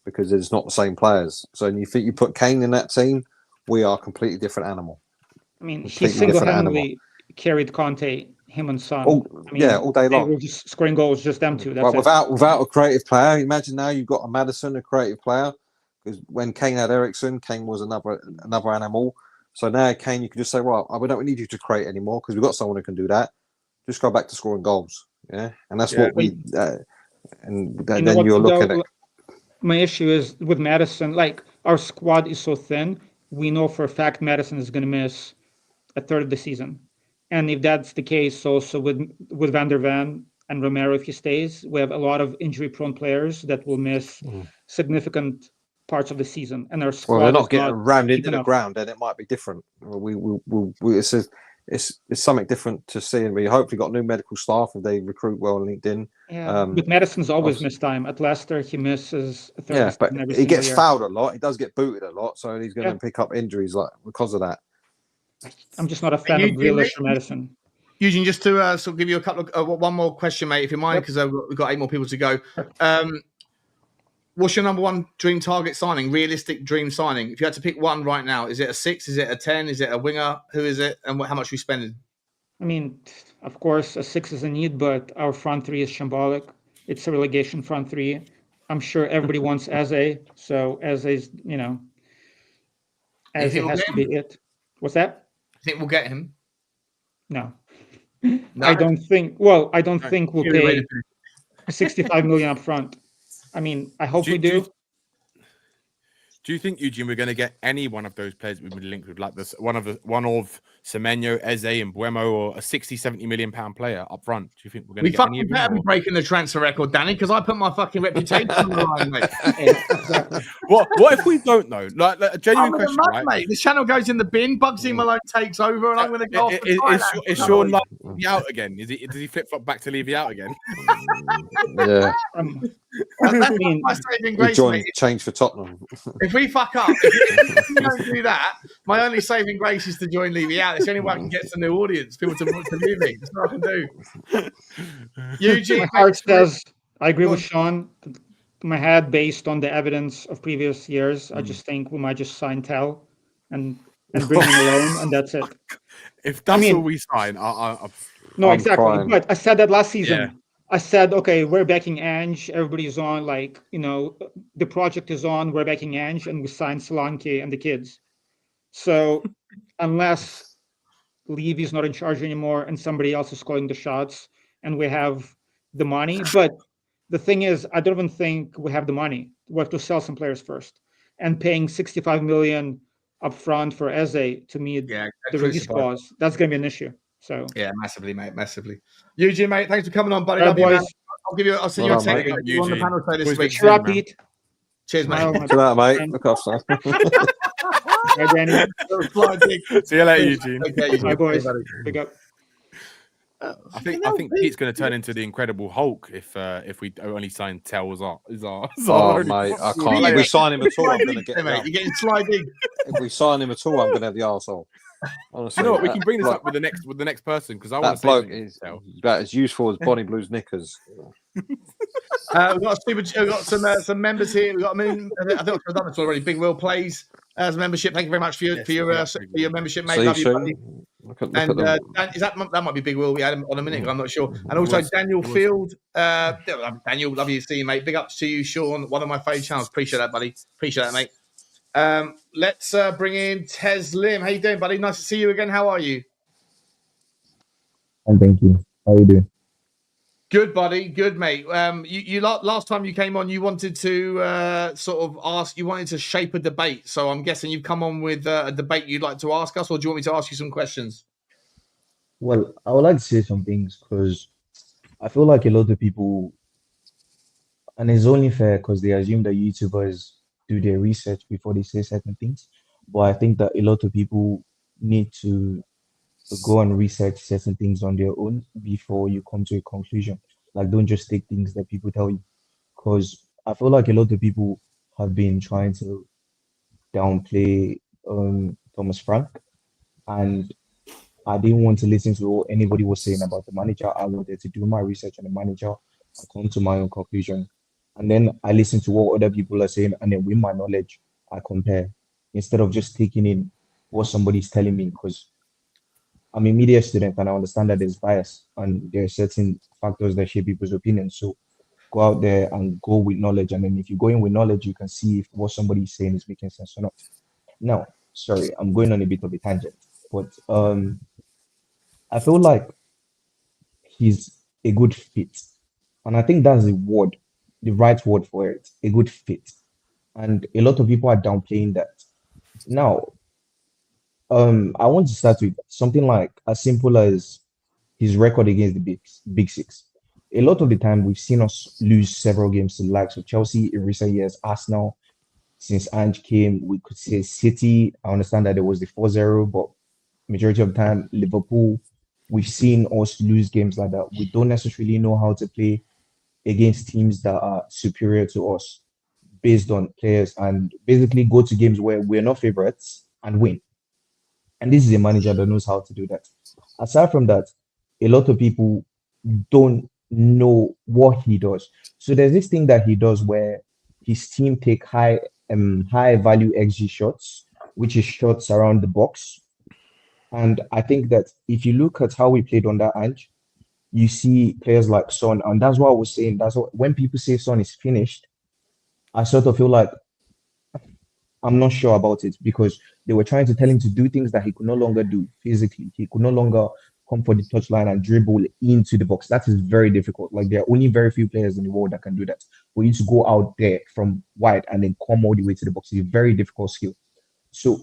because it's not the same players. So you think you put Kane in that team, we are a completely different animal. I mean, he Completely different single-handedly carried Conte, him and Son. All, I mean, all day they long. were just scoring goals, just them two. That's But it. without a creative player, imagine now you've got a Maddison, a creative player. Because when Kane had Ericsson, Kane was another animal. So now Kane, you can just say, well, we don't need you to create anymore because we've got someone who can do that. Just go back to scoring goals. Yeah, and that's what we. And then you're looking at. My issue is with Maddison. Like, our squad is so thin. We know for a fact Maddison is going to miss a third of the season, and if that's the case, also with Van der Ven and Romero, if he stays, we have a lot of injury-prone players that will miss significant parts of the season, and our squad. Well, they're not getting rammed into the ground, then it might be different. It's something different to see, and we hopefully got new medical staff if they recruit well on LinkedIn. Yeah, but Maddison's always missed time. At Leicester, he misses a third. Yeah, but he gets year. fouled a lot. He does get booted a lot, so he's going to pick up injuries because of that. I'm just not a fan of Grealish or Maddison. Eugene, just to sort of give you a couple of one more question, mate, if you mind, because we've got 8 more people to go. What's your number one dream target signing? Realistic dream signing? If you had to pick one right now, is it a 6? Is it a 10? Is it a winger? Who is it? And how much are we spending? I mean, of course, a 6 is a need, but our front three is shambolic. It's a relegation front three. I'm sure everybody wants Eze, so Eze's, Eze has to be it. What's that? You think we'll get him? No. I don't think. Well, I don't think we'll pay 65 million up front. I mean, I hope we do. Do you think, Eugene, we're going to get any one of those players we've been linked with, like this one of Semenyo, Eze, and Buemo, or a 60-70 million pound player up front? Do you think we're going to get any of them? We better be breaking the transfer record, Danny, because I put my fucking reputation on the line, mate. What if we don't know? Like a genuine question, right? Mate. The channel goes in the bin. Bugsy Malone takes over, and I'm going to go off. Is Sean Levy out again? Does he flip flop back to Levy out again? Yeah. That's my saving grace, mate. Change for Tottenham. If we fuck up, if we don't do that, my only saving grace is to join Levy out. It's the only way I can get some new audience, people to Levy. That's what I can do. Eugene, my heart says I agree with Sean. My head, based on the evidence of previous years, I just think we might just sign Tell and bring him alone, and that's it. If that's all we sign, no, exactly. Crying. But I said that last season. Yeah. I said, okay, we're backing Ange. Everybody's on, the project is on. We're backing Ange, and we signed Solanke and the kids. So unless Levy's not in charge anymore and somebody else is calling the shots, and we have the money, but the thing is, I don't even think we have the money. We have to sell some players first, and paying 65 million up front for Eze to meet the release clause, that's going to be an issue. So yeah, massively, mate, massively. Eugene, mate, thanks for coming on, buddy. I'll send you a text. You on the panel show this week. Cheer up, Pete. Cheers, mate. Good night, mate. Look after. Hi, Danny. See you later, Eugene. Okay, Bye, boys. Pick up. I think Pete's going to turn into the Incredible Hulk if we only sign Tell as our mate, I can't. If we sign him at all, I'm going to get. Mate, you're getting sliding. If we sign him at all, I'm going to have the arsehole. Honestly, you know what? We can bring this up with the next person, because I want that bloke is about as useful as Bonnie Blue's knickers. We've got some members here. We've got I think I've done this already. Big Will Plays as a membership. Thank you very much for your membership, mate. Love you, buddy. That might be Big Will. We had him on a minute ago. I'm not sure. And also Daniel Field. Daniel, love you to see you, mate. Big ups to you, Sean. One of my favourite channels. Appreciate that, buddy. Appreciate that, mate. Let's bring in Tez Lim. How you doing, buddy? Nice to see you again. How are you? And thank you. How are you doing? Good, buddy. Good, mate. You last time you came on, you wanted to you wanted to shape a debate. So I'm guessing you've come on with a debate you'd like to ask us, or do you want me to ask you some questions? Well, I would like to say some things because I feel like a lot of people, and it's only fair because they assume that YouTubers do their research before they say certain things. but I think that a lot of people need to go and research certain things on their own before you come to a conclusion. Like, don't just take things that people tell you, because I feel like a lot of people have been trying to downplay Thomas Frank, and I didn't want to listen to what anybody was saying about the manager. I wanted to do my research on the manager and come to my own conclusion. And then I listen to what other people are saying, and then with my knowledge, I compare instead of just taking in what somebody's telling me. Because I'm a media student and I understand that there's bias and there are certain factors that shape people's opinions. So go out there and go with knowledge. And then if you go in with knowledge, you can see if what somebody's saying is making sense or not. Now, sorry, I'm going on a bit of a tangent, but I feel like he's a good fit. And I think that's the word, the right word for it, a good fit. And a lot of people are downplaying that. Now, I want to start with something like as simple as his record against the big six. A lot of the time, we've seen us lose several games to the likes of Chelsea in recent years, Arsenal. Since Ange came, we could say City. I understand that there was the 4-0, but majority of the time, Liverpool, we've seen us lose games like that. We don't necessarily know how to play against teams that are superior to us based on players and basically go to games where we're not favorites and win. And this is a manager that knows how to do that. Aside from that, a lot of people don't know what he does. So there's this thing that he does where his team take high value XG shots, which is shots around the box. And I think that if you look at how we played under Ange, you see players like Son, and that's what I was saying. That's what when people say Son is finished, I sort of feel like I'm not sure about it because they were trying to tell him to do things that he could no longer do physically. He could no longer come for the touchline and dribble into the box. That is very difficult. Like there are only very few players in the world that can do that. For you to go out there from wide and then come all the way to the box is a very difficult skill. So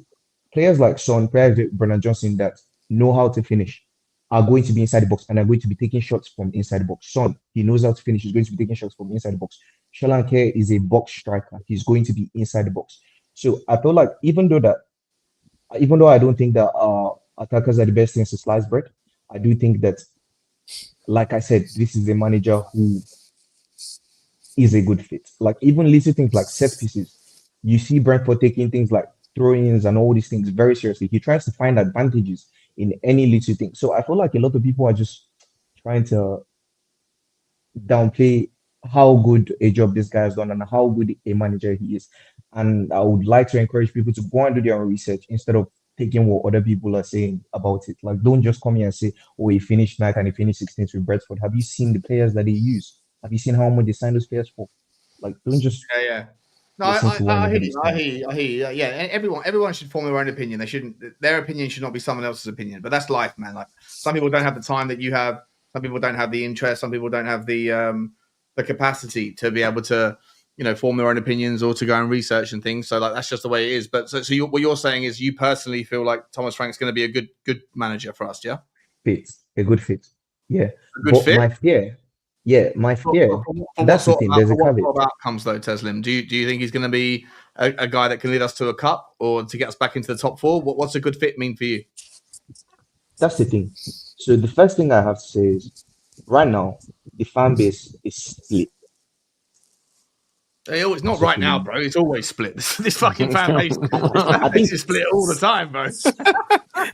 players like Son, players like Brennan Johnson that know how to finish are going to be inside the box and are going to be taking shots from inside the box. Son, he knows how to finish. He's going to be taking shots from inside the box. Solanke is a box striker. He's going to be inside the box. So I feel like even though I don't think that attackers are the best things to slice bread, I do think that, like I said, this is a manager who is a good fit. Like even little things like set pieces, you see Brentford taking things like throw-ins and all these things very seriously. He tries to find advantages in any little thing. So I feel like a lot of people are just trying to downplay how good a job this guy has done and how good a manager he is. And I would like to encourage people to go and do their own research instead of taking what other people are saying about it. Like, don't just come here and say, oh, he finished 9th and he finished 16th with Brentford. Have you seen the players that they use? Have you seen how much they signed those players for? Like, don't just... Yeah. No, I hear you. I hear you. Yeah, everyone should form their own opinion. They shouldn't. Their opinion should not be someone else's opinion. But that's life, man. Like some people don't have the time that you have. Some people don't have the interest. Some people don't have the capacity to be able to, form their own opinions or to go and research and things. So like that's just the way it is. But so what you're saying is you personally feel like Thomas Frank's going to be a good manager for us, yeah? A good fit. Yeah. A good fit. My fear. That's the thing. There's a caveat. What outcomes though, Teslim? Do you think he's going to be a guy that can lead us to a cup or to get us back into the top four? What's a good fit mean for you? That's the thing. So the first thing I have to say is, right now the fan base is split. It's not right now, bro. It's always split. This fucking fan base, is split all the time, bro.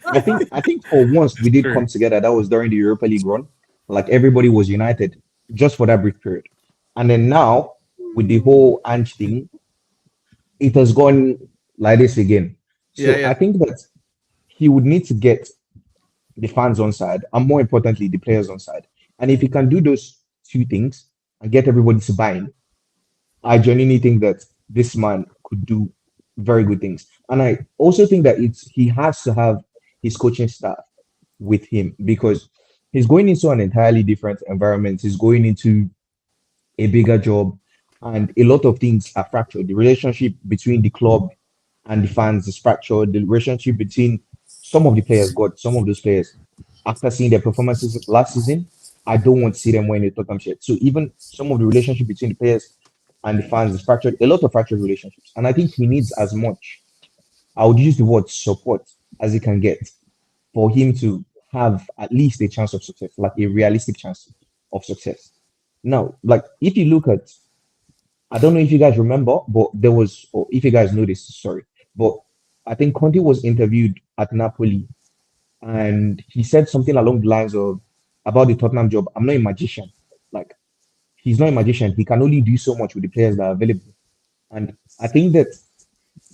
I think for once we did come together. That was during the Europa League run. Like everybody was united just for that brief period. And then now with the whole Ange thing, it has gone like this again. So I think that he would need to get the fans on side and more importantly, the players on side. And if he can do those two things and get everybody to buy in, I genuinely think that this man could do very good things. And I also think that he has to have his coaching staff with him because he's going into an entirely different environment. He's going into a bigger job and a lot of things are fractured. The relationship between the club and the fans is fractured. The relationship between some of the players, some of those players, after seeing their performances last season, I don't want to see them wearing a Tottenham shirt. So even some of the relationship between the players and the fans is fractured, a lot of fractured relationships. And I think he needs as much I would use the word support as it can get for him to have at least a chance of success, like a realistic chance of success. Now, like if you look at, I don't know if you guys remember, but there was, or if you guys know this, sorry, but I think Conte was interviewed at Napoli and he said something along the lines of about the Tottenham job. I'm not a magician. Like he's not a magician. He can only do so much with the players that are available. And I think that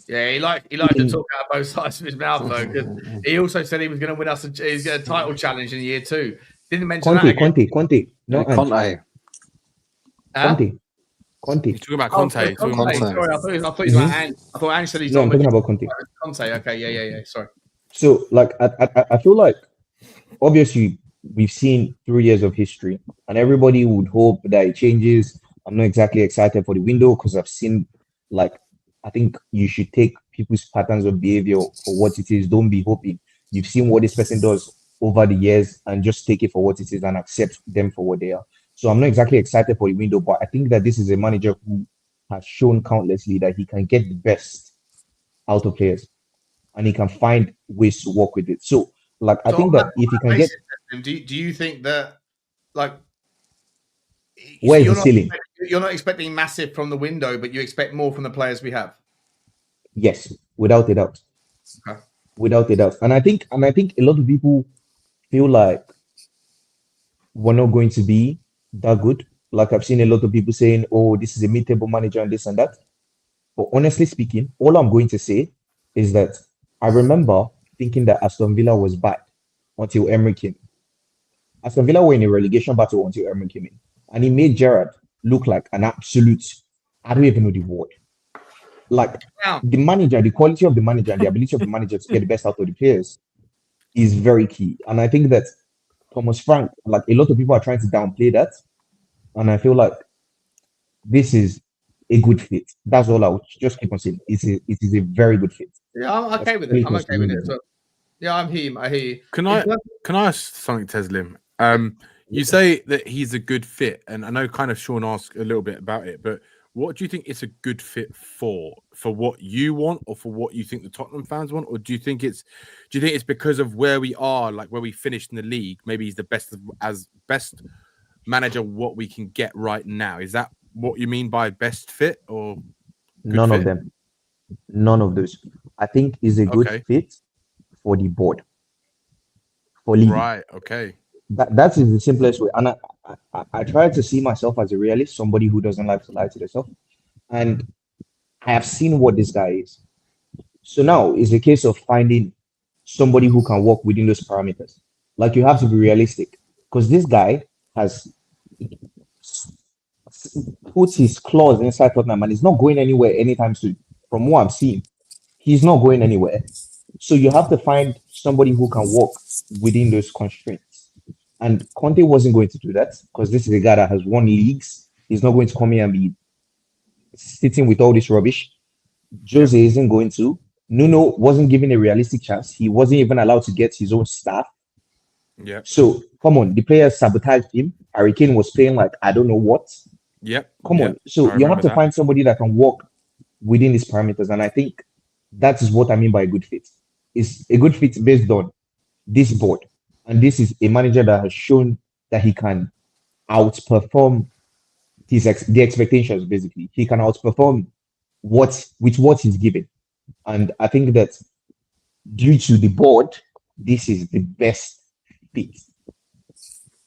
Yeah, he liked to talk out both sides of his mouth though, because he also said he was going to win us a title challenge in year 2. Didn't mention that again. Conte, no, Conte. Conte. You're talking about Oh, Conte. Conte. Sorry, I thought he was like Ange. I thought Ange said he's No, I'm not talking about Conte. Conte. Okay, yeah. Sorry. So, like, I feel like obviously we've seen 3 years of history, and everybody would hope that it changes. I'm not exactly excited for the window because I've seen, like, I think you should take people's patterns of behavior for what it is. Don't be hoping. You've seen what this person does over the years and just take it for what it is and accept them for what they are. So I'm not exactly excited for the window, but I think that this is a manager who has shown countlessly that he can get the best out of players and he can find ways to work with it. So, like, I think that if he can get... Do you think that, like... Where is the ceiling? You're not expecting massive from the window, but you expect more from the players we have? Yes, without a doubt. Okay. Without a doubt. And I think a lot of people feel like we're not going to be that good. Like I've seen a lot of people saying, oh, this is a mid-table manager and this and that. But honestly speaking, all I'm going to say is that I remember thinking that Aston Villa was bad until Emery came. Aston Villa were in a relegation battle until Emery came in. And he made Gerrard look like an absolute, I don't even know the word. Like the manager, the quality of the manager and the ability of the manager to get the best out of the players is very key. And I think that Thomas Frank, like a lot of people are trying to downplay that. And I feel like this is a good fit. That's all I would just keep on saying. It is a very good fit. Yeah, I'm okay with it. I'm okay with it. So, yeah, I hear you. Can I ask something, Teslim? You say that he's a good fit, and I know kind of Sean asked a little bit about it, but what do you think it's a good fit for? For what you want, or for what you think the Tottenham fans want, or do you think it's because of where we are, like where we finished in the league? Maybe he's the best manager what we can get right now. Is that what you mean by best fit, or none fit? Of them? None of those. I think is a good fit for the board, for league. Right. Okay. That is the simplest way. And I try to see myself as a realist, somebody who doesn't like to lie to themselves. And I have seen what this guy is. So now it's a case of finding somebody who can work within those parameters. Like you have to be realistic because this guy has put his claws inside Tottenham and he's not going anywhere anytime soon. From what I'm seeing, he's not going anywhere. So you have to find somebody who can work within those constraints. And Conte wasn't going to do that because this is a guy that has won leagues. He's not going to come here and be sitting with all this rubbish. Jose isn't going to. Nuno wasn't given a realistic chance. He wasn't even allowed to get his own staff. Yeah. So come on, the players sabotaged him. Harry Kane was playing like I don't know what. Yep. Come on. So you have to find somebody that can work within these parameters. And I think that is what I mean by a good fit. It's a good fit based on this board. And this is a manager that has shown that he can outperform the expectations, basically. He can outperform what he's given. And I think that due to the board, this is the best fit.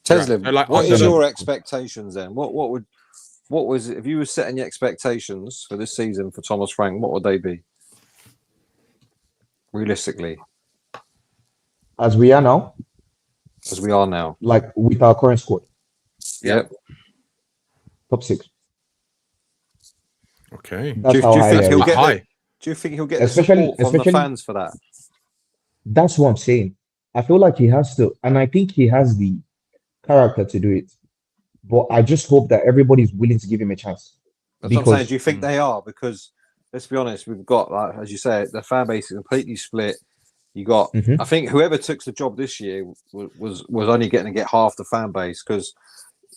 Teslim, what is your expectations then? What was if you were setting your expectations for this season for Thomas Frank, what would they be? Realistically. As we are now. Like with our current squad. Yep. Top 6. Okay. Do you think he'll get the support from the fans for that? That's what I'm saying. I feel like he has to, and I think he has the character to do it. But I just hope that everybody's willing to give him a chance. That's what I'm saying. Do you think they are? Because let's be honest, we've got, like, as you say, the fan base is completely split. You got, I think whoever took the job this year was only getting to get half the fan base, because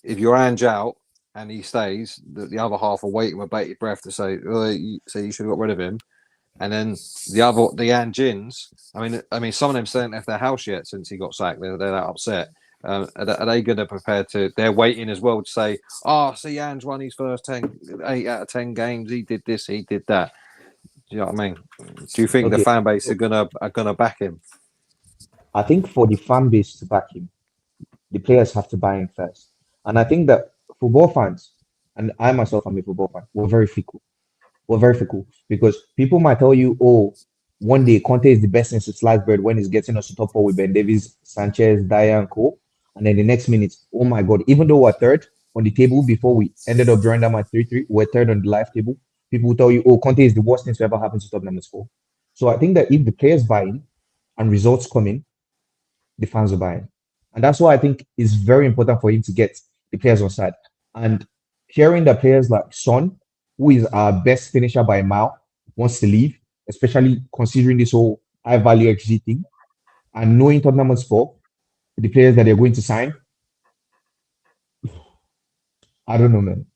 if you're Ange out and he stays, the other half are waiting with bated breath to say, you should have got rid of him. And then the Anjins, I mean, some of them still haven't left their house yet since he got sacked. They're that upset. Are they going to prepare to? They're waiting as well to say, "Oh, see, Ange won his first 8 out of 10 games. He did this, he did that." Do you know what I mean? Do you think the Okay. fan base are gonna back him? I think for the fan base to back him, the players have to buy in first. And I think that football fans, and I myself am a football fan, we're very fickle. We're very fickle because people might tell you, oh, one day Conte is the best since sliced bread when he's getting us to top four with Ben Davies, Sanchez, Dyer, and Co. And then the next minute, oh my God, even though we're third on the table before we ended up drawing them at 3-3, we're third on the live table. People will tell you, oh, Conte is the worst thing to ever happen to Tottenham score. So I think that if the players buy in and results come in, the fans will buy in. And that's why I think it's very important for him to get the players on side. And hearing that players like Son, who is our best finisher by a mile, wants to leave, especially considering this whole high value XG thing, and knowing Tottenham Hotspur, the players that they're going to sign, I don't know, man.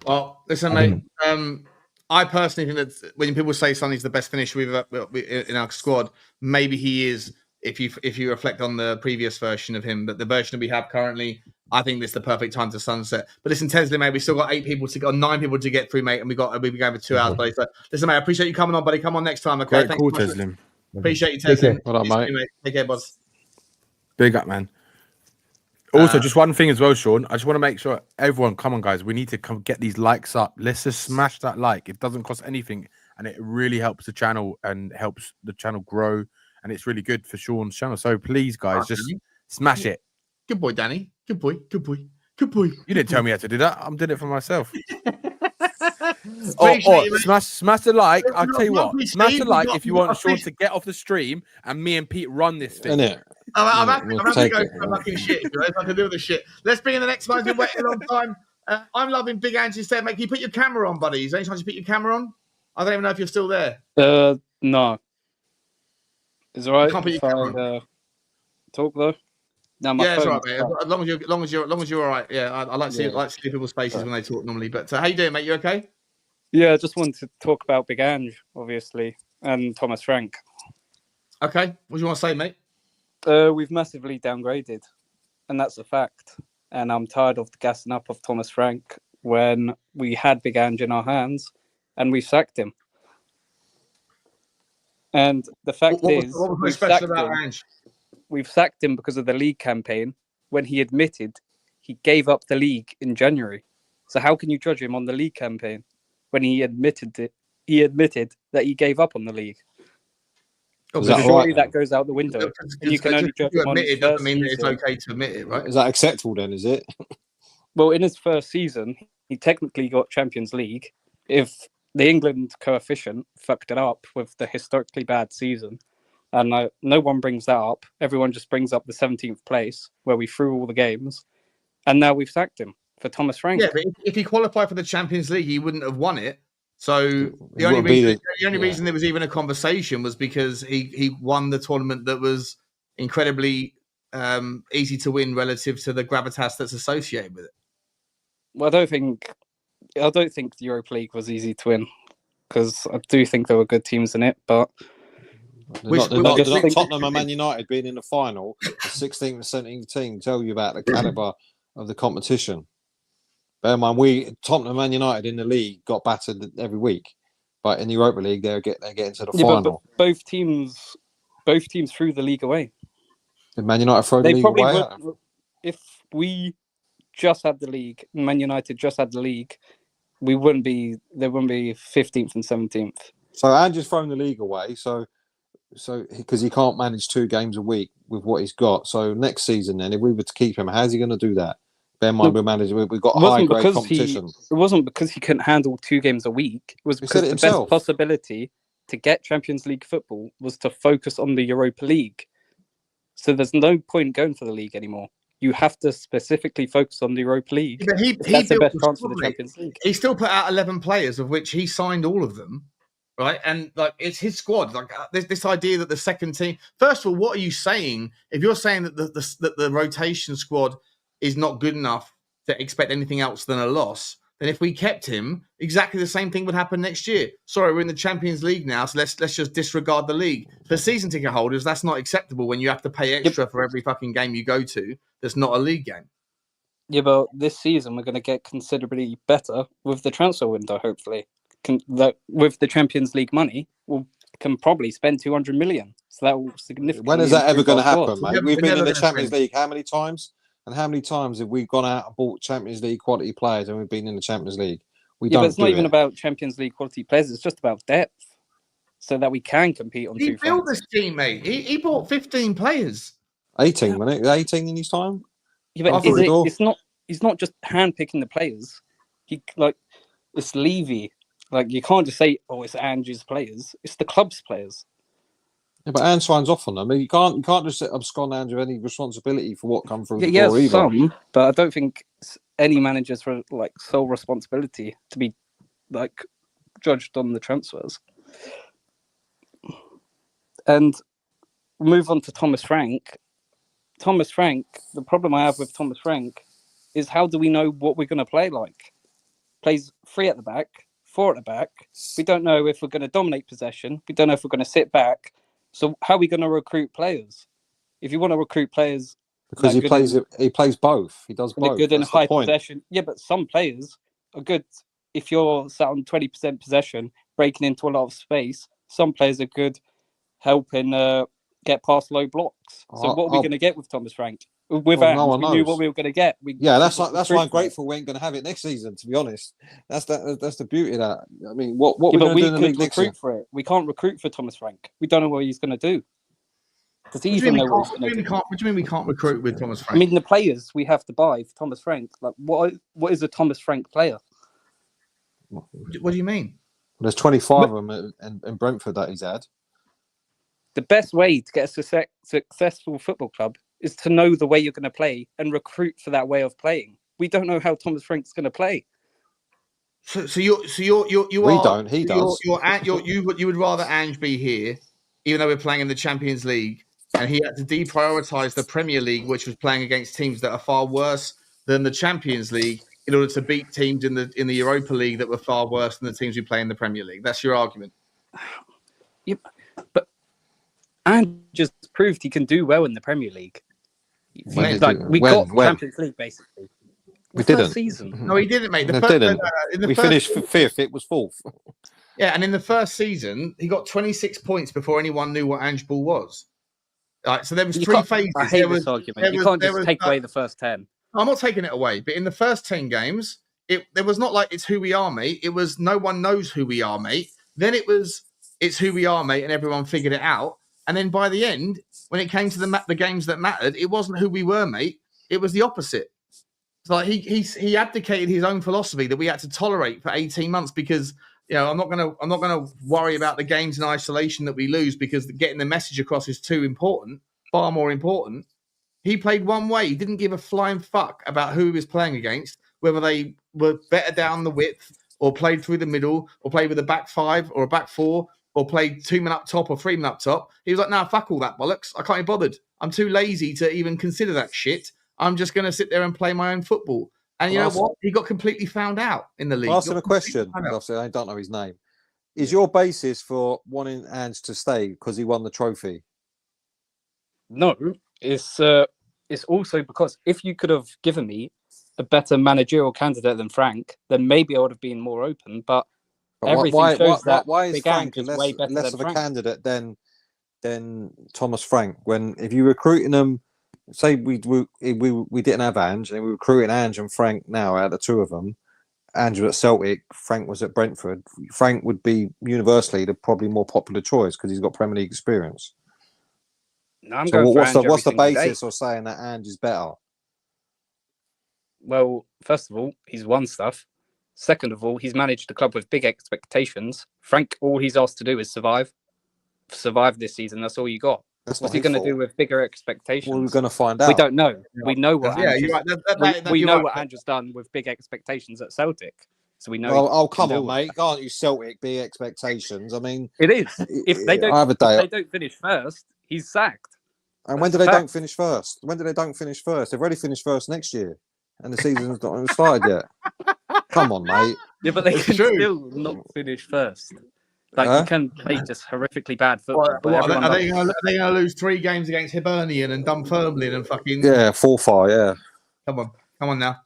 Well, listen, mate. I personally think that when people say Sonny's the best finisher in our squad, maybe he is. If you reflect on the previous version of him, but the version that we have currently, I think this is the perfect time to sunset. But listen, Tesla, mate, we still got 9 people to get through, mate, and we'll be going for 2 hours, buddy. So listen, mate, I appreciate you coming on, buddy. Come on next time, okay? Great call, Tesla. Appreciate you, Tesla. Well done, mate. Take care, boss. Big up, man. Also, just one thing as well, Sean. I just want to make sure everyone, come on, guys. We need to come get these likes up. Let's just smash that like. It doesn't cost anything, and it really helps the channel and helps the channel grow. And it's really good for Sean's channel. So please, guys, just smash it. Good boy, Danny. Good boy. Good boy. Good boy. You didn't tell me how to do that. I'm doing it for myself. Smash the like. I'll tell you what. Smash the like if you want Sean to get off the stream and me and Pete run this thing. I'm happy to go for fucking shit. If I can do the shit. Let's bring in the next one. It's been waiting a long time. I'm loving Big Angie said, mate, can you put your camera on, buddy? Is there any chance you put your camera on? I don't even know if you're still there. No. Is it right? Can't put your camera on. Talk though. No, my it's right, mate. As long as you're all right. Yeah, I like to see people's faces when they talk normally. But how you doing, mate? You okay? Yeah, I just wanted to talk about Big Ange, obviously, and Thomas Frank. Okay, what do you want to say, mate? We've massively downgraded, and that's a fact. And I'm tired of the gassing up of Thomas Frank when we had Big Ange in our hands, and we sacked him. And the fact is, we've sacked him because of the league campaign when he admitted he gave up the league in January. So how can you judge him on the league campaign when he admitted it? He admitted that he gave up on the league. Surely that goes out the window. And you can only judge him on his doesn't mean that it's okay to admit it, right? Is that acceptable then? Is it? Well, in his first season, he technically got Champions League. If the England coefficient fucked it up with the historically bad season, and no one brings that up. Everyone just brings up the 17th place where we threw all the games, and now we've sacked him for Thomas Frank. Yeah, but if he qualified for the Champions League, he wouldn't have won it. So the only reason there was even a conversation was because he won the tournament that was incredibly easy to win relative to the gravitas that's associated with it. Well, I don't think the Europa League was easy to win because I do think there were good teams in it, but not Tottenham and Man United being in the final, the 16th and 17th team tell you about the calibre of the competition. Bear in mind, Tottenham and Man United in the league got battered every week, but in the Europa League they get into the final. But both teams threw the league away. Did Man United throw the league away? If we just had the league, Man United just had the league, there wouldn't be 15th and 17th. So Andrew's thrown the league away, so because he can't manage 2 games a week with what he's got. So next season, then, if we were to keep him, how's he going to do that? Bear in mind, we've got high grade competition. It wasn't because he couldn't handle 2 games a week. It was because the best possibility to get Champions League football was to focus on the Europa League. So there's no point going for the league anymore. You have to specifically focus on the Europa League. Yeah, but that's the best chance for the Champions League. He still put out 11 players, of which he signed all of them. Right, and it's his squad. This idea that the second team. First of all, what are you saying? If you're saying that the rotation squad is not good enough to expect anything else than a loss, then if we kept him, exactly the same thing would happen next year. Sorry, we're in the Champions League now, so let's just disregard the league. For season ticket holders, that's not acceptable when you have to pay extra for every fucking game you go to that's not a league game. Yeah, but this season we're going to get considerably better with the transfer window, hopefully. With the Champions League money, we can probably spend 200 million. So that will significantly. When is that ever going to happen, mate? We've been in the gonna Champions spend- League how many times? And how many times have we gone out and bought Champions League quality players and we've been in the Champions League? We Yeah, don't but it's not do even it. about Champions League quality players. It's just about depth, so that we can compete on He two built fronts. this team, mate. He bought 15 players. 18, wasn't it? 18 in his time? Yeah, but it's not. He's not just handpicking the players. It's Levy. Like, you can't just say, "Oh, it's Andrew's players." It's the club's players. Yeah, but Anne signs off on them. I mean, you can't just abscond Andrew any responsibility for what come through the Yeah, door either. some, but I don't think any managers for sole responsibility to be judged on the transfers. And move on to Thomas Frank. Thomas Frank. The problem I have with Thomas Frank is, how do we know what we're going to play like? Plays 3 at the back, 4 at the back. We don't know if we're going to dominate possession. We don't know if we're going to sit back. So how are we going to recruit players? If you want to recruit players, Because he plays both. He does both. they're good in That's the high point. possession. Yeah, but some players are good if you're sat on 20% possession, breaking into a lot of space. Some players are good helping get past low blocks. So what are we going to get with Thomas Frank? With Well, Ange, no one we knew knows. what we were going to get. That's why I'm grateful we ain't going to have it next season. To be honest, that's the beauty of that. I mean, what we're going to do in the league next season? For it. We can't recruit for Thomas Frank. We don't know what he's going to do. Does he What even know what he's do going to do? What do you mean we can't recruit with Thomas I Frank? mean, the players we have to buy for Thomas Frank. Like, what is a Thomas Frank player? What do you mean? There's 25 of them in Brentford that he's had. The best way to get a successful football club is to know the way you're going to play and recruit for that way of playing. We don't know how Thomas Frank's going to play. You We don't. He does. You would rather Ange be here, even though we're playing in the Champions League, and he had to deprioritize the Premier League, which was playing against teams that are far worse than the Champions League, in order to beat teams in the Europa League that were far worse than the teams we play in the Premier League. That's your argument. Yep, but Ange just proved he can do well in the Premier League. When? Got Champions League basically. We didn't. First season. No, he didn't, mate. We finished 5th. It was 4th. Yeah, and in the first season, he got 26 points before anyone knew what Ange Ball was. So there was 3 phases. I hate this argument. You can't just take away the first 10. I'm not taking it away, but in the first 10 games, there was not like, it's who we are, mate. It was no one knows who we are, mate. Then it was, it's who we are, mate, and everyone figured it out. And then by the end, when it came to the games that mattered, it wasn't who we were, mate. It was the opposite. It's like he abdicated his own philosophy that we had to tolerate for 18 months because, I'm not gonna worry about the games in isolation that we lose because getting the message across is too important, far more important. He played one way. He didn't give a flying fuck about who he was playing against, whether they were better down the width or played through the middle or played with a back 5 or a back 4 or played 2 men up top or 3 men up top. He was like, nah, fuck all that bollocks. I can't be bothered. I'm too lazy to even consider that shit. I'm just going to sit there and play my own football. And you know what? He got completely found out in the league. I'll ask him a question. Obviously, I don't know his name. Is your basis for wanting Ange to stay because he won the trophy? No, it's also because if you could have given me a better managerial candidate than Frank, then maybe I would have been more open. But everything shows that why is Big Frank Ange is way better less than of a Frank. candidate than Thomas Frank? When if you're recruiting them, say we didn't have Ange and we're recruiting Ange and Frank now out of the 2 of them. Ange was at Celtic, Frank was at Brentford. Frank would be universally the probably more popular choice because he's got Premier League experience. No, I'm So going for what's Ange the every single basis day. of saying that Ange is better? Well, first of all, he's won stuff. Second of all, he's managed a club with big expectations. Frank, all he's asked to do is survive this season. That's all you got. That's What's not he going to his do with bigger expectations? Well, we're going to find out. We don't know. We know what Yeah, Ange you're has- right. we you're know right. what Ange has done with big expectations at Celtic. So we know. Oh, he come can on, do it. mate! Can't you Celtic big expectations? I mean, It is. If they don't, I have a day. if they don't finish first, he's sacked. And when That's do they a don't fact. finish first? When do they don't finish first? They've already finished first next year, and the season's not even started yet. Come on, mate. Yeah, but they It's can true. still not finish first. Like Huh? you can play just horrifically bad football. What, but what, everyone are loves- they going to lose 3 games against Hibernian and Dunfermline and fucking? Yeah, 4-5. Yeah. Come on now.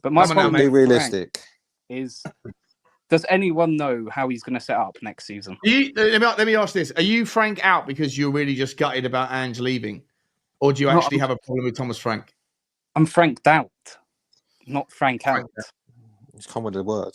But my Come on now, problem mate. Be with Frank realistic. is, does anyone know how he's going to set up next season? Let me ask this: are you Frank out because you're really just gutted about Ange leaving, or do you No, actually have a problem with Thomas Frank? I'm franked out, not Frank out. It's come with the word.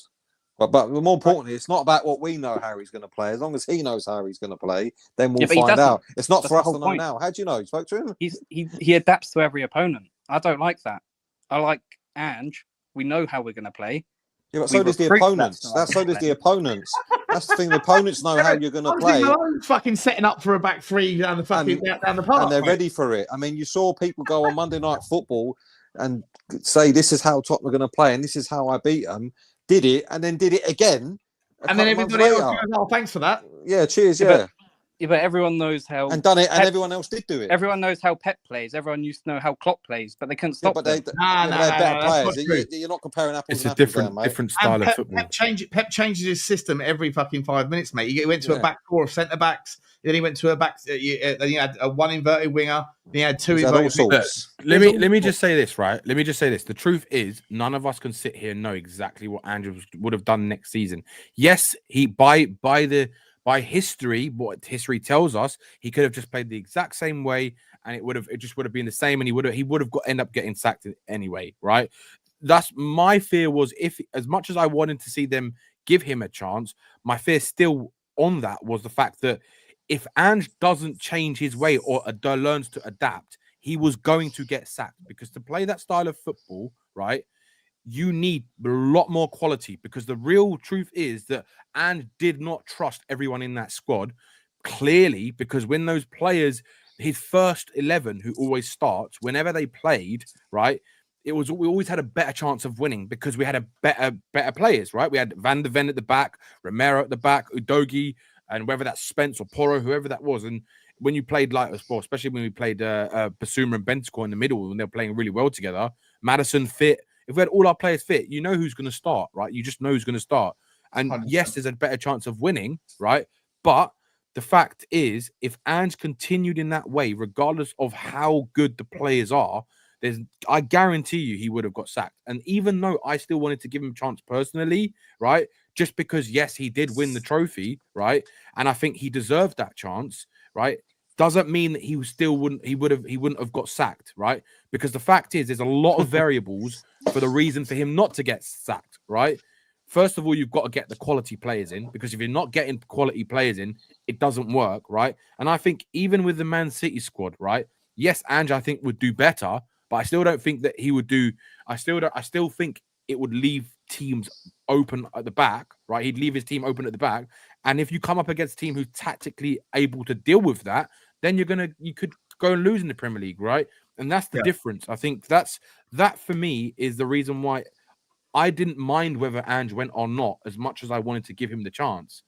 But more importantly, it's not about what we know how he's going to play. As long as he knows how he's going to play, then we'll Yeah, but he find doesn't. out. It's not That's for the us to whole know point. now. How do you know? You spoke to him? He adapts to every opponent. I don't like that. I like Ange. We know how we're going to play. Yeah, but We so does the recruit opponents. that That's so style. does the opponents. That's the thing. The opponents know how you're going to play, Malone's fucking setting up for a back 3 down the fucking down the park, and they're mate. ready for it. I mean, you saw people go on Monday Night Football and say, "This is how Tottenham are going to play, and this is how I beat them." Did it, and then did it again. And then everybody else goes, "Oh, thanks for that." Yeah, cheers. Yeah, Yeah, but everyone knows how and done it, and Pep- everyone else did do it. Everyone knows how Pep plays. Everyone used to know how Klopp plays, but they couldn't Yeah, stop. but them. they're better players. You're not comparing apples It's and a apples different there, mate. different style of football. Pep changes his system every fucking 5 minutes, mate. He went to a Yeah. back 4 of centre backs. Then he went to a back. Then he had a 1 inverted winger. Then he had 2 He's had all inverted wingers. sorts. Let me just say this, right? Let me just say this. The truth is, none of us can sit here and know exactly what Andrew would have done next season. Yes, he by history, what history tells us, he could have just played the exact same way, and it just would have been the same, and he would have end up getting sacked anyway, right? That's my fear. Was if as much as I wanted to see them give him a chance, my fear still on that was the fact that if Ange doesn't change his way or learns to adapt, he was going to get sacked, because to play that style of football, right, you need a lot more quality, because the real truth is that Ange did not trust everyone in that squad, clearly, because when those players, his first 11 who always starts, whenever they played, right, we always had a better chance of winning because we had a better players, right? We had Van der Ven at the back, Romero at the back, Udogie, and whether that's Spence or Porro, whoever that was. And when you played like a sport, especially when we played Bissouma and Bentancur in the middle, when they were playing really well together, Maddison fit. If we had all our players fit, you know who's going to start, right? You just know who's going to start. And 100%. yes, there's a better chance of winning, right? But the fact is, if Ange continued in that way, regardless of how good the players are, I guarantee you he would have got sacked. And even though I still wanted to give him a chance personally, right? Just because, yes, he did win the trophy, right? And I think he deserved that chance, right? Doesn't mean that he wouldn't have got sacked, right? Because the fact is, there's a lot of variables for the reason for him not to get sacked, right? First of all, you've got to get the quality players in, because if you're not getting quality players in, it doesn't work, right? And I think even with the Man City squad, right? Yes, Ange, I think, would do better, but I still don't think that he would do. I still think it would leave teams open at the back, right? He'd leave his team open at the back. And if you come up against a team who's tactically able to deal with that, then you could go and lose in the Premier League, right? And that's the difference. I think that for me is the reason why I didn't mind whether Ange went or not, as much as I wanted to give him the chance.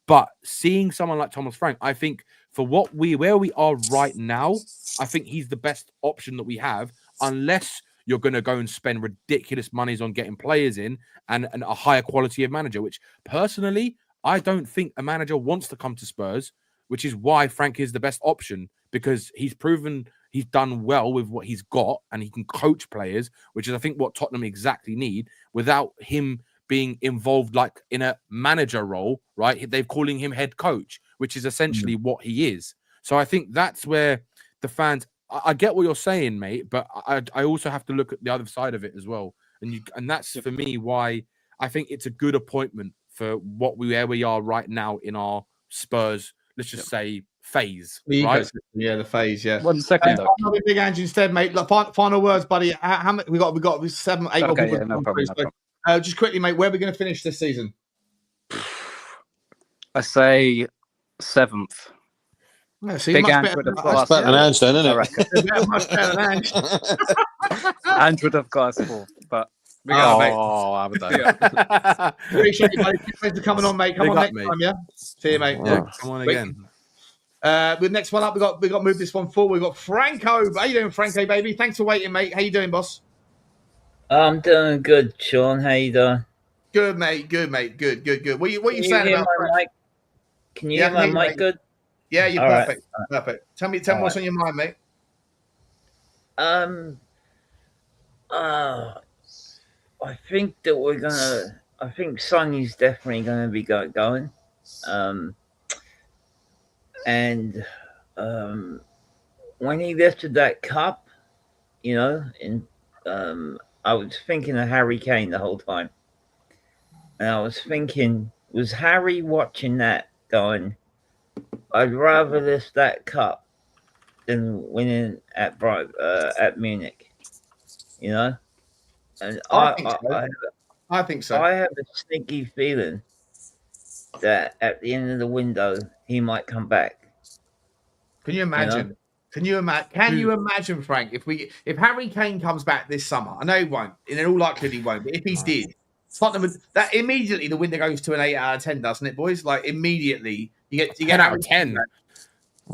But seeing someone like Thomas Frank, I think for where we are right now, I think he's the best option that we have, unless you're going to go and spend ridiculous monies on getting players in and a higher quality of manager, which personally, I don't think a manager wants to come to Spurs, which is why Frank is the best option, because he's proven he's done well with what he's got and he can coach players, which is, I think, what Tottenham exactly need, without him being involved like in a manager role, right? They're calling him head coach, which is essentially what he is. So I think that's where the fans, I get what you're saying, mate, but I also have to look at the other side of it as well. And that's for me why I think it's a good appointment for where we are right now in our Spurs, let's just say, phase, right? Yeah, the phase. Yeah. 1 second, though. I'll be big Ange instead, mate. Like, final words, buddy. How many we got 7, 8 more Okay, people. yeah, no problem, no problem. Just quickly, mate. Where are we going to finish this season? I say 7th. Yeah, see, Big much Ange better would than have us. got us. Better than Ange, then, I isn't it? reckon. Much better than Ange. Ange would have got us 4th, but we got mate. haven't they? Appreciate you, buddy. Thanks for coming on, mate. Come Big on up, next mate. time, yeah. See you, mate. Yeah, come on again. The next one up, we got to move this one forward. We got Franco. How you doing, Franco, baby? Thanks for waiting, mate. How you doing, boss? I'm doing good, Sean. How you doing? Good, mate. Good, mate. Good. What are you Can you saying hear about? my mic? Can you Yeah, I hear can my hear you, mic mate. good? Yeah, you're All right. perfect. Perfect. Tell me All what's right. on your mind, mate. I think that we're gonna. I think Sonny's definitely gonna be going. And when he lifted that cup, you know, I was thinking of Harry Kane the whole time, and I was thinking, was Harry watching that going, I'd rather lift that cup than winning at Munich, you know? And I think so. I think so. I have a sneaky feeling that at the end of the window he might come back. Can you imagine? Can you imagine, Frank, if Harry Kane comes back this summer? I know he won't. In all likelihood, he won't. But if he did, Tottenham that immediately the window goes to an 8 out of 10, doesn't it, boys? Like immediately you get 10 out of 10.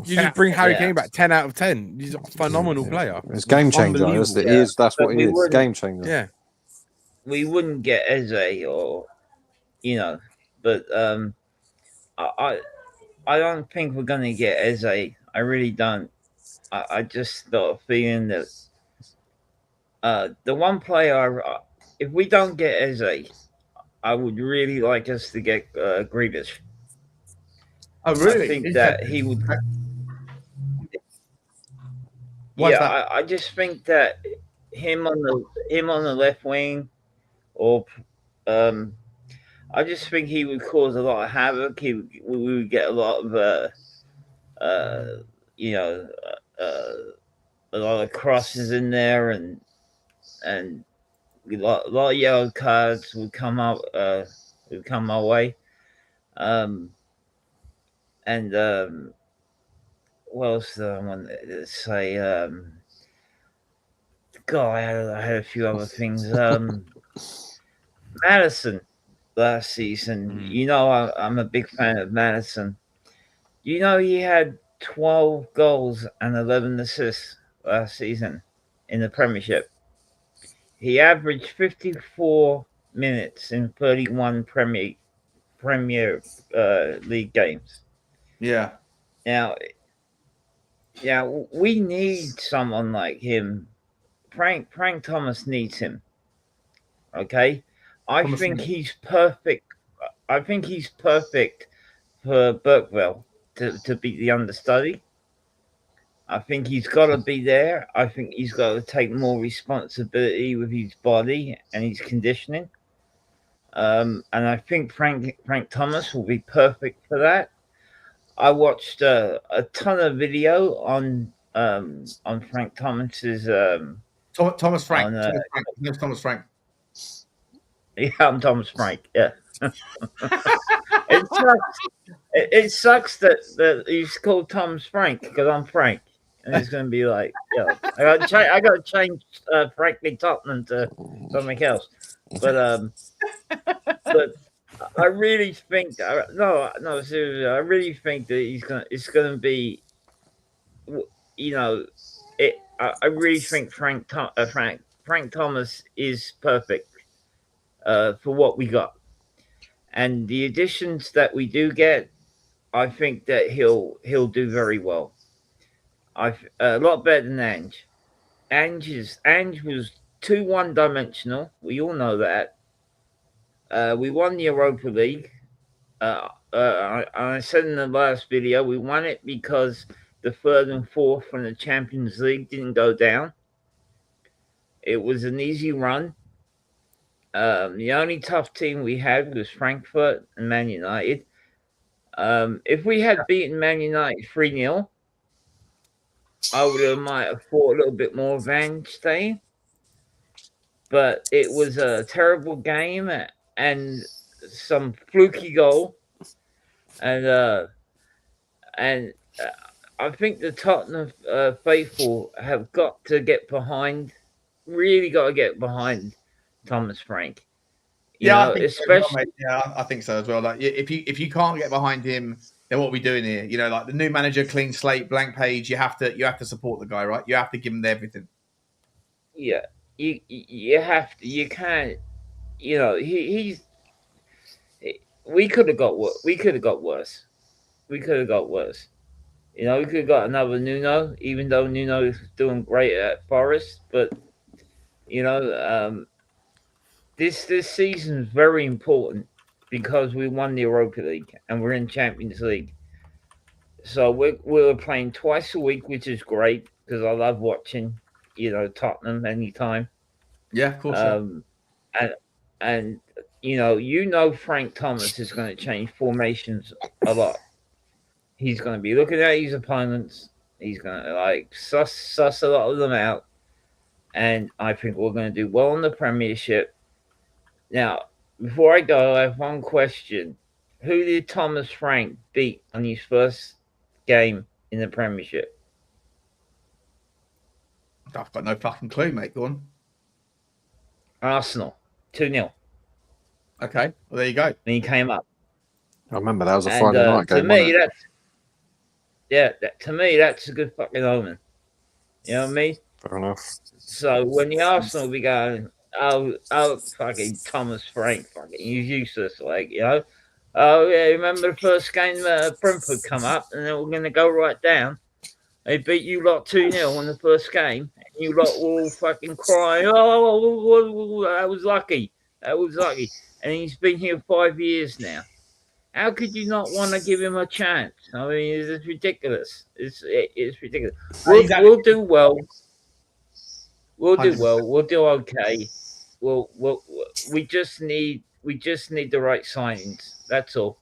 You just bring Harry Kane back 10 out of 10. He's a phenomenal player. It's game changer. That's what he is. Game changer. Yeah. We wouldn't get Eze or, you know, but I don't think we're gonna get Eze. I really don't. I just got a feeling that the one player, if we don't get Eze, I would really like us to get Grealish. Oh, really? I think that he would. I just think that him on the left wing, or I just think he would cause a lot of havoc. We would get a lot of a lot of crosses in there, and a lot of yellow cards would come up would come our way. What else do I want to say? God, I had a few other things. Maddison last season. You know, I'm a big fan of Maddison. You know, he had 12 goals and 11 assists last season in the Premiership. He averaged 54 minutes in 31 Premier League games. Yeah. Now, we need someone like him. Frank Thomas needs him. Okay, I think he's perfect. I think he's perfect for Berghvall to be the understudy. I think he's got to be there. I think he's got to take more responsibility with his body and his conditioning. And I think Frank Thomas will be perfect for that. I watched a ton of video on Frank Thomas's Thomas Frank. Thomas Frank. Yeah, I'm Thomas Frank. Yeah. It sucks that he's called Thomas Frank because I'm Frank, and it's going to be like, I got to change Frankly Tottenham to something else. But I really think seriously, I really think that it's going to be, you know, I really think Frank Thomas is perfect for what we got, and the additions that we do get, I think that he'll do very well. A lot better than Ange. Ange was too one-dimensional. We all know that. We won the Europa League. I said in the last video, we won it because the third and fourth from the Champions League didn't go down. It was an easy run. The only tough team we had was Frankfurt and Man United. If we had beaten Man United 3-0, I might have thought a little bit more of Ange staying. But it was a terrible game and some fluky goal. And I think the Tottenham faithful have got to get behind, really got to get behind Thomas Frank. I think so as well. Like if you can't get behind him, then what are we doing here? You know, like the new manager, clean slate, blank page. You have to support the guy, right? You have to give him everything. Yeah, you have to. You can't. You know, we could have got worse. We could have got worse. We could have got worse. You know, we could have got another Nuno, even though Nuno is doing great at Forest. But you know, this season is very important because we won the Europa League and we're in Champions League. So we're playing twice a week, which is great because I love watching, you know, Tottenham anytime. Yeah, of course. And you know, Frank Thomas is going to change formations a lot. He's going to be looking at his opponents. He's going to like suss a lot of them out, and I think we're going to do well in the Premiership. Now, before I go, I have one question: who did Thomas Frank beat on his first game in the Premiership? I've got no fucking clue, mate. Go on. Arsenal, 2-0. Okay, well there you go. And he came up. I remember that was a Friday night game. To me, to me, that's a good fucking omen. You know what I mean? Fair enough. So when the Arsenal be going, oh, fucking Thomas Frank, fucking he's useless, like, you know. Oh yeah, remember the first game Brentford come up, and then we're gonna go right down. They beat you lot 2-0 in the first game, and you lot were all fucking crying. Oh, that was lucky. That was lucky. And he's been here 5 years now. How could you not want to give him a chance? I mean, it's ridiculous. It's ridiculous. We'll do well. We'll do well. We'll do okay. We just need the right signings. That's all.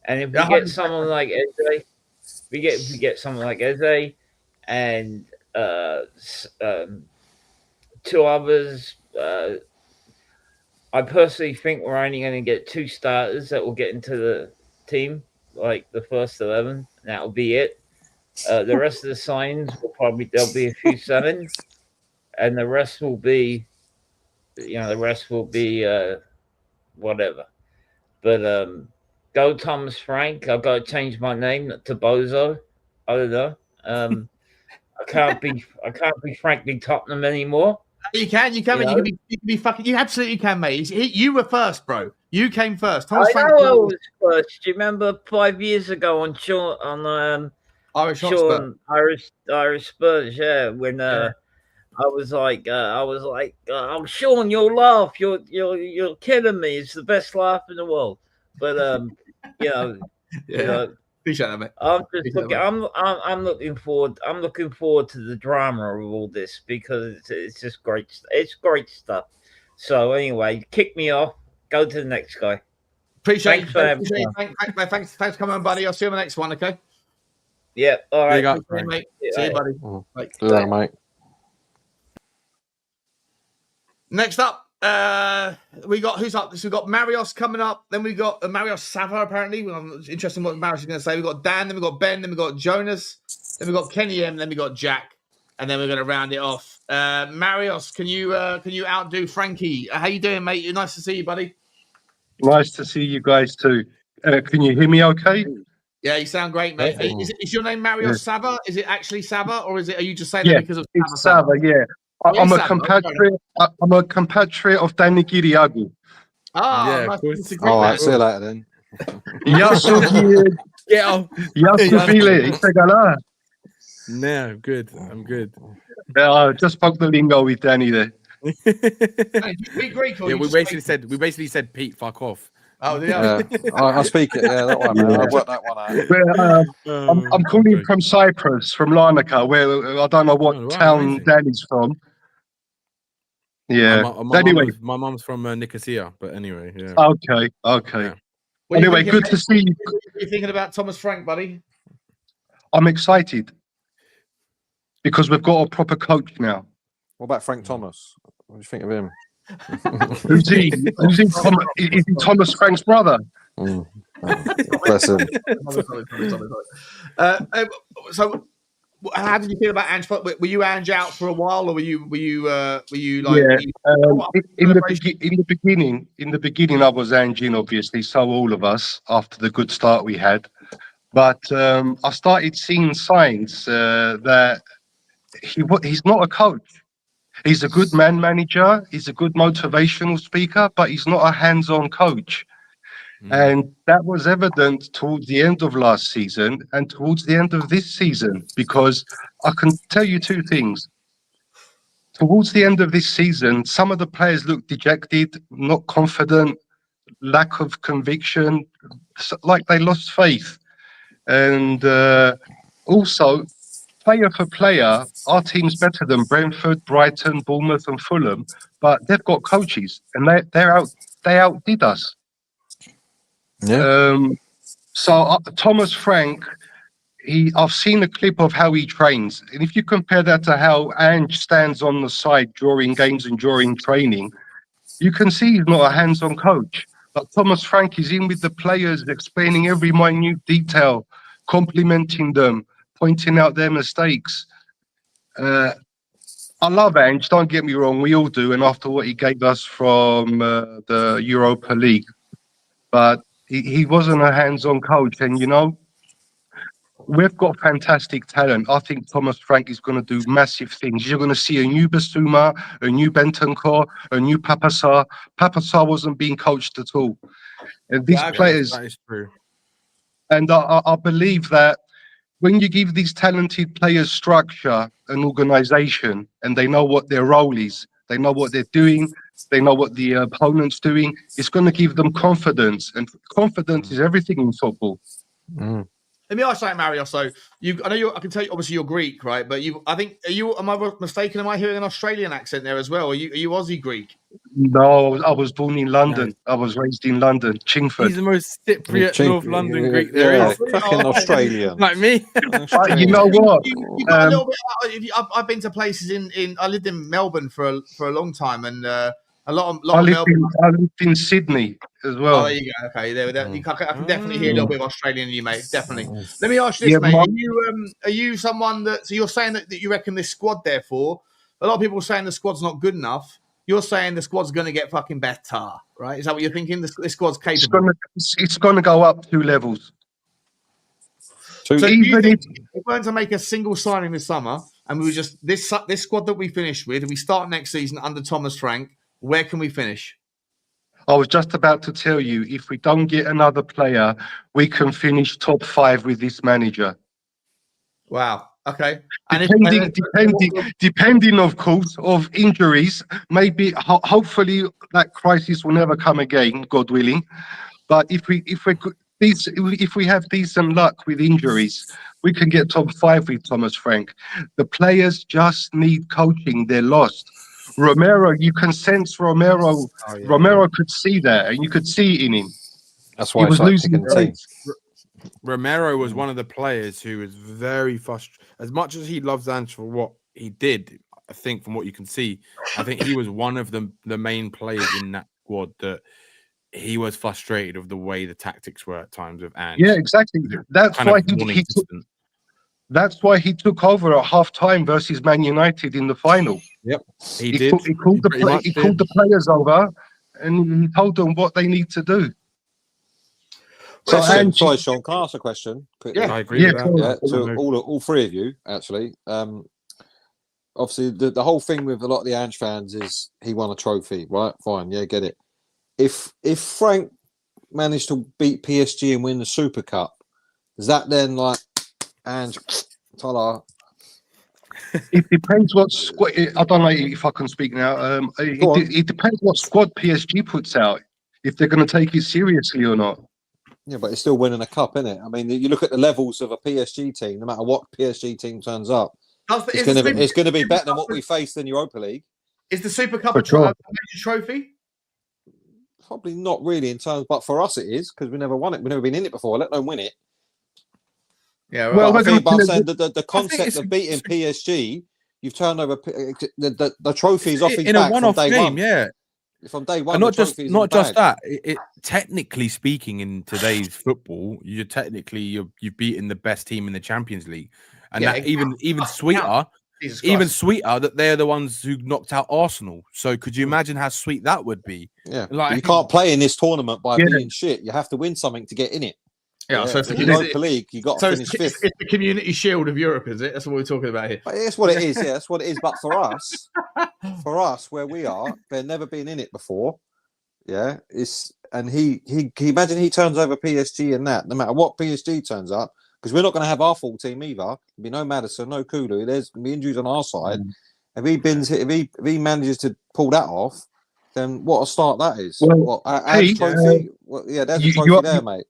And if we get someone like Eze, we get someone like Eze, and two others. I personally think we're only going to get 2 starters that will get into the team, like the first 11. That'll be it. The rest of the signs there'll be a few sevens, and the rest will be, whatever. But go Thomas Frank. I've got to change my name to Bozo. I don't know. I can't be Franklin Tottenham anymore. You can be fucking. You absolutely can, mate. You were first, bro. You came first. I was first. Do you remember 5 years ago on Irish Spurs? Yeah, when I was like, oh, Sean, you'll laugh. You're kidding me. It's the best laugh in the world. But you know, appreciate that, mate. I'm looking forward. I'm looking forward to the drama of all this because it's just great. It's great stuff. So anyway, kick me off. Go to the next guy. Thanks for coming on, buddy. I'll see you on the next one. Okay. Yeah. All right. Mate. See you, buddy. Do that, mate. Next up, we got who's up? So we got Marios coming up. Then we got Marios Sava. Apparently, I'm interested in what Marios is going to say. We got Dan. Then we got Ben. Then we got Jonas. Then we got Kenny M. Then we got Jack. And then we're going to round it off. Marios, can you outdo Frankie? How you doing, mate? Nice to see you, buddy. Nice to see you guys too. Can you hear me okay? Yeah, you sound great, mate. Is your name Marios Sava? Is it actually Sava, or are you just saying that because of it's Sava? Yeah. I'm a compatriot. I'm a compatriot of Danny Giriagu. Yeah, of course. All right, see you later then. Γεια σου φίλε, είσαι καλά? No, I'm good. I'm good. I just spoke the lingo with Danny there. Yeah, we basically said Pete, fuck off. Oh, yeah. I speak it. Yeah, that one. I worked that one out. I'm calling from Cyprus, from Larnaca, where I don't know what town Danny's from. Yeah. Anyway, my mom's from Nicosia, but anyway, yeah. Okay. Yeah. Anyway, good to see you. What are you thinking about Thomas Frank, buddy? I'm excited because we've got a proper coach now. What about Frank Thomas? What do you think of him? Who's he? Is he Thomas Frank's brother? Bless him. So, how did you feel about Ange? Were you Ange out for a while, or were you like? Yeah. In the beginning, I was Ange in, obviously. So all of us after the good start we had, but I started seeing signs that he's not a coach. He's a good man manager. He's a good motivational speaker, but he's not a hands-on coach. And that was evident towards the end of last season and towards the end of this season, because I can tell you two things. Towards the end of this season, some of the players looked dejected, not confident, lack of conviction, like they lost faith. And also, player for player, our team's better than Brentford, Brighton, Bournemouth, and Fulham, but they've got coaches, and they outdid us. Yeah. So Thomas Frank, I've seen a clip of how he trains, and if you compare that to how Ange stands on the side during games and during training, you can see he's not a hands-on coach. But Thomas Frank is in with the players, explaining every minute detail, complimenting them, pointing out their mistakes. I love Ange, don't get me wrong, we all do, and after what he gave us from the Europa League. But he wasn't a hands-on coach, and you know, we've got fantastic talent. I think Thomas Frank is going to do massive things. You're going to see a new Bissouma, a new Bentancur, a new Pape Matar Sarr. Pape Matar Sarr wasn't being coached at all. And these players, that is true. And I believe that when you give these talented players structure and organisation, and they know what their role is, they know what they're doing, they know what the opponent's doing, it's going to give them confidence. And confidence is everything in football. Let me ask you something, Mario. So I know I can tell you, obviously you're Greek, right? But am I mistaken? Am I hearing an Australian accent there as well? Are you Aussie Greek? No, I was born in London. No. I was raised in London, Chingford. He's the most Cypriot North London Greek there is. Fucking Australian. Like me. You know what? You got a little bit. I've been to places in. I lived in Melbourne for a long time, and a lot of Melbourne. I lived in Sydney as well. Oh, there you go. Okay, I can definitely hear a little bit of Australian in you, mate. Definitely. Let me ask you this, mate. Are you someone that? So you're saying that you reckon this squad, therefore, a lot of people are saying the squad's not good enough. You're saying the squad's going to get fucking better, right? Is that what you're thinking? This squad's capable. It's going to go up 2 levels. So even if we weren't to make a single signing this summer, and we were just this squad that we finished with, if we start next season under Thomas Frank, where can we finish? I was just about to tell you, if we don't get another player, we can finish top 5 with this manager. Wow. Okay. Depending, of course, of injuries, maybe hopefully that crisis will never come again, God willing. But if we have decent luck with injuries, we can get top 5 with Thomas Frank. The players just need coaching. They're lost. Romero, you can sense Romero. Romero could see that, and you could see it in him. That's why he was losing the team. Romero was one of the players who was very frustrated. As much as he loves Ange for what he did, I think from what you can see, I think he was one of the main players in that squad that he was frustrated of the way the tactics were at times with Ange. Yeah, exactly. That's why he took over at half-time versus Man United in the final. Yep, he did. He called the players over, and he told them what they need to do. So, sorry, Sean, can I ask a question quickly? Yeah, I agree with that. Yeah, to all 3 of you, actually. Obviously, the whole thing with a lot of the Ange fans is he won a trophy, right? Fine, yeah, get it. If Frank managed to beat PSG and win the Super Cup, is that then like Ange, ta-da? It depends what squad. I don't know if I can speak now. It depends what squad PSG puts out, if they're going to take it seriously or not. Yeah, but it's still winning a cup, isn't it? I mean, you look at the levels of a PSG team. No matter what PSG team turns up, it's going to be better than what we faced in Europa League. Is the Super Cup a major trophy? Probably not really in terms, but for us it is, because we never won it. We've never been in it before. Let them win it. Yeah, right. Well, I'm saying the concept of beating PSG, you've turned over the trophies off his in back a one-off from day game, one. Yeah. From day one, and not just that. It technically speaking, in today's football, you've beaten the best team in the Champions League, and that even sweeter that they're the ones who knocked out Arsenal. So could you imagine how sweet that would be? Yeah, like, you can't play in this tournament by being shit. You have to win something to get in it. Yeah, so it's the Europa League. You got to finish 5th. It's the Community Shield of Europe, is it? That's what we're talking about here. But that's what it is. Yeah, that's what it is. But for us, where we are, they've never been in it before. Yeah, and he imagine he turns over PSG and that, no matter what PSG turns up, because we're not going to have our full team either. There'll be no Maddison, no Kulu. There's going to be injuries on our side. If he manages to pull that off, then what a start that is. Well, Ange trophy. Well, yeah, there's a trophy there, mate.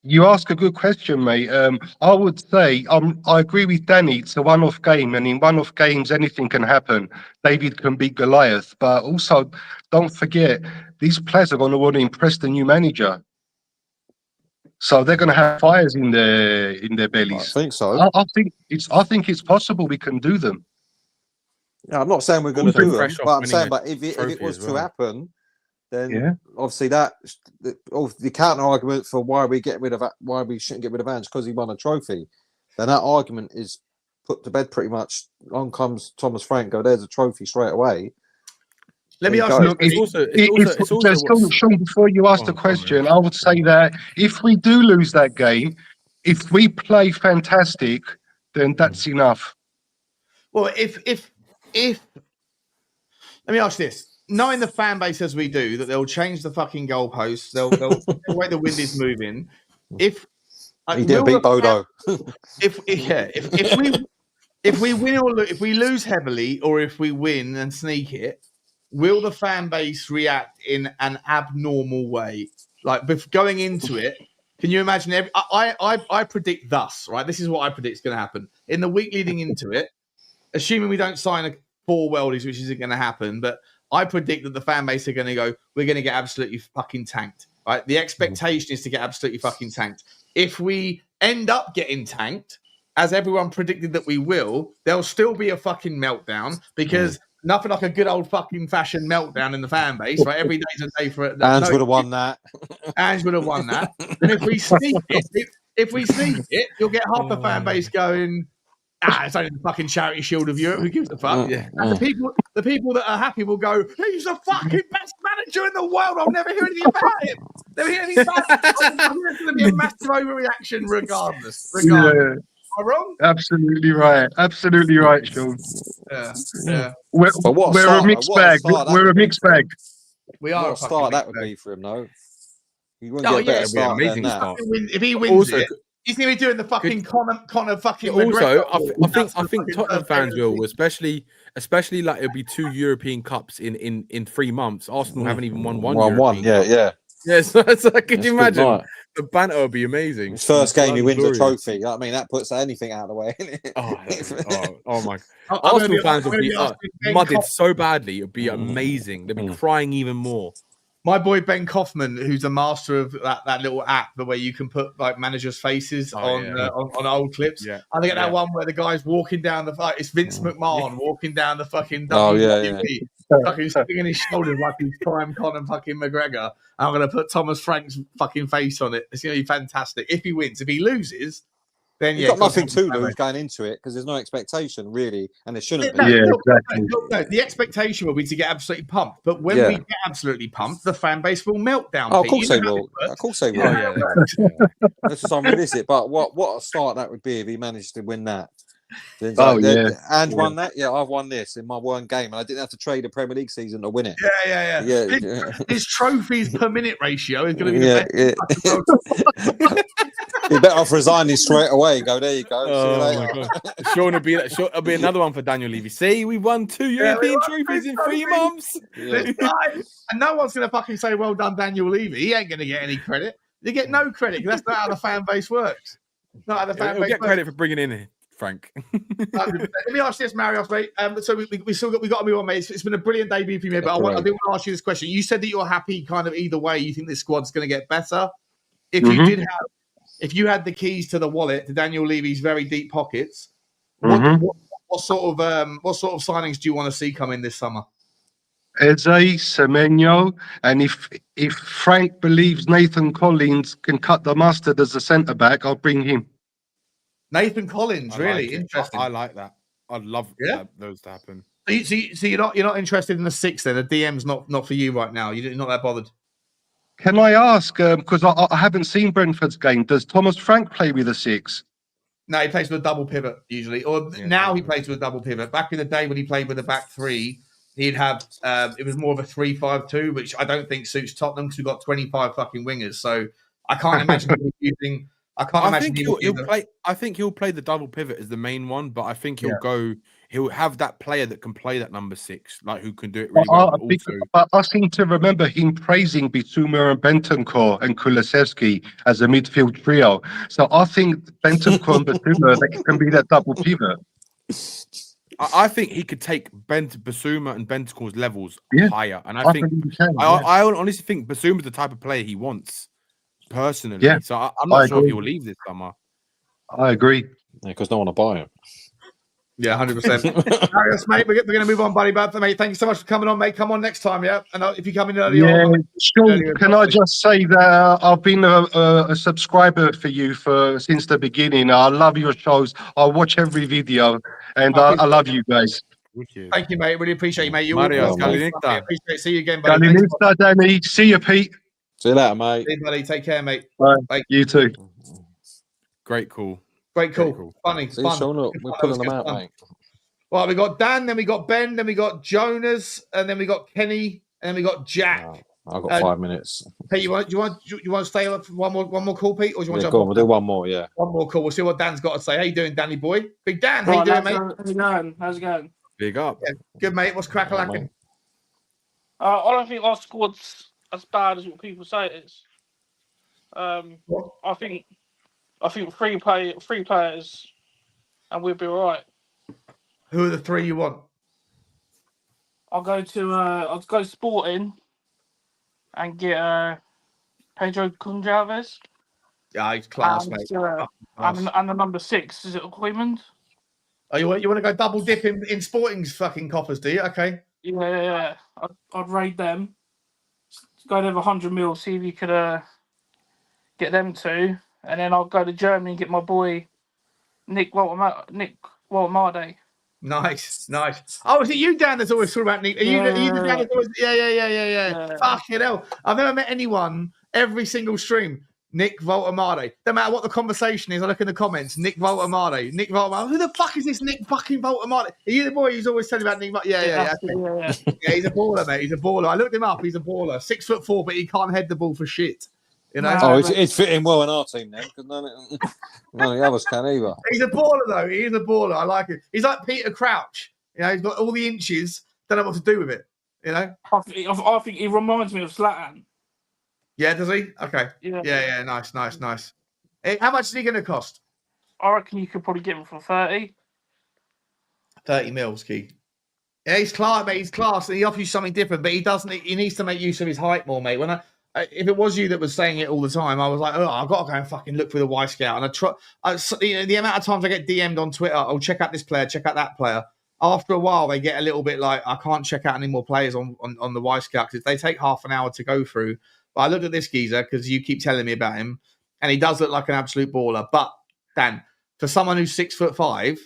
You ask a good question, mate. I would say I agree with Danny. It's a one-off game, and in one-off games, anything can happen. David can beat Goliath, but also don't forget these players are going to want to impress the new manager, so they're going to have fires in their bellies. I think so. I think it's possible we can do them. Yeah, I'm not saying we're going to do them, but I'm saying, but if it was to happen, then obviously the counter argument for why we shouldn't get rid of Ange because he won a trophy, then that argument is put to bed pretty much. On comes Thomas Frank, there's a trophy straight away. Let me ask you. Sean, before you ask the question, I would say that if we do lose that game, if we play fantastic, then that's enough. Well, if let me ask this. Knowing the fan base as we do, that they'll change the fucking goalposts, they'll the way the wind is moving. If he didn't beat Bodo. If we win or if we lose heavily, or if we win and sneak it, will the fan base react in an abnormal way? Like going into it, can you imagine? I predict thus, right? This is what I predict is going to happen in the week leading into it. Assuming we don't sign 4 worldies, which isn't going to happen, but I predict that the fan base are going to go, we're going to get absolutely fucking tanked, right? The expectation is to get absolutely fucking tanked. If we end up getting tanked, as everyone predicted that we will, there'll still be a fucking meltdown because nothing like a good old fucking fashioned meltdown in the fan base, right? Every day's a day for it. Ange would have won that. Ange would have won that. And if we sneak it, you'll get half the fan base going, it's only the fucking Charity Shield of Europe. Who gives a fuck? Yeah. And the people that are happy will go, he's the fucking best manager in the world. I'll never hear anything about him. Never hear anything about him. There's going to be a massive overreaction regardless. Yeah. Am I wrong? Absolutely right, Sean. Yeah. We're a mixed bag. We're a mixed bag. We are. What a start that would be for him, though. He wouldn't get a better start than that. If he wins it, he's going to be doing the fucking Connor fucking. Also, I think Tottenham fans will, especially like it'll be 2 European Cups in 3 months. Arsenal haven't even won one. Yeah. Yeah, so could you imagine? The banter would be amazing. His first game, he wins a trophy. I mean, that puts anything out of the way. Oh my! Arsenal fans would be mudded so badly. It would be amazing. They'd be crying even more. My boy Ben Kaufman, who's a master of that little app, the way you can put like managers' faces on old clips. Yeah. I think that one where the guy's walking down it's Vince McMahon walking down the fucking fucking sticking his shoulders like he's prime Conor fucking McGregor. I'm gonna put Thomas Frank's fucking face on it. It's gonna be fantastic if he wins. If he loses, then he's got nothing to lose going into it because there's no expectation really, and it shouldn't be. Exactly. No, the expectation will be to get absolutely pumped, but when we get absolutely pumped, the fan base will melt down. Oh, of course they will. Of course they will. This is unrealistic, but what a start that would be if he managed to win that. And won that. Yeah, I've won this in my one game, and I didn't have to trade a Premier League season to win it. Yeah. His trophies per minute ratio is going to be the best. You better off resigning straight away and go, there you go. Oh my God. Sean will be another one for Daniel Levy. See, we won 2 European trophies in 3 months. And no one's going to fucking say, well done, Daniel Levy. He ain't going to get any credit. You get no credit because that's not how the fan base works. Not how the fan base get credit for bringing in Frank. Let me ask you this, Marios, mate. So we got to move on, mate. It's been a brilliant debut for you, mate. But I want to ask you this question. You said that you're happy, kind of either way. You think this squad's going to get better. If you had the keys to the wallet to Daniel Levy's very deep pockets, what sort of signings do you want to see come in this summer? Eze, Semenyo, and if Frank believes Nathan Collins can cut the mustard as a centre back, I'll bring him. Nathan Collins, really interesting. I like that. I'd love those to happen. So you're not interested in the 6 then? The DM's not for you right now. You're not that bothered. Can I ask, because I haven't seen Brentford's game, does Thomas Frank play with a 6? No, he plays with a double pivot usually. Or now he plays with a double pivot. Back in the day when he played with a back 3, he'd have it was more of a 3-5-2, which I don't think suits Tottenham because we've got 25 fucking wingers. So I can't imagine him using. I think he'll play. I think he'll play the double pivot as the main one, but I think he'll go. He'll have that player that can play that number 6, like who can do it really well. But I seem to remember him praising Bissouma and Bentancur and Kulusevski as a midfield trio. So I think Bentancur and Bissouma they can be that double pivot. I think he could take Bissouma and Bentancur's levels higher, and I think I honestly think Bissouma's the type of player he wants personally. Yeah, so I'm not sure if he'll leave this summer. I agree. Yeah, because no one will buy him. Yeah, 100%. Marius, mate, we're going to move on, buddy. But mate, thank you so much for coming on, mate. Come on next time, yeah. And if you come in early, Sean, can I just say that I've been a subscriber for you since the beginning. I love your shows. I watch every video, and I love you guys. Thank you, mate. Really appreciate you, mate. You Marius, appreciate it. See you again, buddy. Galinista, Danny. See you, Pete. See you later, mate. See you, buddy. Take care, mate. Bye. You too. Great call. Great call. Funny. See, fun. Sean, look, we're pulling them out, mate. Well, we got Dan, then we got Ben, then we got Jonas, and then we got Kenny, and then we got Jack. I've got 5 minutes. Pete, you want to stay up for one more call, Pete, or do you want to jump go on, on? we'll do one more. Yeah, one more call. We'll see what Dan's got to say. How you doing, Danny boy? Big Dan, how you doing, mate? How's it going? How's it going? Big up. Yeah, good, mate. What's crack-a-lacking? I don't think our squad's as bad as what people say it is. I think three players, and we'll be all right. Who are the 3 you want? I'll go Sporting and get Pedro Gonçalves. Yeah, he's class, mate. And the number 6, is it Hoyman? Oh, you want to go double dip in Sporting's fucking coffers, do you? Okay. Yeah. I'd raid them. Go over 100 mil, see if you could get them 2, and then I'll go to Germany and get my boy Nick Walter-Marde. Nice. Oh, is it you, Dan, that's always talking about Nick? Are you the Dan that's always... Yeah. Fucking hell. I've never met anyone, every single stream, Nick Walter-Marde. No matter what the conversation is, I look in the comments, Nick Walter-Marde. Who the fuck is this Nick fucking Walter-Marde? Are you the boy who's always telling about Nick? Yeah. Yeah, he's a baller, mate. He's a baller. I looked him up. He's a baller. 6'4", but he can't head the ball for shit. You know? Oh, it's fitting well in our team then, because none of the others can either. He's a baller, though. He is a baller. I like it. He's like Peter Crouch. You know, he's got all the inches, don't know what to do with it. You know? I think he reminds me of Zlatan. Yeah, does he? Okay. Yeah. Nice. Hey, how much is he going to cost? I reckon you could probably get him for 30. 30 mils, Key. Yeah, he's class, mate. He's class. He offers you something different, but he doesn't. He needs to make use of his height more, mate. If it was you that was saying it all the time, I was like, oh, I've got to go and fucking look for the Y Scout. And the amount of times I get DM'd on Twitter, oh, check out this player, check out that player. After a while, they get a little bit like, I can't check out any more players on the Y Scout because they take half an hour to go through. But I looked at this geezer because you keep telling me about him, and he does look like an absolute baller. But, Dan, for someone who's 6'5",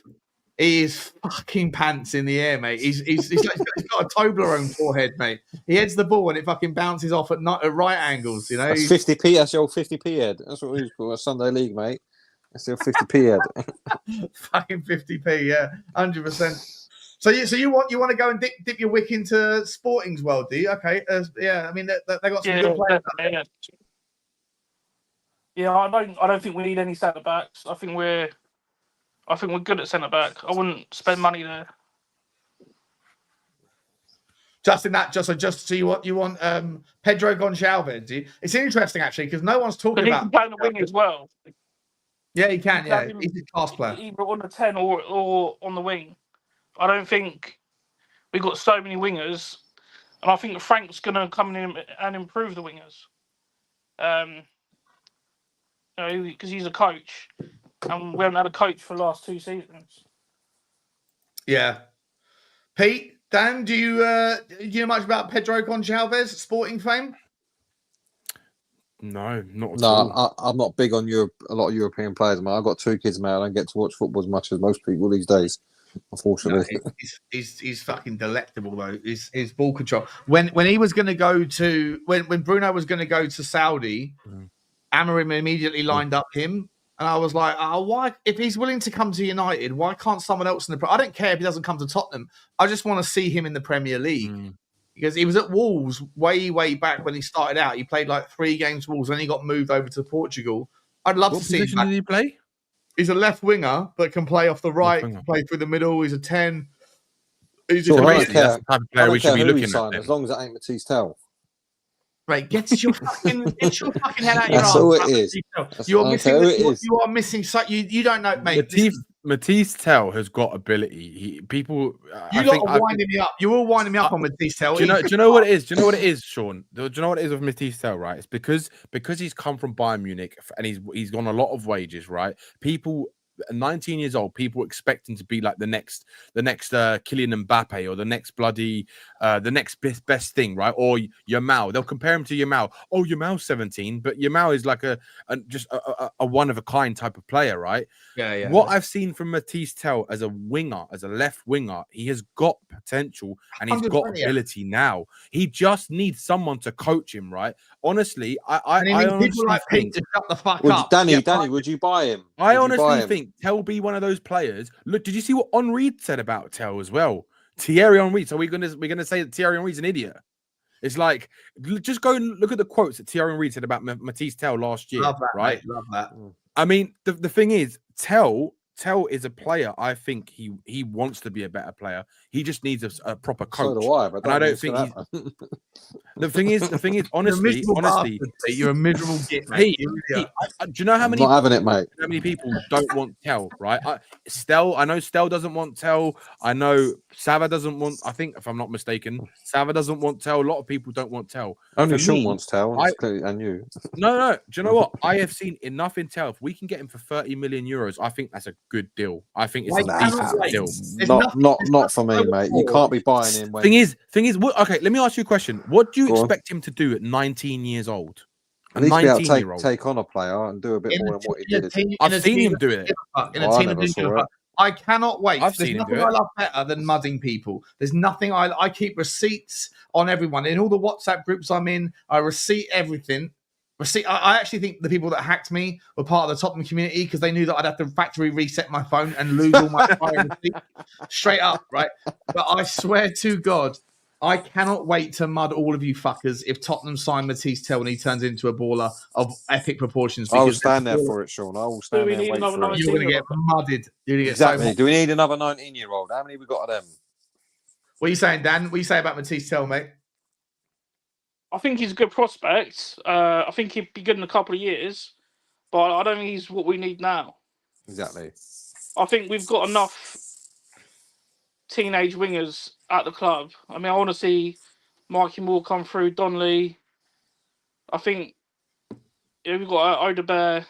he is fucking pants in the air, mate. He's got a Toblerone forehead, mate. He heads the ball and it fucking bounces off at right angles, you know. That's 50p. That's your 50p head. That's what we call a Sunday League, mate. That's your 50p head. Fucking 50p, yeah, 100%. So you want to go and dip your wick into Sporting's world, do you? Okay, yeah. I mean, they got some good players. Yeah, I don't think we need any centre backs. I think we're good at centre back. I wouldn't spend money there. Just so you want Pedro Gonçalves, do you? It's interesting actually because no one's talking about. He can play on the wing as well. Yeah, he can. Yeah, he's a class player. Either on the 10 or on the wing. I don't think we've got so many wingers, and I think Frank's going to come in and improve the wingers. Because he's a coach, and we haven't had a coach for the last 2 seasons. Yeah, Pete, Dan, do you know much about Pedro Gonçalves, Sporting fame? No, not at all. I'm not big on a lot of European players, man. I've got 2 kids, man. I don't get to watch football as much as most people these days, unfortunately. No, he's fucking delectable though. His ball control. When he was going to go to when Bruno was going to go to Saudi, Amorim immediately lined up him. And I was like, oh, why? If he's willing to come to United, why can't someone else in the? I don't care if he doesn't come to Tottenham. I just want to see him in the Premier League because he was at Wolves way back when he started out. He played like 3 games for Wolves, and then he got moved over to Portugal. I'd love to see him. What position did he play? He's a left winger that can play off the right, can play through the middle. He's a 10. He's Sure, I just don't care. That's the type of player we should be looking at. As long as it ain't Matisse Tell. Right, get your fucking head out of your That's arse. all it is. You're missing. You are missing. You don't know, mate. Matisse Tell has got ability. You lot are winding me up. You're all winding me up on Matisse Tell. Do you know what it is? Do you know what it is, Sean? Do you know what it is with Matisse Tell? Right, it's because he's come from Bayern Munich and he's gone a lot of wages. Right, people. 19 years old, people expect him to be like the next Kylian Mbappe or the next the next best thing, right? Or Yamal. They'll compare him to Yamal. Oh, Yamal's 17, but Yamal is like just a one of a kind type of player, right? Yeah. What I've seen from Matisse Tell as a winger, as a left winger, he has got potential and he's got ability now. He just needs someone to coach him, right? Honestly, I honestly people like Pete to shut the fuck up. up. Danny, would you buy him? I honestly think Tell be one of those players. Look, did you see what Henry said about Tell as well? Thierry Henry. So we're gonna say that Thierry Henry's an idiot. It's like, just go and look at the quotes that Thierry Henry said about Matisse Tell last year. Love that, right? mate. Love that. I mean, the thing is, Tell is a player. I think he wants to be a better player. He just needs a proper coach. So do I, but and I don't think he's. The thing is, honestly, you're a miserable git, mate. Hey, do you know how many? I'm not having it, mate. How many people don't want Tell, right? I know Stell doesn't want Tell. I know Sava doesn't want. I think, if I'm not mistaken, Sava doesn't want Tell. A lot of people don't want Tell. Only Sean wants Tell, and you. No. Do you know what? I have seen enough in Tell. If we can get him for 30 million euros, I think that's a good deal. I think it's a decent deal. Not for me, mate. You can't be buying him. Thing is, okay, let me ask you a question. What do you expect him to do at 19 years old? At least be able to take on a player and do a bit more than what he did. I've seen him do it. In a team of Dingle. I cannot wait. I've There's seen him nothing do it. I love better than mudding people. There's nothing I keep receipts on everyone. In all the WhatsApp groups I'm in, I receipt everything. I actually think the people that hacked me were part of the Tottenham community because they knew that I'd have to factory reset my phone and lose all my receipts. Straight up, right? But I swear to God, I cannot wait to mud all of you fuckers if Tottenham sign Matisse Tell and he turns into a baller of epic proportions. I will stand there for it, Sean. I will stand there and wait for it. You're going to get mudded. Exactly. Do we need another 19-year-old? How many we got of them? What are you saying, Dan? What are you saying about Matisse Tell, mate? I think he's a good prospect. I think he'd be good in a couple of years, but I don't think he's what we need now. Exactly. I think we've got enough teenage wingers at the club. I mean, I want to see Mikey Moore come through, Donnelly. I think we've got Odebear.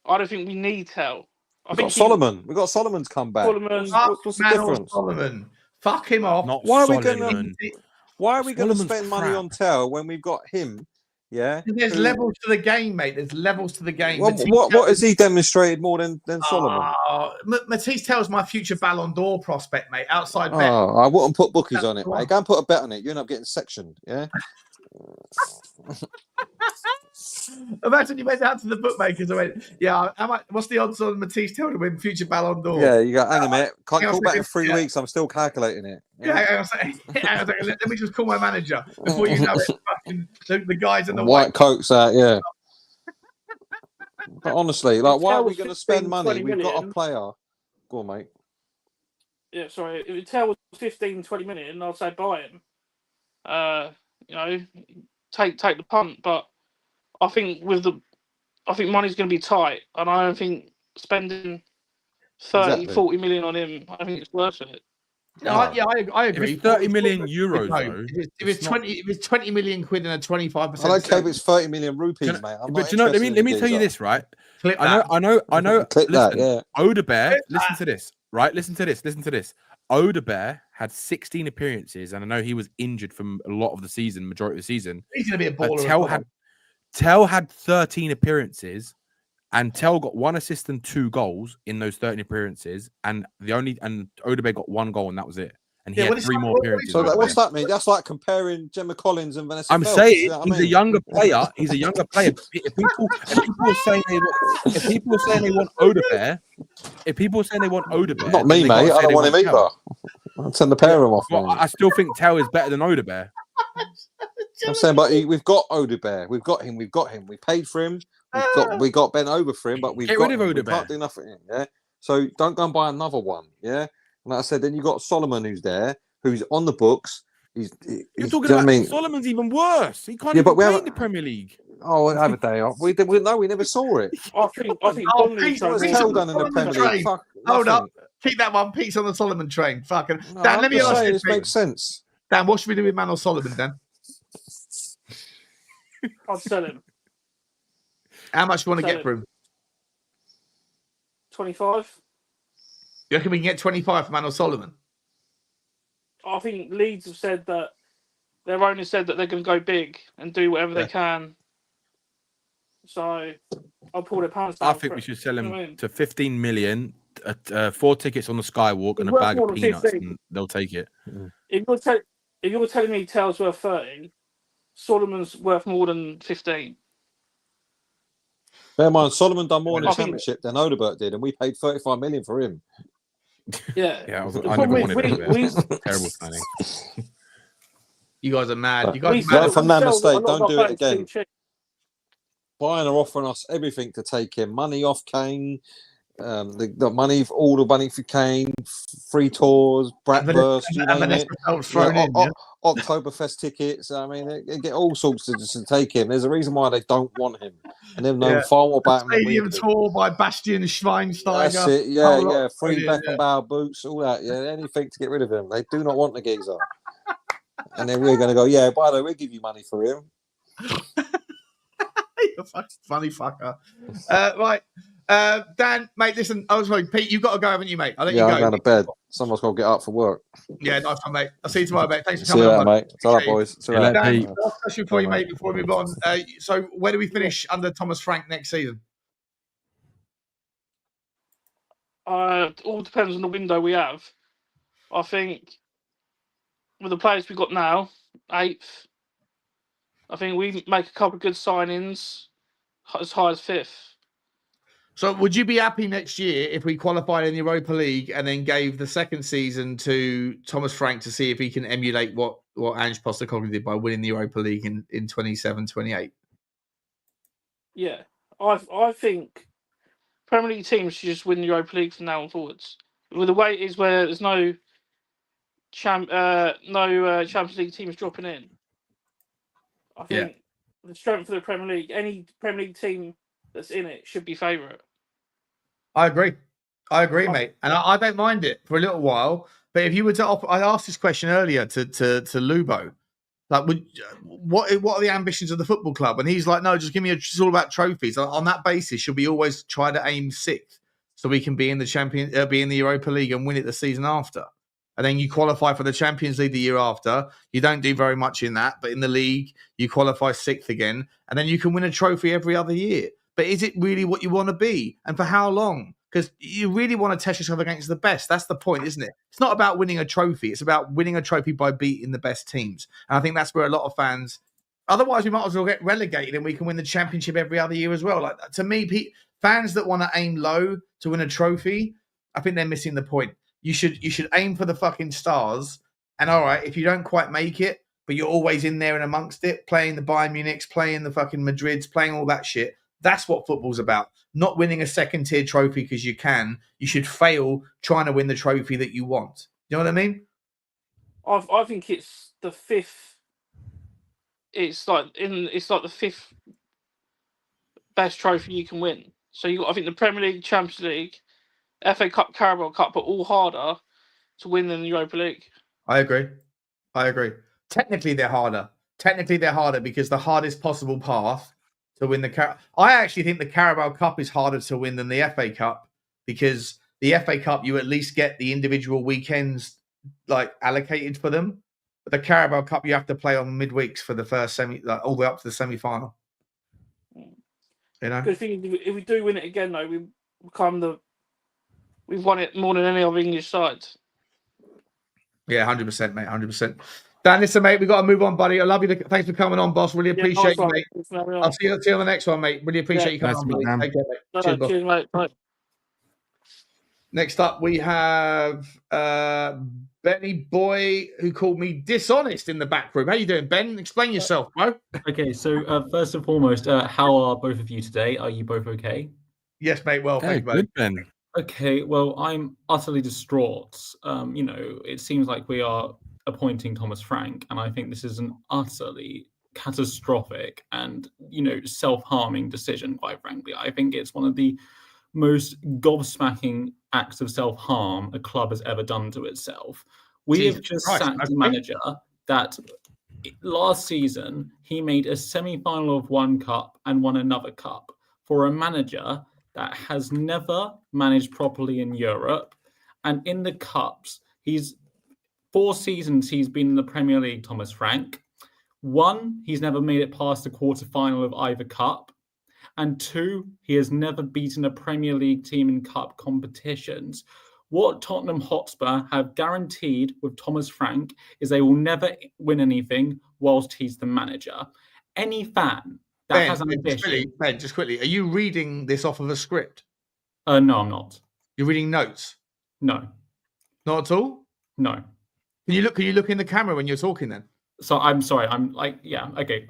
I don't think we need Tell. We've got Solomon. We've got Solomon's come back. What's the difference? Solomon. Fuck him off. Why are we going to spend money on Tell when we've got him? Yeah. There's levels to the game, mate. There's levels to the game. What has he demonstrated more than Solomon? Matisse Tell's my future Ballon d'Or prospect, mate. Outside bet. I wouldn't put bookies on it, mate. Go and put a bet on it. You end up getting sectioned. Yeah. Imagine you went out to the bookmakers and went, "Yeah, what's the odds on Matisse Tell to win future Ballon d'Or?" Yeah, you go. Hang on a minute. Can't call back in 3 weeks. I'm still calculating it. Yeah, let me just call my manager before you know it. Fucking the guys in the white coats out. Yeah. But honestly, like, why are we going to spend money? We've got a player. Go on, mate. Yeah, sorry. If Tell was 15, 20 million, I'd say buy him. Take the punt, but I think money's going to be tight, and I don't think spending 30, 40 million on him, I think it's worth it. I agree. If it's 30 million euros, though, if it's 20 million quid and a 25%. I don't care if it's 30 million rupees, mate. But you know, let me tell you this, right? Clip I know. Clip that, yeah. Odebear, listen to this, right? Listen to this. Odebear had 16 appearances, and I know he was injured from a lot of the season, majority of the season. He's going to be a baller. Tell had 13 appearances, and Tell got 1 assist and 2 goals in those 13 appearances, and Odebear got 1 goal, and that was it. and he had 3 more appearances. So what's that mean? That's like comparing Gemma Collins and Vanessa I'm Feltz, saying you know what I he's a mean? younger player. He's a younger player. If people are saying they want Odebear, Not me, mate. I don't want him either. I'll send the pair of them off. Well, I still think Tell is better than Odebear. I'm saying, but we've got Odebear. We've got him. We paid for him. We got bent over for him, but Get rid of Odebear. We can't do nothing. Yeah. So don't go and buy another one. Yeah. And like I said, then you got Solomon who's there, who's on the books. You're talking about Solomon's even worse. He can't even play in the Premier League. Oh, we'll have a day off. We never saw it. I think Pete's done in the Premier League. Fuck, hold up. Keep that one. Pete's on the Solomon train. Fucking Dan, let me ask you. This makes sense. Dan, what should we do with Manuel Solomon, Dan? I'd sell him. How much do you want to get for him? 25. You reckon we can get 25 for Manuel Solomon? I think Leeds have said that their owner said that they're going to go big and do whatever they can. So I'll pull their pants down. I think we should sell him to 15 million, 4 tickets on the Skywalk, and a worth bag more of than peanuts, 15. and they'll take it. If you're telling me Taylor's worth 30, Solomon's worth more than 15. Bear in mind, Solomon done more in the Championship than Odebert did, and we paid 35 million for him. Yeah, I never wanted Odebert. Terrible signing. You guys are mad. You guys learn from that mistake. Don't do it again. Cheap. Bayern are offering us everything to take him. Money off Kane, the money, all the money for Kane, free tours, Bratwurst, you name it. Oktoberfest tickets. I mean, they get all sorts to take him. There's a reason why they don't want him, and they've known far more about him. Stadium tour by Bastian Schweinsteiger. That's it. Yeah. Free Beckenbauer boots, all that. Yeah, anything to get rid of him. They do not want the geezer. And then we're going to go, yeah, by the way, we'll give you money for him. You're a funny fucker. Right. Dan, mate, listen. Oh, sorry, Pete, you've got to go, haven't you, mate? I'll let you go. I'm going to bed. Someone's got to get up for work. Yeah, nice one, mate. I'll see you tomorrow, mate. Thanks for See coming you on, later, mate. Tell that, boys. See you later. Dan, last question for you, mate, before we move on. So, where do we finish under Thomas Frank next season? All depends on the window we have. I think with the players we've got now, 8th. I think we make a couple of good signings as high as 5th. So would you be happy next year if we qualified in the Europa League and then gave the second season to Thomas Frank to see if he can emulate what Ange Postecoglou did by winning the Europa League in 27-28? Yeah. I think Premier League teams should just win the Europa League from now on forwards. With the way it is where there's no Champions League teams dropping in, I think the strength of the Premier League, any Premier League team that's in it should be favourite. I agree, mate, and I don't mind it for a little while. But if you were to, I asked this question earlier to Lubo, like, what are the ambitions of the football club? And he's like, no, just give me it's all about trophies. On that basis, should we always try to aim 6th so we can be in the be in the Europa League and win it the season after? And then you qualify for the Champions League the year after. You don't do very much in that, but in the league, you qualify 6th again. And then you can win a trophy every other year. But is it really what you want to be? And for how long? Because you really want to test yourself against the best. That's the point, isn't it? It's not about winning a trophy. It's about winning a trophy by beating the best teams. And I think that's where a lot of fans... Otherwise, we might as well get relegated and we can win the championship every other year as well. Like, to me, fans that want to aim low to win a trophy, I think they're missing the point. You should aim for the fucking stars. And all right, if you don't quite make it, but you're always in there and amongst it, playing the Bayern Munichs, playing the fucking Madrids, playing all that shit. That's what football's about. Not winning a second-tier trophy because you can. You should fail trying to win the trophy that you want. You know what I mean? I think it's the 5th. It's like the 5th best trophy you can win. So I think the Premier League, Champions League, FA Cup, Carabao Cup are all harder to win than the Europa League. I agree. Technically, they're harder. Because the hardest possible path to win I actually think the Carabao Cup is harder to win than the FA Cup, because the FA Cup, you at least get the individual weekends like allocated for them. But the Carabao Cup, you have to play on midweeks for the first semi, like, all the way up to the semi-final. You know? Good thing if we do win it again, though, we've won it more than any other English side. Yeah, 100%, mate. 100%. Dan, listen, mate, we've got to move on, buddy. I love you. Thanks for coming on, boss. Really appreciate you, mate. I'll see you on the next one, mate. Really appreciate you coming on, buddy. Take care, mate. Cheers, boss. Cheers, mate. Bye. Next up, we have Benny Boy, who called me dishonest in the back room. How you doing, Ben? Explain yourself, bro. Okay, so first and foremost, how are both of you today? Are you both okay? Yes, mate. Well, thank you, good, Ben. Okay, well, I'm utterly distraught. It seems like we are appointing Thomas Frank, and I think this is an utterly catastrophic and, self-harming decision, quite frankly. I think it's one of the most gobsmacking acts of self-harm a club has ever done to itself. We have just sacked a manager that last season he made a semi-final of one cup and won another cup for a manager that has never managed properly in Europe. And in the cups, 4 seasons he's been in the Premier League, Thomas Frank. 1, he's never made it past the quarter-final of either cup. And 2, he has never beaten a Premier League team in cup competitions. What Tottenham Hotspur have guaranteed with Thomas Frank is they will never win anything whilst he's the manager. Any fan that has ambition... Just quickly, are you reading this off of a script? No, I'm not. You're reading notes? No. Not at all? No. Can you look in the camera when you're talking then? So I'm sorry. I'm like, yeah, okay.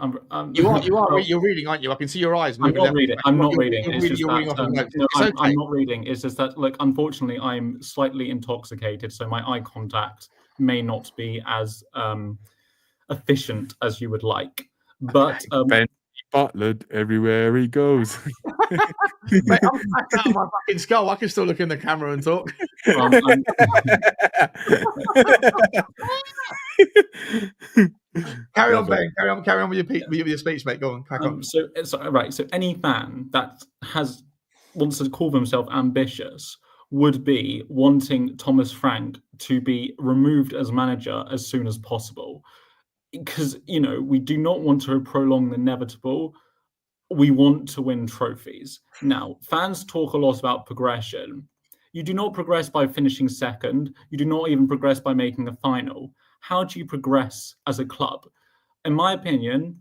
You're reading, aren't you? I can see your eyes. I'm not reading. I'm not reading. I'm not reading. It's just that, look, unfortunately, I'm slightly intoxicated, so my eye contact may not be as efficient as you would like. But Ben Butlered everywhere he goes. Mate, I'm back out of my fucking skull. I can still look in the camera and talk. Carry on, Ben. Carry on with your speech, mate. Go on, crack on. So any fan that wants to call themselves ambitious would be wanting Thomas Frank to be removed as manager as soon as possible. Because, we do not want to prolong the inevitable. We want to win trophies. Now, fans talk a lot about progression. You do not progress by finishing second. You do not even progress by making a final. How do you progress as a club? In my opinion,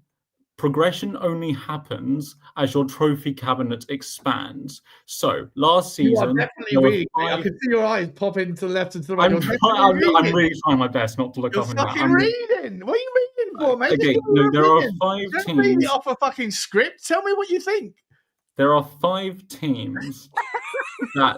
progression only happens as your trophy cabinet expands. So last season, you are definitely reading. I can see your eyes pop into the left and to the right. I'm really trying my best not to look up and down. You're reading. What are you reading for, mate? Okay, no, there are 5 teams. Don't read it off a fucking script. Tell me what you think. There are 5 teams that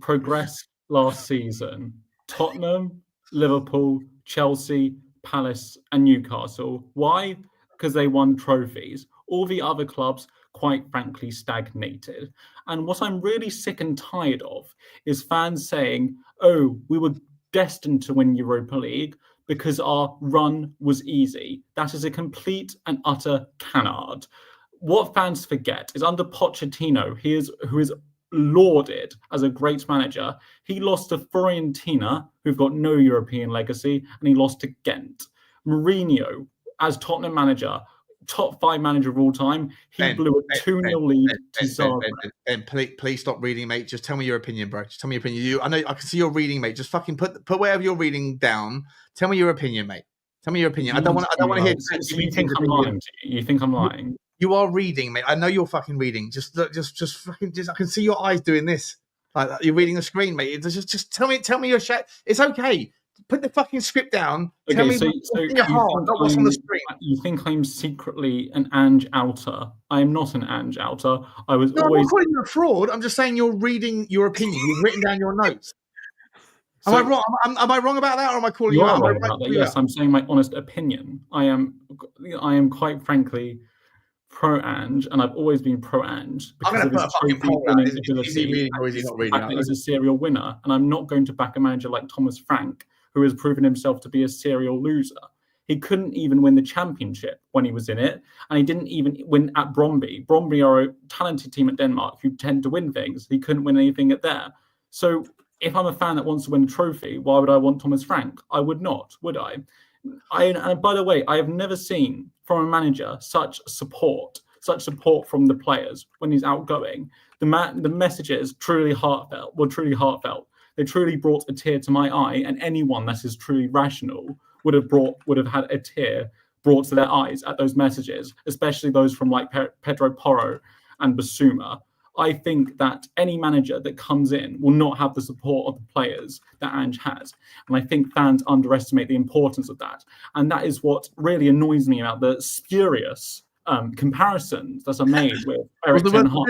progressed last season: Tottenham, Liverpool, Chelsea, Palace and Newcastle. Why? Because they won trophies. All the other clubs, quite frankly, stagnated. And what I'm really sick and tired of is fans saying, oh, we were destined to win Europa League because our run was easy. That is a complete and utter canard. What fans forget is under Pochettino, who is lauded as a great manager, he lost to Fiorentina, who've got no European legacy, and he lost to Ghent. Mourinho, as Tottenham manager, top 5 manager of all time, he blew a 2-0 lead to Zagreb. Please stop reading, mate. Just tell me your opinion, bro. Just tell me your opinion. I know I can see your reading, mate. Just fucking put whatever you're reading down. Tell me your opinion, mate. Tell me your opinion. I don't want to hear. So you think I'm lying to you? You think I'm lying? You are reading, mate. I know you're fucking reading. Just fucking. I can see your eyes doing this. Like you're reading the screen, mate. Just tell me your shit. It's okay. Put the fucking script down. Okay, tell me so in your heart, not what's on the screen. You think I'm secretly an Ange outer? I am not an Ange outer. I'm not calling you a fraud. I'm just saying you're reading your opinion. You've written down your notes. Am I wrong? Am I wrong about that, or am I calling you out? Wrong about that. Yes, I'm saying my honest opinion. I am quite frankly pro-Ange, and I've always been pro-Ange because of his trophy-winning ability. He's a serial winner, and I'm not going to back a manager like Thomas Frank, who has proven himself to be a serial loser. He couldn't even win the championship when he was in it, and he didn't even win at Brøndby. Brøndby are a talented team at Denmark who tend to win things. He couldn't win anything at there. So if I'm a fan that wants to win a trophy, why would I want Thomas Frank? I would not, would I? And by the way, I have never seen from a manager such support from the players when he's outgoing. The messages were truly heartfelt. They truly brought a tear to my eye, and anyone that is truly rational would have had a tear brought to their eyes at those messages, especially those from like Pedro Porro and Bissouma. I think that any manager that comes in will not have the support of the players that Ange has. And I think fans underestimate the importance of that. And that is what really annoys me about the spurious comparisons that are made with Eric Ten Hag.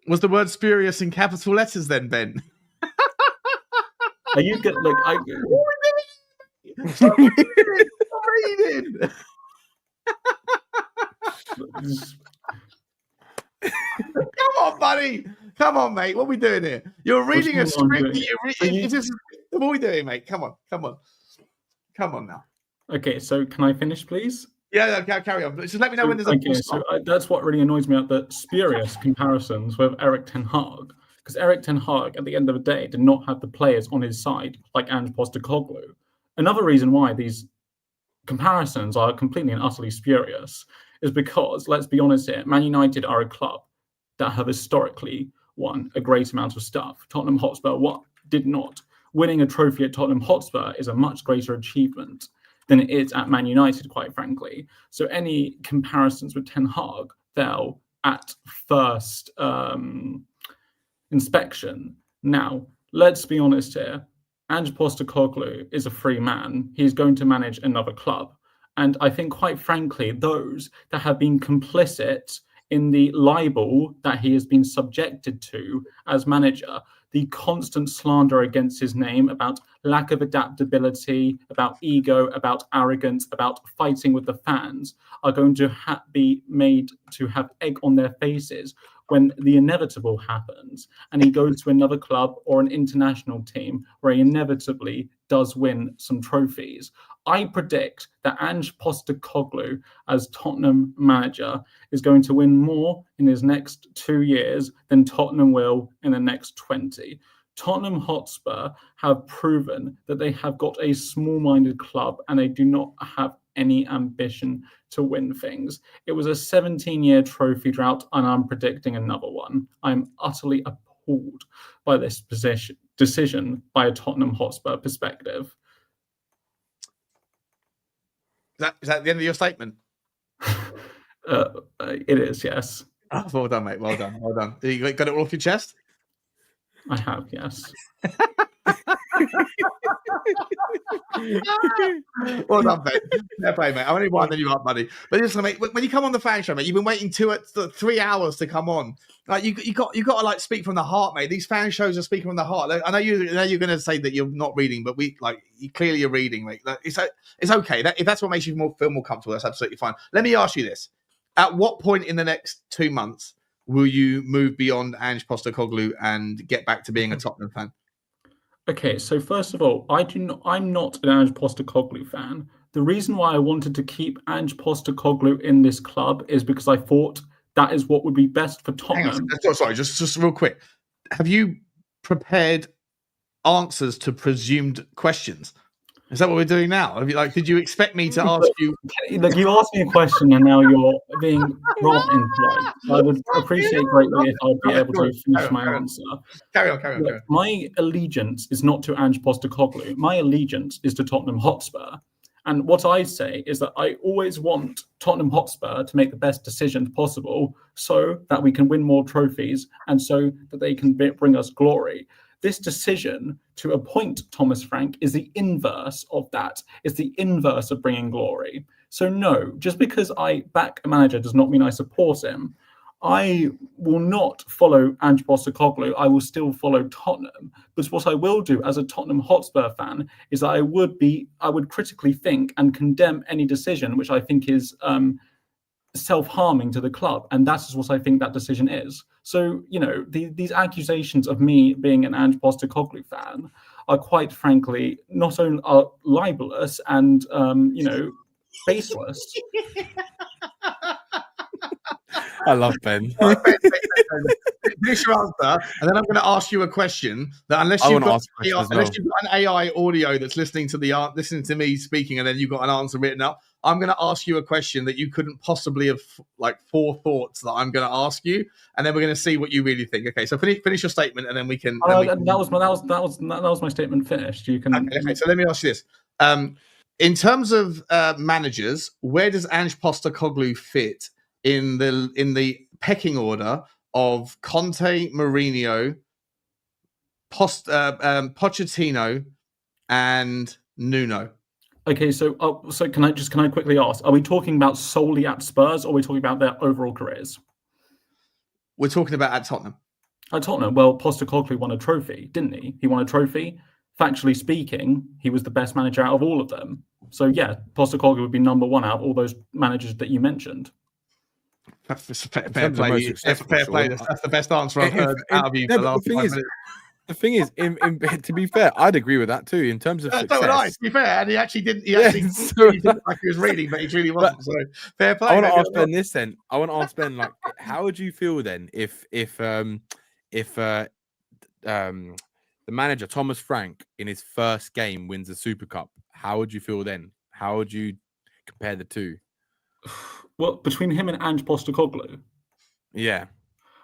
Was the word spurious in capital letters then, Ben? Are you good? Look, Stop reading. Come on, buddy. Come on, mate. What are we doing here? You're reading a script. What are we doing, mate? Come on. Come on now. Okay, so can I finish, please? Yeah, carry on. Just let me know when there's a okay, so that's what really annoys me about the spurious comparisons with Eric Ten Hag. Because Eric Ten Hag, at the end of the day, did not have the players on his side like Ange Postecoglou. Another reason why these comparisons are completely and utterly spurious is because, let's be honest here, Man United are a club that have historically won a great amount of stuff. Tottenham Hotspur did not. Winning a trophy at Tottenham Hotspur is a much greater achievement than it is at Man United, quite frankly. So any comparisons with Ten Hag fell at first inspection. Now, let's be honest here. Ange Postecoglou is a free man. He's going to manage another club. And I think, quite frankly, those that have been complicit in the libel that he has been subjected to as manager, the constant slander against his name about lack of adaptability, about ego, about arrogance, about fighting with the fans, are going to be made to have egg on their faces when the inevitable happens and he goes to another club or an international team where he inevitably does win some trophies. I predict that Ange Postecoglou, as Tottenham manager, is going to win more in his next 2 years than Tottenham will in the next 20. Tottenham Hotspur have proven that they have got a small-minded club and they do not have any ambition to win things. It was a 17-year trophy drought, and I'm predicting another one. I'm utterly appalled by this decision by a Tottenham Hotspur perspective. Is that the end of your statement? It is, yes. Oh, well done, mate. Well done. Well done. You got it all off your chest? I have, yes. Well done, Ben. Fair play, mate. I'm only winding you up, buddy. But listen, mate, when you come on the fan show, mate, you've been waiting 3 hours to come on. Like you got to like speak from the heart, mate. These fan shows are speaking from the heart. Like, I know you're going to say that you're not reading, but you clearly are reading, mate. Like, it's okay. If that's what makes you feel more comfortable, that's absolutely fine. Let me ask you this: at what point in the next 2 months will you move beyond Ange Postecoglou and get back to being a Tottenham fan? Okay, so first of all, I'm not an Ange Postecoglou fan. The reason why I wanted to keep Ange Postecoglou in this club is because I thought that is what would be best for Tottenham. Sorry, just real quick. Have you prepared answers to presumed questions? Is that what we're doing now? Did you expect me to ask you? Look, you asked me a question and now you're being brought in polite. I would appreciate greatly if I'd be able to finish my answer. Carry on. Look, my allegiance is not to Ange Postecoglou. My allegiance is to Tottenham Hotspur. And what I say is that I always want Tottenham Hotspur to make the best decisions possible so that we can win more trophies and so that they can bring us glory. This decision to appoint Thomas Frank is the inverse of that. It's the inverse of bringing glory. So no, just because I back a manager does not mean I support him. I will not follow Ange Postecoglou. I will still follow Tottenham. But what I will do as a Tottenham Hotspur fan is that I would critically think and condemn any decision which I think is self-harming to the club, and that is what I think that decision is. So, these accusations of me being an Ange Postecoglou fan are quite frankly not only are libelous and baseless. I love Ben. Right, Ben, finish your answer, and then I'm going to ask you a question that unless I you've wanna got ask a question AI, as well. unless you've got an AI audio that's listening to me speaking, and then you've got an answer written up, I'm going to ask you a question that you couldn't possibly have, like 4 thoughts that I'm going to ask you, and then we're going to see what you really think. Okay, so finish your statement, and then we can. That was my statement finished. You can. Okay, so let me ask you this: in terms of managers, where does Ange Postecoglou fit in the pecking order of Conte, Mourinho, Pochettino, and Nuno? Okay, so can I quickly ask? Are we talking about solely at Spurs, or are we talking about their overall careers? We're talking about at Tottenham. At Tottenham, well, Postecoglou won a trophy, didn't he? He won a trophy. Factually speaking, he was the best manager out of all of them. So yeah, Postecoglou would be number 1 out of all those managers that you mentioned. That's fair play. That's fair play. That's the best answer I've heard out of you for the last 5 minutes. The thing is, to be fair, I'd agree with that too. In terms of success, so would I, to be fair, and he actually didn't. He didn't like he was reading, but he really wasn't. So fair play. I want to ask Ben this then. I want to ask Ben, like, how would you feel then if the manager Thomas Frank in his first game wins the Super Cup? How would you feel then? How would you compare the two? Well, between him and Ange Postecoglou. Yeah.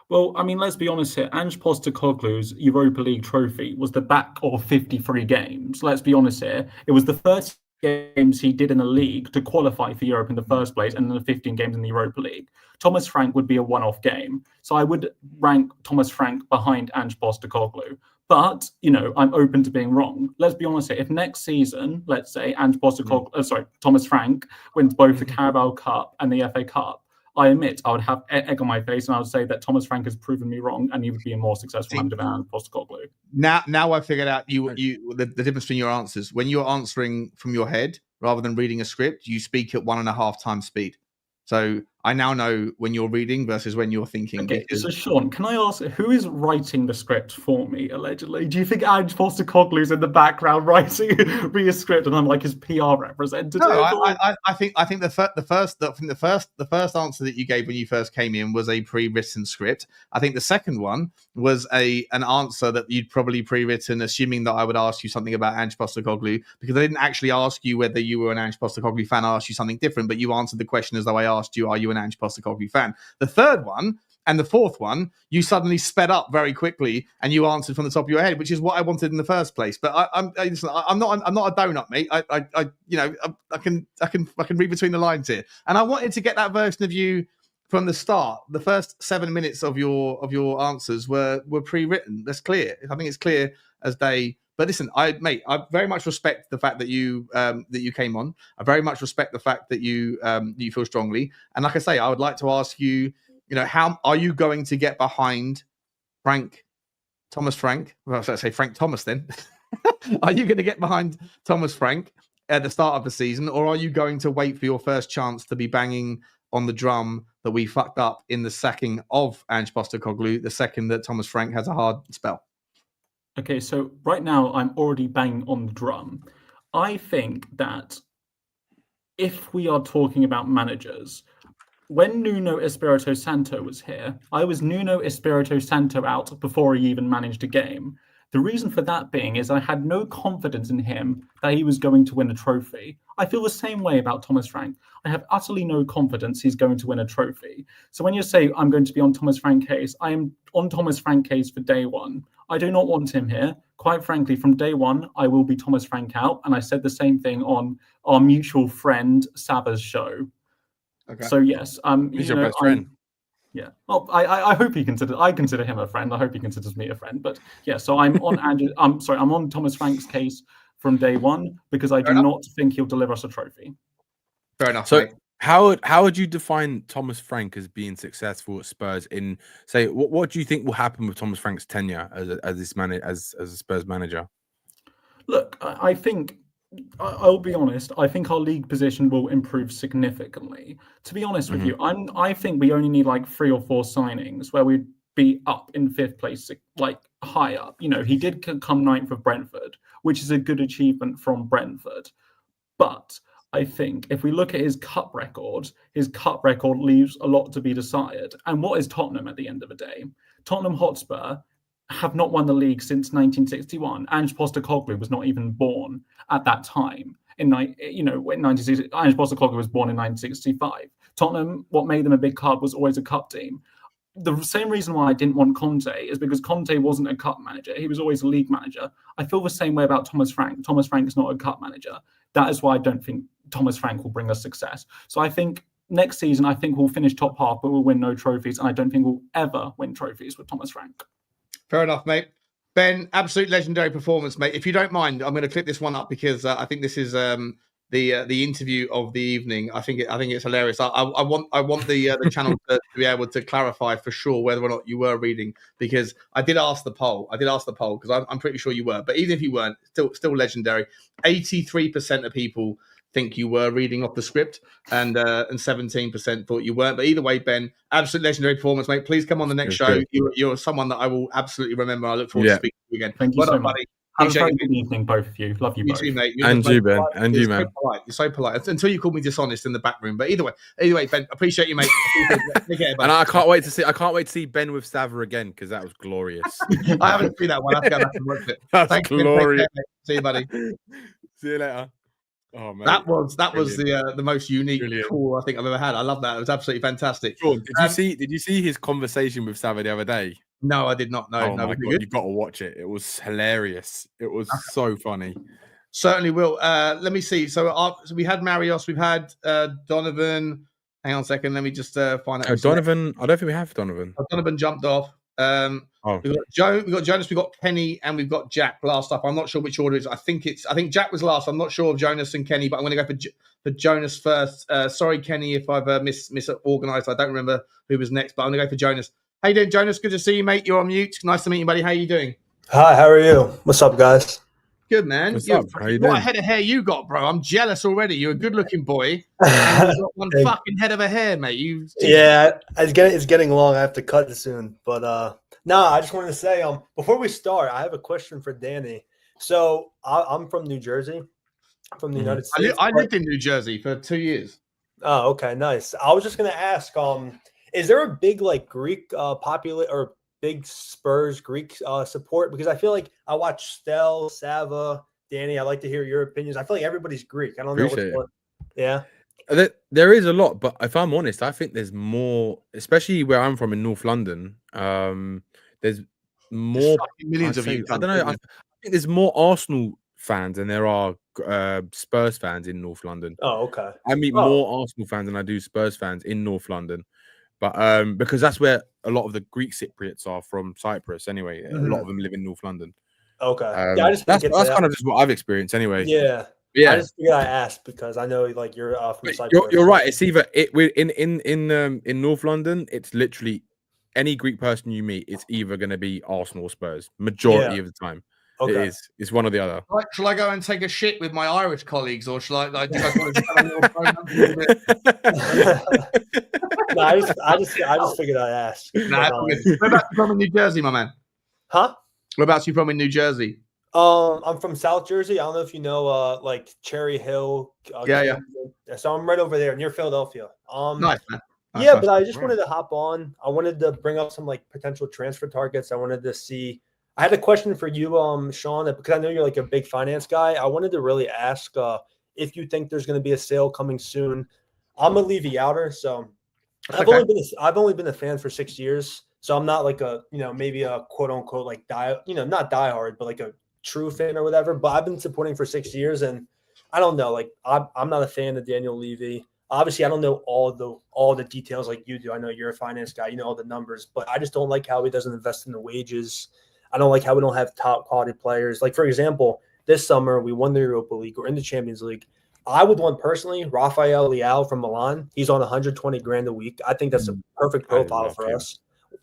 Well, I mean, let's be honest here. Ange Postecoglou's Europa League trophy was the back of 53 games. Let's be honest here. It was the 30 games he did in the league to qualify for Europe in the first place, and then the 15 games in the Europa League. Thomas Frank would be a one-off game. So I would rank Thomas Frank behind Ange Postecoglou. But, you know, I'm open to being wrong. Let's be honest here. If next season, let's say, Thomas Frank wins both the Carabao Cup and the FA Cup, I admit I would have egg on my face, and I would say that Thomas Frank has proven me wrong, and he would be a more successful manager than Postecoglou. Now I figured out the difference between your answers. When you're answering from your head rather than reading a script, you speak at 1.5 times speed. So I now know when you're reading versus when you're thinking. Okay, so Sean, can I ask, who is writing the script for me, allegedly? Do you think Ange Postecoglou's in the background writing a script, and I'm like his PR representative? No, I think the first answer that you gave when you first came in was a pre-written script. I think the second one was an answer that you'd probably pre-written, assuming that I would ask you something about Ange Postecoglou, because I didn't actually ask you whether you were an Ange Postecoglou fan. I asked you something different, but you answered the question as though I asked you, are you an Ange Postecoglou fan? The third one and the fourth one, you suddenly sped up very quickly and you answered from the top of your head, which is what I wanted in the first place. But I'm not a donut, mate. I can read between the lines here, and I wanted to get that version of you from the start. The first 7 minutes of your answers were pre-written. That's clear. I think it's clear as day. But listen, I very much respect the fact that you came on. I very much respect the fact that you feel strongly. And like I say, I would like to ask you, how are you going to get behind Thomas Frank? Well, I say Frank Thomas then. Are you going to get behind Thomas Frank at the start of the season, or are you going to wait for your first chance to be banging on the drum that we fucked up in the sacking of Ange Postecoglou the second that Thomas Frank has a hard spell? Okay, so right now I'm already banging on the drum. I think that if we are talking about managers, when Nuno Espirito Santo was here, I was Nuno Espirito Santo out before he even managed a game. The reason for that being is I had no confidence in him that he was going to win a trophy. I feel the same way about Thomas Frank. I have utterly no confidence he's going to win a trophy. So when you say I'm going to be on Thomas Frank case, I am on Thomas Frank case for day one. I do not want him here. Quite frankly, from day one, I will be Thomas Frank out. And I said the same thing on our mutual friend Saba's show. Okay. So yes, he's your best friend. Yeah. Well, I hope I consider him a friend. I hope he considers me a friend. But yeah, so I'm on I'm on Thomas Frank's case from day one because I do not think he'll deliver us a trophy. Fair enough. So mate. how would you define Thomas Frank as being successful at Spurs? In say, what do you think will happen with Thomas Frank's tenure as a Spurs manager? Look, I think I'll be honest. I think our league position will improve significantly. To be honest with you, I think we only need like 3 or 4 signings where we'd be up in 5th place, like high up. He did come 9th with Brentford, which is a good achievement from Brentford. But I think if we look at his cup record leaves a lot to be desired. And what is Tottenham at the end of the day? Tottenham Hotspur have not won the league since 1961. Ange Postecoglou was not even born at that time. In 1960, Ange Postecoglou was born in 1965. Tottenham, what made them a big club was always a cup team. The same reason why I didn't want Conte is because Conte wasn't a cup manager. He was always a league manager. I feel the same way about Thomas Frank. Thomas Frank is not a cup manager. That is why I don't think Thomas Frank will bring us success. So I think next season, I think we'll finish top half, but we'll win no trophies. And I don't think we'll ever win trophies with Thomas Frank. Fair enough, mate. Ben, absolute legendary performance, mate. If you don't mind, I'm going to clip this one up because I think this is the interview of the evening. I think it's hilarious. I want the channel to be able to clarify for sure whether or not you were reading, because I did ask the poll because I'm pretty sure you were. But even if you weren't, still legendary. 83% of people think you were reading off the script, and 17% thought you weren't. But either way, Ben, absolute legendary performance, mate. Please come on the next show. You're someone that I will absolutely remember. I look forward to speaking to you again. Thank you so much. Buddy. Have a very good evening, both of you. Love you both. Too, mate. And you, Ben. And you, man. You're so polite. Until you called me dishonest in the back room. But either way, Ben, appreciate you, mate. And I can't wait to see Ben with Sava again, because that was glorious. I haven't seen that one. I have to go back and watch it. That's glorious. See you, buddy. See you later. Oh man, that was the most unique call I think I've ever had. I love that. It was absolutely fantastic. Sean, did you see his conversation with Sava the other day? No, I did not. No, my God, you've got to watch it. It was hilarious. It was so funny. Certainly will. Let me see. So we had Marios, we've had Donovan. Hang on a second. Let me just find out. Donovan. I don't think we have Donovan. Donovan jumped off. We've got Joe, we've got Jonas, we've got Kenny, and we've got Jack last up. I'm not sure which order it is. I think Jack was last. I'm not sure of Jonas and Kenny, but I'm going to go for Jonas first. Sorry, Kenny, if I've misorganized. I don't remember who was next, but I'm going to go for Jonas. How you doing, Jonas? Good to see you, mate. You're on mute. Nice to meet you, buddy. How you doing? Hi, how are you? What's up, guys? Good, man. What's up? How you doing? What a head of hair you got, bro. I'm jealous already. You're a good-looking boy. And you've got one fucking head of a hair, mate. Yeah, it's getting long. I have to cut it soon. But no, I just wanted to say, before we start, I have a question for Danny. So I'm from New Jersey, from the United States. I lived in New Jersey for 2 years. Oh, okay, nice. I was just gonna ask, is there a big Greek or big Spurs Greek support? Because I feel like I watch Stel, Sava, Danny. I like to hear your opinions. I feel like everybody's Greek. I don't know what's what. Yeah. There is a lot, but if I'm honest, I think there's more, especially where I'm from in North London. There's more millions of you. I don't know. I think there's more Arsenal fans than there are Spurs fans in North London. Oh, okay. I meet more Arsenal fans than I do Spurs fans in North London. But because that's where a lot of the Greek Cypriots are from Cyprus anyway. A lot of them live in North London. Okay. That's kind of just what I've experienced anyway. Yeah. Yeah. I just figured I asked because I know you're from Cyprus. You're right. It's either in North London, it's literally any Greek person you meet, it's either going to be Arsenal or Spurs majority of the time. Okay. It is. It's one or the other. Shall I go and take a shit with my Irish colleagues, or shall I? Do you guys want to have a little program a little bit? No, I just figured I'd ask. Whereabouts you from in New Jersey, my man? Huh? Whereabouts you from in New Jersey? I'm from South Jersey. I don't know if you know, Cherry Hill. Yeah. So I'm right over there near Philadelphia. Nice, man. Yeah, but I just wanted to hop on. I wanted to bring up some potential transfer targets. I wanted to see. I had a question for you, Sean, because I know you're a big finance guy. I wanted to really ask if you think there's going to be a sale coming soon. I'm a Levy outer, so I've only been a fan for 6 years. So I'm not maybe a quote unquote not diehard, but a true fan or whatever. But I've been supporting for 6 years, and I don't know, I'm not a fan of Daniel Levy. Obviously, I don't know all the details like you do. I know you're a finance guy, you know all the numbers, but I just don't like how he doesn't invest in the wages. I don't like how we don't have top quality players. For example, this summer we won the Europa League. We're in the Champions League. I would want personally Rafael Leao from Milan. He's on 120 grand a week. I think that's a perfect profile for us.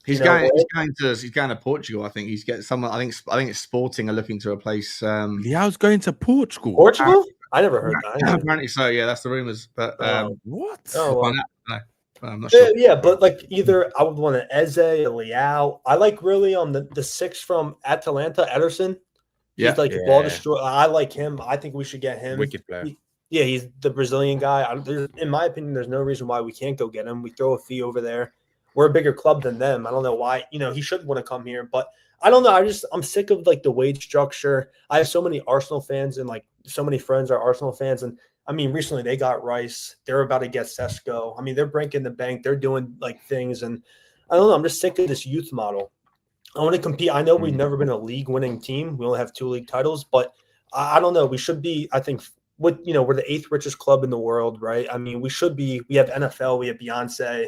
He's going to Portugal. I think he's getting someone. I think it's Sporting are looking to replace. Leao's going to Portugal. Portugal? I never heard that. Apparently so. Yeah, that's the rumors. But what? Oh, well. No, I'm not sure. Yeah, but either I would want an Eze, a Leao. I really on the 6 from Atalanta, Ederson. He's ball destroyer. I like him. I think we should get him. Wicked player. Yeah, he's the Brazilian guy. In my opinion, there's no reason why we can't go get him. We throw a fee over there. We're a bigger club than them. I don't know why. He should want to come here, but I don't know. I'm sick of like the wage structure. I have so many Arsenal fans and like so many friends are Arsenal fans, and I mean, recently they got Rice. They're about to get Sesko. I mean, they're breaking the bank. They're doing like things, and I don't know. I'm just sick of this youth model. I want to compete. I know we've never been a league-winning team. We only have 2 league titles, but I don't know. We should be. I think we're the 8th richest club in the world, right? I mean, we should be. We have NFL. We have Beyonce.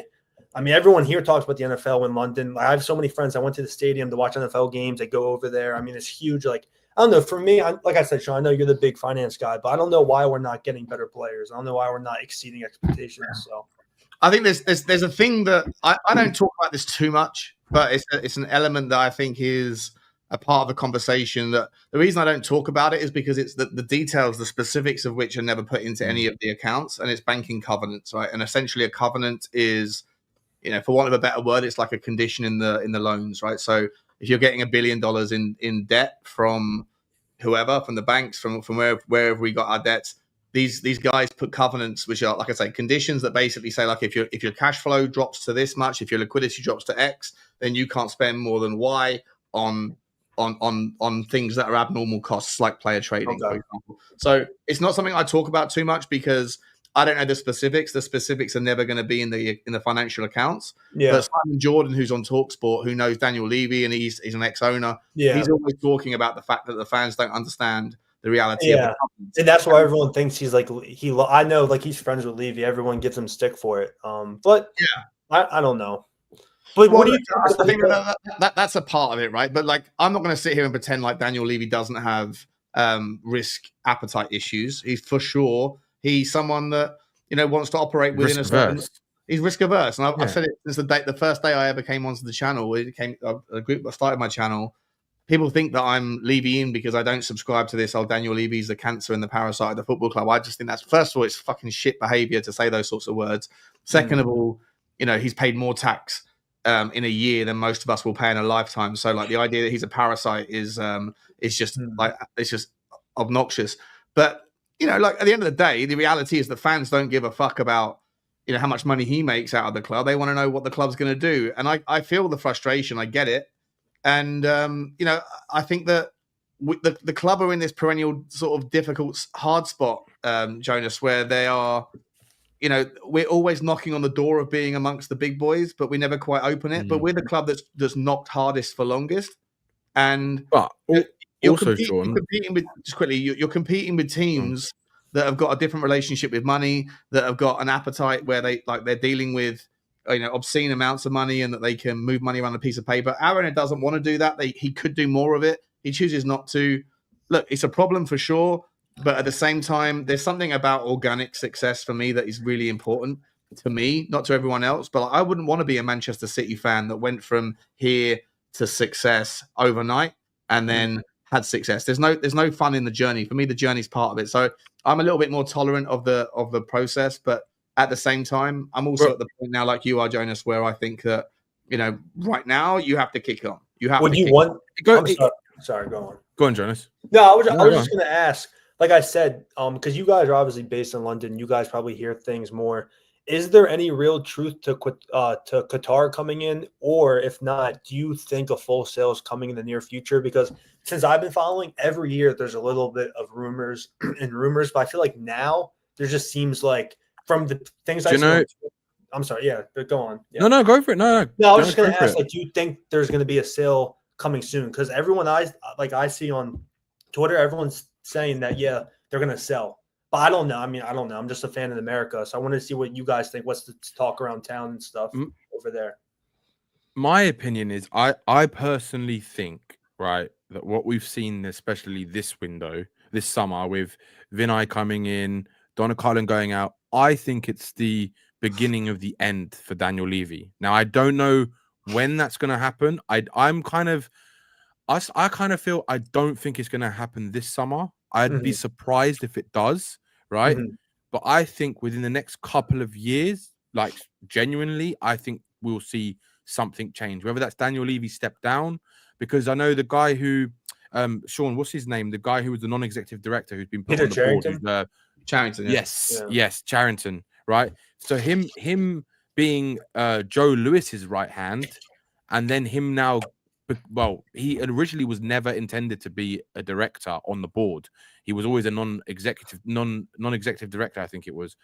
I mean, everyone here talks about the NFL in London. I have so many friends. I went to the stadium to watch NFL games. I go over there. I mean, it's huge. Like, I don't know. For me, like I said, Sean, I know you're the big finance guy, but I don't know why we're not getting better players. I don't know why we're not exceeding expectations. So, I think there's a thing that I don't talk about this too much, but it's an element that I think is a part of the conversation. That the reason I don't talk about it is because it's the details, the specifics of which are never put into any of the accounts, and it's banking covenants, right? And essentially, a covenant is, for want of a better word, it's like a condition in the loans, right? So if you're getting $1 billion in debt from whoever, from the banks, from wherever we got our debts, these guys put covenants, which are, like I say, conditions that basically say, like, if your cash flow drops to this much, if your liquidity drops to X, then you can't spend more than Y on things that are abnormal costs, like player trading, for example. So it's not something I talk about too much because I don't know the specifics. The specifics are never going to be in the financial accounts. Yeah. But Simon Jordan, who's on TalkSport, who knows Daniel Levy, and he's an ex-owner, he's always talking about the fact that the fans don't understand the reality of the company. And that's why everyone thinks he's like I know, like, he's friends with Levy. Everyone gives him stick for it. But I don't know. But what do you think? I think that's a part of it, right? But like, I'm not going to sit here and pretend like Daniel Levy doesn't have risk appetite issues. He's for sure. He's someone that wants to operate within a certain. He's risk averse, and I've said it since the first day I ever came onto the channel. A group that started my channel. People think that I'm Levy-in because I don't subscribe to this. Daniel Levy's the cancer and the parasite of the football club. I just think that's, first of all, it's fucking shit behavior to say those sorts of words. Second of all, he's paid more tax in a year than most of us will pay in a lifetime. So like, the idea that he's a parasite is just like, it's just obnoxious. But like, at the end of the day, the reality is the fans don't give a fuck about how much money he makes out of the club. They want to know what the club's going to do, and I feel the frustration. I get it. And, I think that the club are in this perennial sort of difficult, hard spot, Jonas, where they are, we're always knocking on the door of being amongst the big boys, but we never quite open it. But we're the club that's knocked hardest for longest. And you're competing with teams that have got a different relationship with money, that have got an appetite where they're dealing with obscene amounts of money, and that they can move money around a piece of paper. Aaron doesn't want to do that. He could do more of it. He chooses not to. Look, it's a problem for sure, but at the same time, there's something about organic success for me that is really important to me, not to everyone else. But I wouldn't want to be a Manchester City fan that went from here to success overnight and then had success. There's no fun in the journey. For me, the journey's part of it. So I'm a little bit more tolerant of the process, but at the same time, I'm also at the point now, like you are, Jonas, where I think that, right now you have to kick on. You have to. Sorry, go on. Go on, Jonas. No, I was just going to ask, like I said, because you guys are obviously based in London, you guys probably hear things more. Is there any real truth to Qatar coming in, or if not, do you think a full sale is coming in the near future? Because since I've been following, every year there's a little bit of rumors, but I feel like now there just seems like, from the things I'm sorry, but go on. Yeah. No, go for it. No, I was just going to ask, like, do you think there's going to be a sale coming soon? Because everyone I see on Twitter, everyone's saying that they're going to sell. But I don't know. I mean, I don't know. I'm just a fan of America, so I wanted to see what you guys think. What's the talk around town and stuff over there? My opinion is, I personally think, right, that what we've seen, especially this summer, with Vinay coming in, Donna Carlin going out, I think it's the beginning of the end for Daniel Levy. Now, I don't know when that's going to happen. I kind of feel I don't think it's going to happen this summer. I'd be surprised if it does, right? But I think within the next couple of years, like, genuinely, I think we'll see something change. Whether that's Daniel Levy step down, because I know the guy who, Sean, what's his name? The guy who was the non-executive director who's been put on the board. Charrington. Yes, yes, Charrington. Right. So him being Joe Lewis's right hand, and then him now. Well, he originally was never intended to be a director on the board. He was always a non-executive director, I think it was.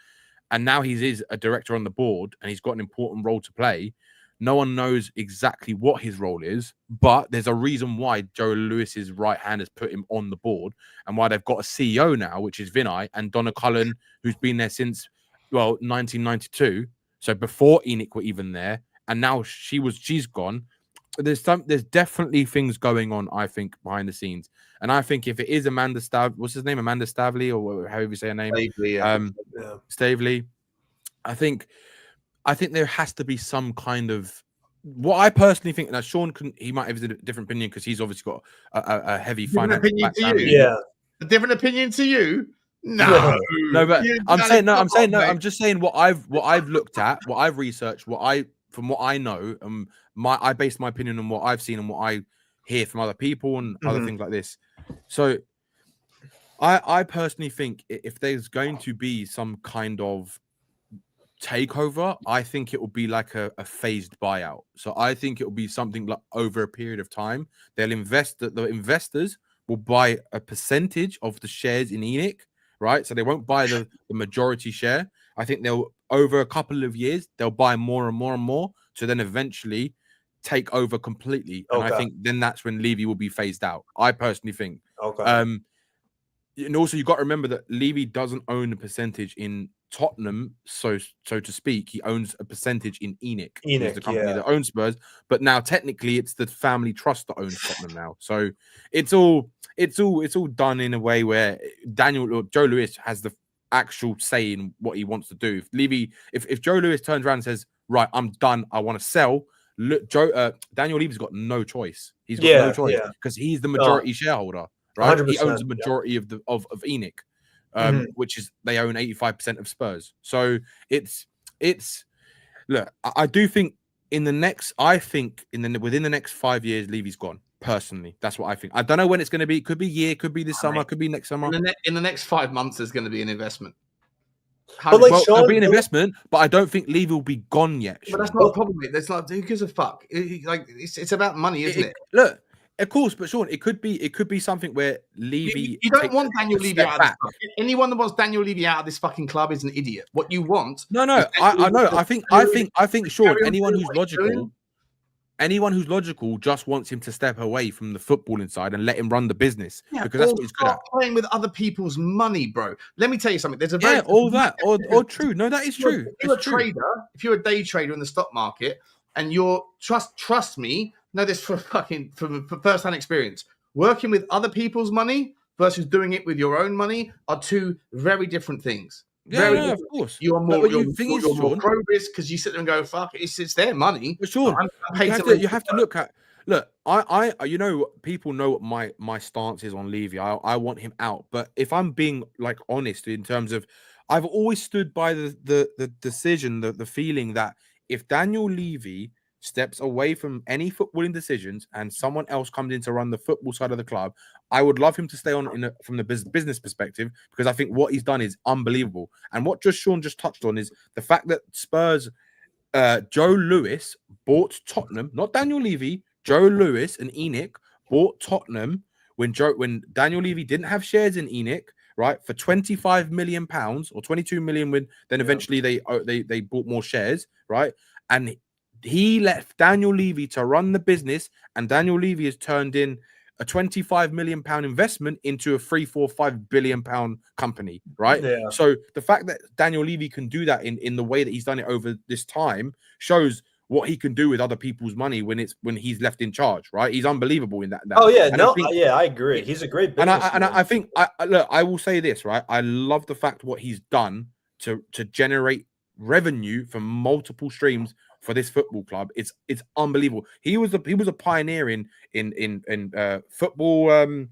And now he is a director on the board, and he's got an important role to play. No one knows exactly what his role is, but there's a reason why Joe Lewis's right hand has put him on the board, and why they've got a CEO now, which is Vinay, and Donna Cullen, who's been there since 1992. So before Enoch were even there, and now she's gone. There's definitely things going on, I think, behind the scenes. And I think if it is Amanda what's his name? Amanda Stavely, or however you say her name. Stavely. I think there has to be some kind of what I personally think. Now, Sean he might have a different opinion because he's obviously got a heavy financial background. A different opinion to you? No, no, but I'm just saying what I've looked at, what I've researched, from what I know, I base my opinion on what I've seen and what I hear from other people and other things like this. So I personally think if there's going to be some kind of takeover, I think it will be like a phased buyout. So I think it will be something like over a period of time. The investors will buy a percentage of the shares in Enoch, right? So they won't buy the majority share. I think they'll, over a couple of years, they'll buy more and more and more, to then eventually take over completely. And I think then that's when Levy will be phased out. I personally think. And also you got to remember that Levy doesn't own a percentage in Tottenham, so to speak. He owns a percentage in Enoch, who's the company that owns Spurs. But now technically it's the family trust that owns Tottenham now. So it's all done in a way where Joe Lewis has the actual say in what he wants to do. If Joe Lewis turns around and says, right, I'm done, I want to sell, Daniel Levy's got no choice. He's got no choice because he's the majority shareholder, right? 100%, he owns the majority of Enoch, which is they own 85% of Spurs. So it's look, I do think within the next 5 years, Levy's gone. Personally, that's what I think. I don't know when it's going to be. It could be could be this summer, could be next summer. In the next 5 months, there's going to be an investment. There'll be an investment, but I don't think Levy will be gone yet. But that's not a problem. There's like, who gives a fuck? It's about money, isn't it? Look, of course, but Sean, it could be something where Levy. You don't want Daniel Levy out of this club. Anyone that wants Daniel Levy out of this fucking club is an idiot. What you want? No, I know. I think Sean, anyone who's logical just wants him to step away from the footballing side and let him run the business, because that's what he's good at. Playing with other people's money, bro. Let me tell you something. There's a true. No, that is true. If you're a day trader in the stock market and you're trust me, know this from first-hand experience. Working with other people's money versus doing it with your own money are two very different things. Of course. You are more pro risk because you sit there and go, "Fuck, it's their money." For sure, you have to look at. Look, I people know what my stance is on Levy. I want him out, but if I'm being like honest in terms of, I've always stood by the decision, the feeling that if Daniel Levy steps away from any footballing decisions and someone else comes in to run the football side of the club, I would love him to stay on from the business perspective, because I think what he's done is unbelievable. And what Sean just touched on is the fact that Spurs, Joe Lewis bought Tottenham, not Daniel Levy. Joe Lewis and Enoch bought Tottenham when Daniel Levy didn't have shares in Enoch, right, for £25 million or 22 million. When then eventually they bought more shares, right, and he left Daniel Levy to run the business, and Daniel Levy has turned in a £25 million investment into a £3-4-5 billion company, right? Yeah. So the fact that Daniel Levy can do that in the way that he's done it over this time shows what he can do with other people's money when he's left in charge, right? He's unbelievable in that. I agree. He's a great businessman. I think I will say this, right? I love the fact what he's done to generate revenue from multiple streams for this football club. It's unbelievable. He was a pioneer in football,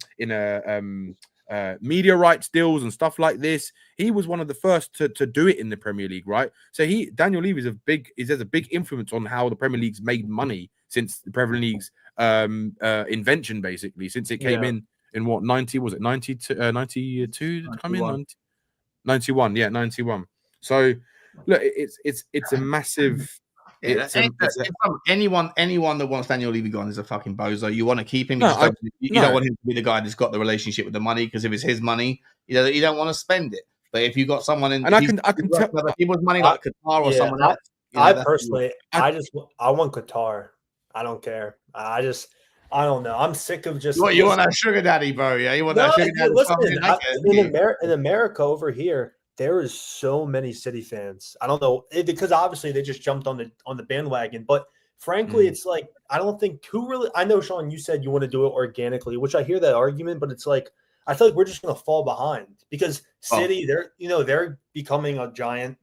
media rights deals and stuff like this. He was one of the first to do it in the Premier League, right? So Daniel Levy has a big influence on how the Premier League's made money since the Premier League's invention, basically, since it came in what 92 to come in 91, yeah, 91. So look, it's a massive. Yeah, anyone that wants Daniel Levy gone is a fucking bozo. You want to keep him. You don't want him to be the guy that's got the relationship with the money, because if it's his money, you don't want to spend it. But if you got someone in, and I can tell other people's money like Qatar or someone else. I personally, I want Qatar. I don't care. I don't know. I'm sick of just. You want that sugar daddy, bro? Yeah, you want that sugar daddy. Listen, in America over here, there is so many City fans. I don't know, because obviously they just jumped on the bandwagon. But frankly, it's like I don't think who really. I know, Sean, you said you want to do it organically, which I hear that argument, but it's like I feel like we're just going to fall behind because City, they're becoming a giant.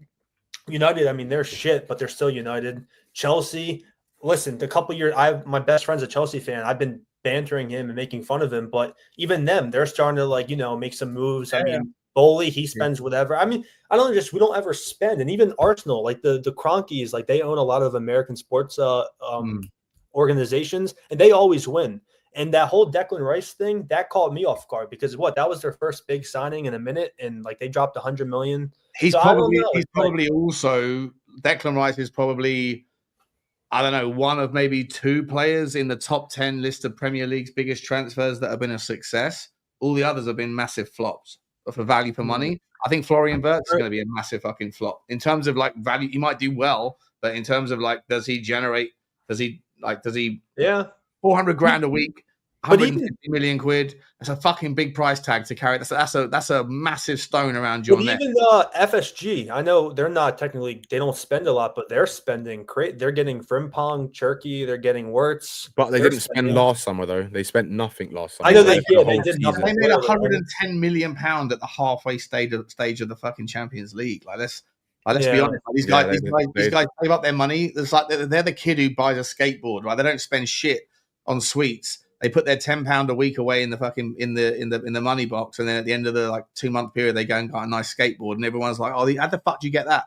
United, I mean, they're shit, but they're still United. Chelsea, listen, the couple years, my best friend's a Chelsea fan. I've been bantering him and making fun of him, but even them, they're starting to make some moves. I mean, Bowley, he spends whatever. I mean, we don't ever spend. And even Arsenal, like the Kroenkes, like they own a lot of American sports organizations, and they always win. And that whole Declan Rice thing, that caught me off guard because that was their first big signing in a minute, and like they dropped $100 million. He's probably also Declan Rice is probably, I don't know, one of maybe two players in the top 10 list of Premier League's biggest transfers that have been a success. All the others have been massive flops. But for value for money, I think Florian Wirtz is going to be a massive fucking flop. In terms of like value, he might do well, but in terms of like, does he 400 grand a week, 150 million quid? That's a fucking big price tag to carry. That's a massive stone around your neck. Even FSG, I know they're not technically, they don't spend a lot, but they're spending. They're getting Frimpong, Cherky, they're getting Wirtz. But they didn't spend last summer though. They spent nothing last summer. I know they did. They made 110 million pound at the halfway stage of the fucking Champions League. Let's be honest. These guys save up their money. It's like they're the kid who buys a skateboard, right? They don't spend shit on sweets. They put their £10 a week away in the fucking in the money box, and then at the end of the 2-month period, they go and got a nice skateboard, and everyone's like, "Oh, how the fuck do you get that?"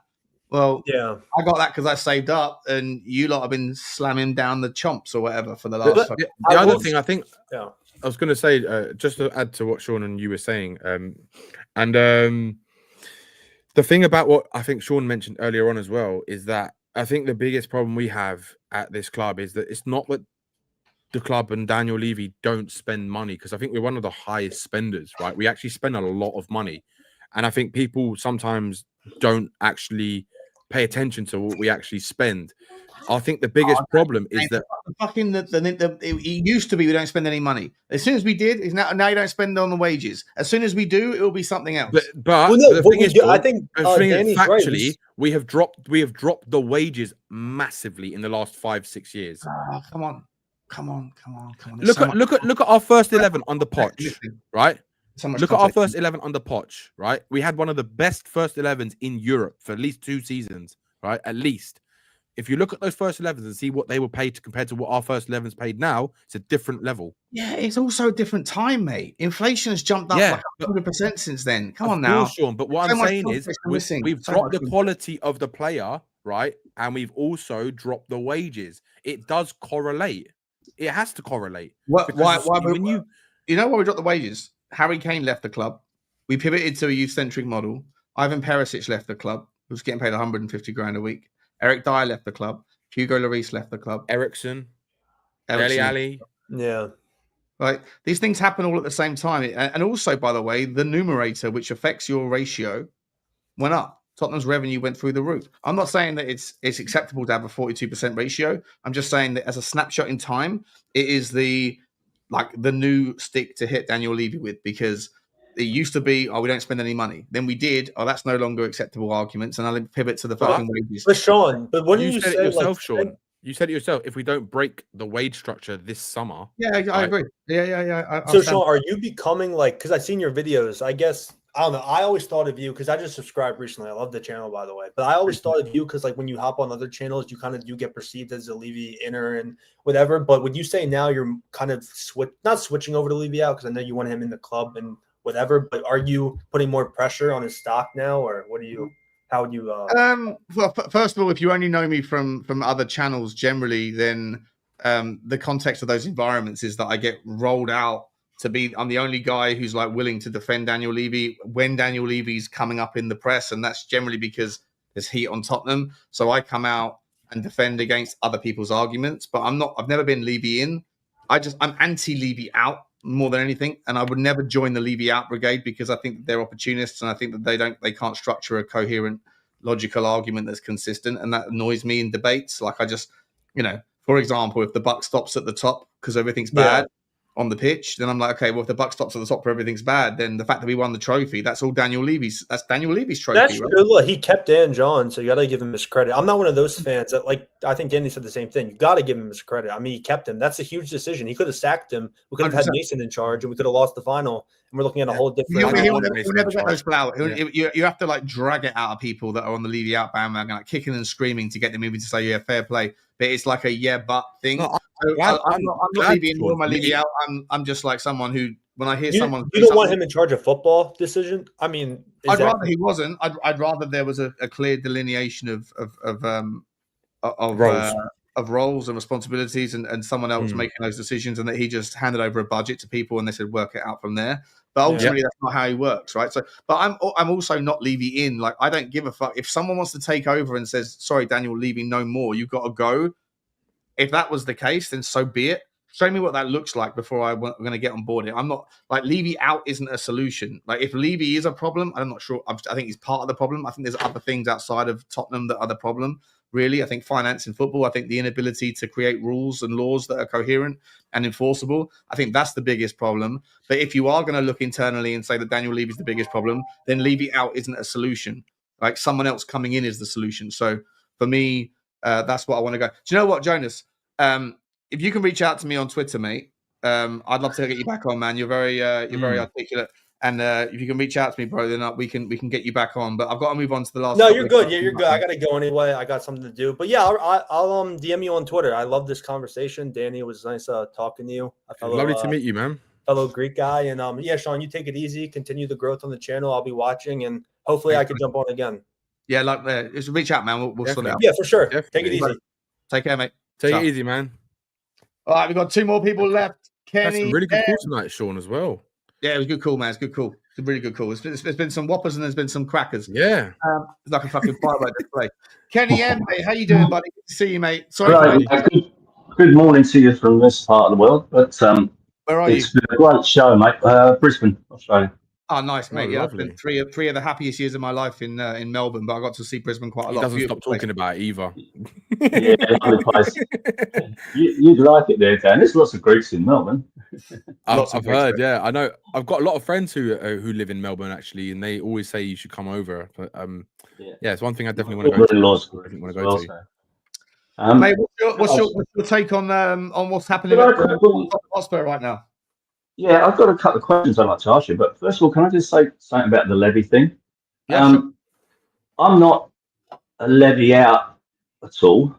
Well, yeah, I got that because I saved up, and you lot have been slamming down the chomps or whatever for the last. The other thing I think, I was going to say, just to add to what Sean and you were saying, the thing about what I think Sean mentioned earlier on as well is that I think the biggest problem we have at this club is that it's not that the club and Daniel Levy don't spend money, because I think we're one of the highest spenders, right? We actually spend a lot of money, and I think people sometimes don't actually pay attention to what we actually spend. I think the biggest problem is that it used to be we don't spend any money. As soon as we did, is now you don't spend on the wages. As soon as we do, it will be something else. But the thing is, I think factually, we have dropped the wages massively in the last 5-6 years. Oh, come on. Look at our first 11 under Poch, right? Look at our first 11 under Poch, right? We had one of the best first 11s in Europe for at least 2 seasons, right? At least. If you look at those first 11s and see what they were paid compared to what our first 11's paid now, it's a different level. Yeah, it's also a different time, mate. Inflation has jumped up 100% since then. Come on now, Sean. But what I'm saying is, we've dropped the quality of the player, right? And we've also dropped the wages. It does correlate. It has to correlate. Why we dropped the wages? Harry Kane left the club. We pivoted to a youth-centric model. Ivan Perisic left the club, who was getting paid 150 grand a week. Eric Dyer left the club. Hugo Lloris left the club. Ericsson. Dele Alli. Yeah. Right. These things happen all at the same time. And also, by the way, the numerator, which affects your ratio, went up. Tottenham's revenue went through the roof. I'm not saying that it's acceptable to have a 42% ratio. I'm just saying that as a snapshot in time, it is the new stick to hit Daniel Levy with, because it used to be, we don't spend any money. Then we did. That's no longer acceptable arguments. And I'll pivot to the fucking wages. But Sean, when you said say it yourself, Sean. You said it yourself. If we don't break the wage structure this summer, I agree. Yeah. So Sean, are you becoming because I've seen your videos? I guess I don't know. I always thought of you because I just subscribed recently. I love the channel, by the way. But I always thought of you because when you hop on other channels, you kind of do get perceived as a Levy inner and whatever. But would you say now you're kind of not switching over to Levy out, because I know you want him in the club and whatever, but are you putting more pressure on his stock now, or how would you well, first of all, if you only know me from other channels generally, then the context of those environments is that I get rolled out I'm the only guy who's like willing to defend Daniel Levy when Daniel Levy's coming up in the press, and that's generally because there's heat on Tottenham. So I come out and defend against other people's arguments, but I've never been Levy in. I'm anti-Levy out more than anything, and I would never join the Levy out brigade because I think that they're opportunists, and I think that they can't structure a coherent, logical argument that's consistent, and that annoys me in debates. Like for example, if the buck stops at the top because everything's bad on the pitch, then I'm like, okay, well, if the buck stops at the top where everything's bad, then the fact that we won the trophy, that's Daniel Levy's trophy. That's right? true. Look, he kept Dan John, so you got to give him his credit. I'm not one of those fans that, like, I think Danny said the same thing. You got to give him his credit. I mean, he kept him. That's a huge decision. He could have sacked him. We could have had 100%. Mason in charge, and we could have lost the final. And we're looking at a whole different. He'll never get those flowers. You have to like drag it out of people that are on the Levy out bandwagon, like kicking and screaming to get them even to say, yeah, fair play. But it's like a but thing. No, I'm not Levy in or my Levy out. I'm just like someone who, when I hear someone, you don't want him in charge of football decision. I mean, I'd rather he wasn't. I'd rather there was a clear delineation of roles and responsibilities, and someone else making those decisions, and that he just handed over a budget to people and they said work it out from there. But ultimately, that's not how he works, right? So, but I'm also not Levy in. Like, I don't give a fuck if someone wants to take over and says, "Sorry, Daniel Levy, no more. You've got to go." If that was the case, then so be it. Show me what that looks like before I'm going to get on board it. I'm not like Levy out isn't a solution. Like, if Levy is a problem, I'm not sure. I think he's part of the problem. I think there's other things outside of Tottenham that are the problem. Really, I think finance in football. I think the inability to create rules and laws that are coherent and enforceable. I think that's the biggest problem. But if you are going to look internally and say that Daniel Levy is the biggest problem, then Levy out isn't a solution. Like, someone else coming in is the solution. So for me, that's what I want to go. Do you know what, Jonas? If you can reach out to me on Twitter, mate, I'd love to get you back on, man. You're very articulate. And if you can reach out to me, bro, then we can get you back on. But I've got to move on to the last. No, you're good. Yeah, you're good. I got to go anyway. I got something to do. But yeah, I'll DM you on Twitter. I love this conversation. Danny, it was nice talking to you. Lovely to meet you, man. Fellow Greek guy. And yeah, Sean, you take it easy. Continue the growth on the channel. I'll be watching, and hopefully I can jump on again. Yeah, just reach out, man. We'll sort it out. Yeah, for sure. Definitely. Take it easy. Take care, mate. Take it easy, man. All right, we've got 2 more people left. Kenny, that's a really good call tonight, Sean, as well. Yeah, it was a good call, man. It's a good call. It's a really good call. There's been some whoppers and there's been some crackers. Yeah. It's like a fucking firework display. Kenny M, mate, how you doing, buddy? Good to see you, mate. Sorry. Right, good morning to you from this part of the world. But where are you? It's been a great show, mate. Brisbane, Australia. Oh, nice, mate. Yeah, lovely. I've been three of the happiest years of my life in Melbourne, but I got to see Brisbane quite a lot. He doesn't stop talking about it either. Yeah, lovely place. You'd like it there, Dan. There's lots of Greeks in Melbourne. I've heard, yeah. I know. I've got a lot of friends who live in Melbourne actually, and they always say you should come over. But yeah, it's one thing I definitely want to go to. Mate, what's your take on what's happening at Tottenham Hotspur right now? Yeah, I've got a couple of questions I'd like to ask you. But first of all, can I just say something about the levy thing? Yeah, sure. I'm not a levy out at all.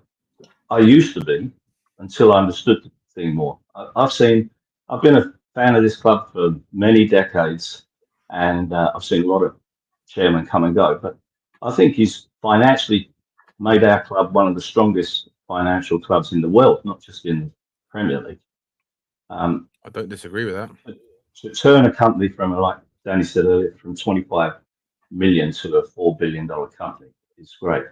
I used to be until I understood the thing more. I've been a fan of this club for many decades, and I've seen a lot of chairmen come and go. But I think he's financially made our club one of the strongest financial clubs in the world, not just in the Premier League. I don't disagree with that. To turn a company from, like Danny said earlier, from 25 million to a $4 billion company is great.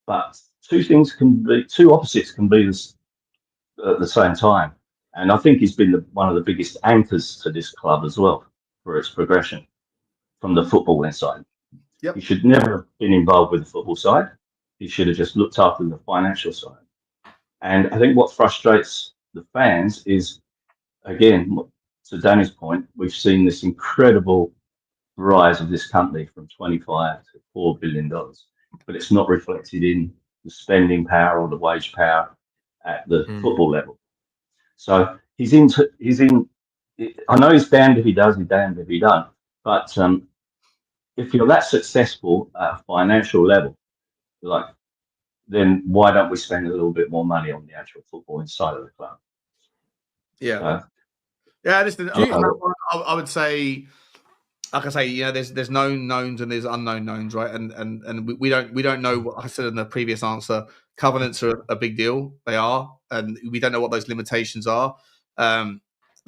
But two opposites can be at the same time. And I think he's been one of the biggest anchors to this club as well for its progression from the footballing side. Yep. He should never have been involved with the football side. He should have just looked after the financial side. And I think what frustrates the fans is, again, to Danny's point, we've seen this incredible rise of this company from 25 to $4 billion, but it's not reflected in the spending power or the wage power at the football level. So he's in. I know he's damned if he does, he's damned if he don't. But if you're that successful at a financial level, then why don't we spend a little bit more money on the actual football inside of the club? Yeah. Yeah, listen, I would say, like I say, there's known knowns and there's unknown knowns, right? And we don't know what I said in the previous answer. Covenants are a big deal. They are, and we don't know what those limitations are.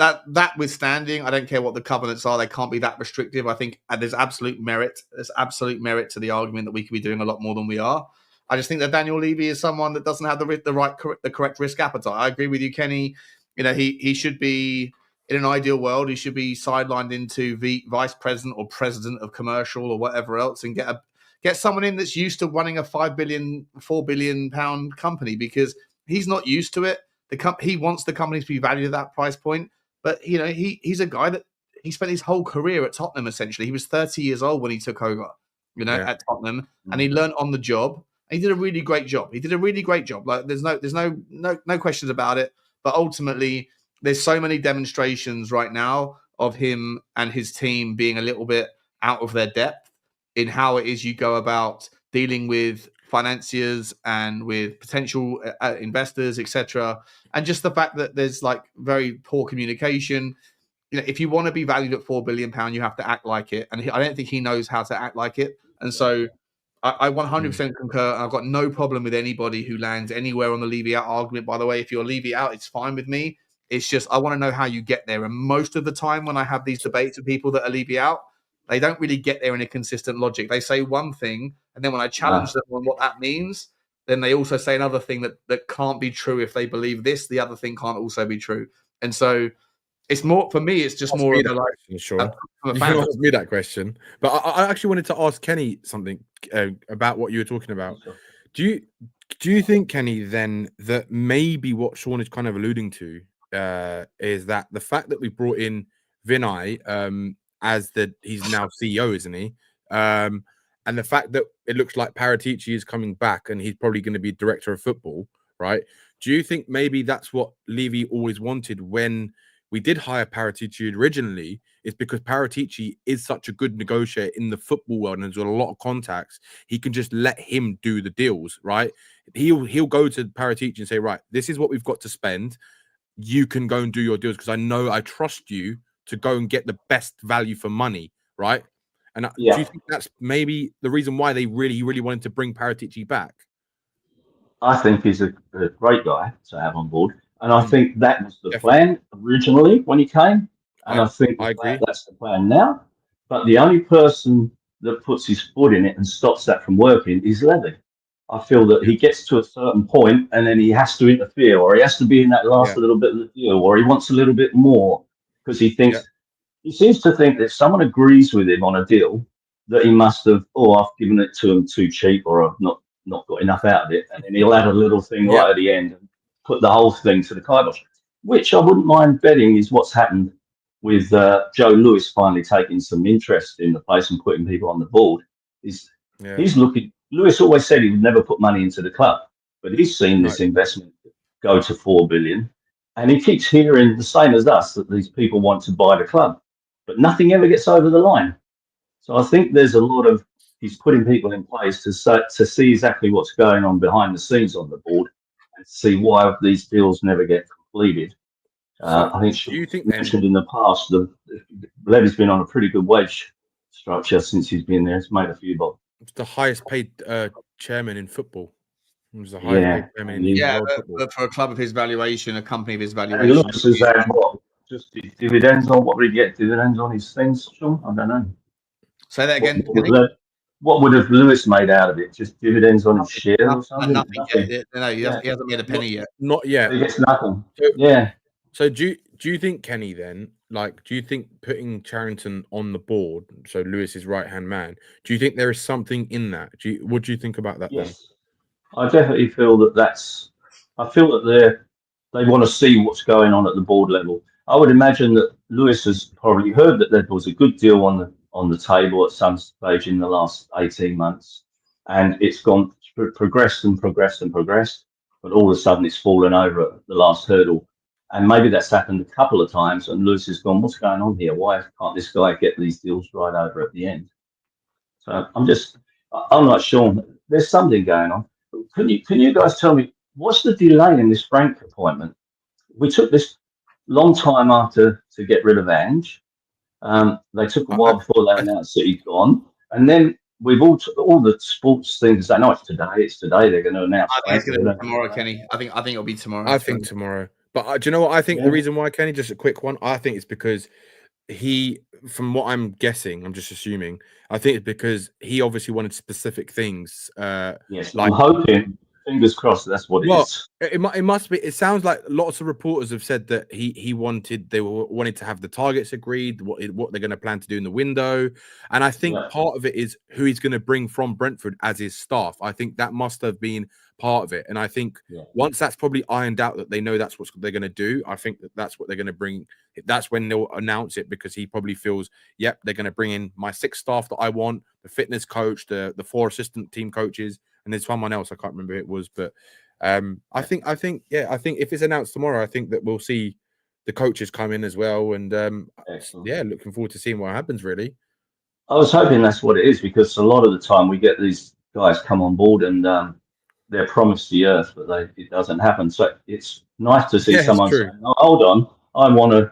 that withstanding, I don't care what the covenants are; they can't be that restrictive. I think there's absolute merit. There's absolute merit to the argument that we could be doing a lot more than we are. I just think that Daniel Levy is someone that doesn't have the correct risk appetite. I agree with you, Kenny. You know, he should be, in an ideal world, he should be sidelined into vice president or president of commercial or whatever else, and get someone in that's used to running a £4 billion company, because he's not used to it. He wants the company to be valued at that price point. But, you know, he's a guy that he spent his whole career at Tottenham, essentially. He was 30 years old when he took over, you know, at Tottenham, and he learned on the job. And he did a really great job. Like, there's no questions about it. But ultimately, there's so many demonstrations right now of him and his team being a little bit out of their depth in how it is you go about dealing with financiers and with potential investors, etc. And just the fact that there's like very poor communication. You know, if you want to be valued at £4 billion, you have to act like it. And I don't think he knows how to act like it. And so I 100% concur. I've got no problem with anybody who lands anywhere on the Levy out argument. By the way, if you're Levy out, it's fine with me. It's just I want to know how you get there. And most of the time when I have these debates with people that are Levy out, they don't really get there in a consistent logic. They say one thing, and then when I challenge them on what that means, then they also say another thing that can't be true. If they believe this, the other thing can't also be true. And so it's more, for me, it's just more of a like, Sean. You can ask me that question. But I actually wanted to ask Kenny something about what you were talking about. Do you think, Kenny, then that maybe what Sean is kind of alluding to is that the fact that we brought in Vinay as he's now CEO, isn't he? And the fact that it looks like Paratici is coming back and he's probably going to be director of football, right? Do you think maybe that's what Levy always wanted when we did hire Paratici originally? Is because Paratici is such a good negotiator in the football world and has got a lot of contacts. He can just let him do the deals, right? He'll go to Paratici and say, right, this is what we've got to spend. You can go and do your deals because I trust you to go and get the best value for money, right? And do you think that's maybe the reason why he really wanted to bring Paratici back? I think he's a great guy to have on board. And I think that was the plan originally when he came. And I think that's the plan now. But the only person that puts his foot in it and stops that from working is Levy. I feel that he gets to a certain point and then he has to interfere, or he has to be in that last little bit of the deal, or he wants a little bit more because he thinks he seems to think that if someone agrees with him on a deal, that he must have, I've given it to him too cheap, or I've not got enough out of it. And then he'll add a little thing right at the end and put the whole thing to the kibosh, which I wouldn't mind betting is what's happened with Joe Lewis finally taking some interest in the place and putting people on the board. He's looking. Lewis always said he would never put money into the club, but he's seen this investment go to $4 billion, and he keeps hearing the same as us that these people want to buy the club, but nothing ever gets over the line. So I think there's a lot of he's putting people in place to see exactly what's going on behind the scenes on the board and see why these deals never get completed. I think you mentioned in the past that Levy's been on a pretty good wage structure since he's been there. It's made a few bob. It's the highest paid chairman in football. He was the highest paid chairman in world football. But for a club of his valuation, a company of his And valuation, Lewis has had just dividends on what would he get? Dividends on his things, Sean? I don't know. Say that again. What would have Lewis made out of it? Just dividends on his shares or something? Nothing. No, he hasn't made a penny yet. Not yet. He gets nothing. So do you think, Kenny, then, like, do you think putting Charrington on the board, so Lewis's right-hand man, do you think there is something in that? What do you think about that? Yes. Then? I definitely feel I feel that they want to see what's going on at the board level. I would imagine that Lewis has probably heard that there was a good deal on the table at some stage in the last 18 months, and it's progressed, but all of a sudden it's fallen over at the last hurdle. And maybe that's happened a couple of times, and Lewis has gone, what's going on here? Why can't this guy get these deals right over at the end? So I'm not sure. There's something going on. Can you guys tell me, what's the delay in this Frank appointment? We took this long time to get rid of Ange. They took a while before they announced that he's gone. And then we've all the sports things say, no, it's today. They're going to announce. I think it's going to be tomorrow, Kenny. I think it'll be tomorrow. I think tomorrow. But do you know what I think? Yeah. The reason why, Kenny, just a quick one. I think it's because from what I'm guessing, I'm just assuming. I think it's because he obviously wanted specific things. Yes, like I'm hoping. Fingers crossed. That's what it well, is. it must be. It sounds like lots of reporters have said that he wanted to have the targets agreed, what they're going to plan to do in the window, and I think part of it is who he's going to bring from Brentford as his staff. I think that must have been part of it, and I think once that's probably ironed out that they know that's what they're going to do, I think that's what they're going to bring. That's when they'll announce it, because he probably feels, yep, they're going to bring in my 6 staff that I want, the fitness coach, the 4 assistant team coaches, and there's someone else I can't remember who it was, but. I think if it's announced tomorrow, I think that we'll see the coaches come in as well, and looking forward to seeing what happens. Really, I was hoping that's what it is, because a lot of the time we get these guys come on board and they're promised the earth, but it doesn't happen. So it's nice to see someone saying, "Oh, hold on, I want to.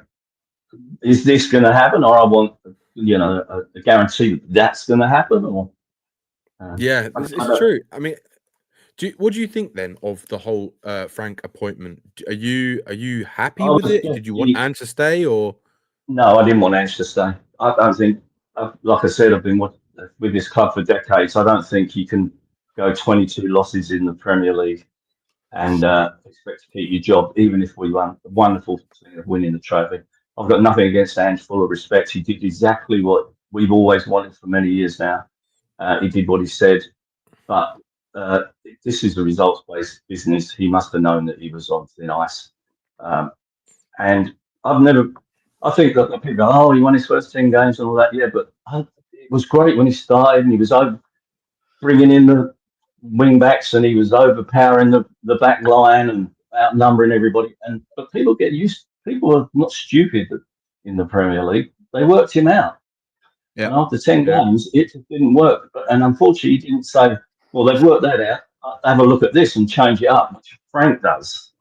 Is this going to happen, or I want a guarantee that's going to happen?" Or it's true. I mean. What do you think then of the whole Frank appointment? Are you happy with it? Did you want Ange to stay, or? No, I didn't want Ange to stay. I don't think, like I said, I've been with this club for decades. I don't think you can go 22 losses in the Premier League and expect to keep your job, even if we won the wonderful thing of winning the trophy. I've got nothing against Ange, full of respect. He did exactly what we've always wanted for many years now. He did what he said, but this is a results-based business. He must have known that he was on thin ice. And I think that people go, "Oh, he won his first 10 games and all that." Yeah, but it was great when he started, and he was bringing in the wing backs, and he was overpowering the back line and outnumbering everybody. But people get used. People are not stupid in the Premier League. They worked him out. Yeah. And after 10 games, it didn't work. And unfortunately, he didn't say, "Well, they've worked that out. I'll have a look at this and change it up," which Frank does.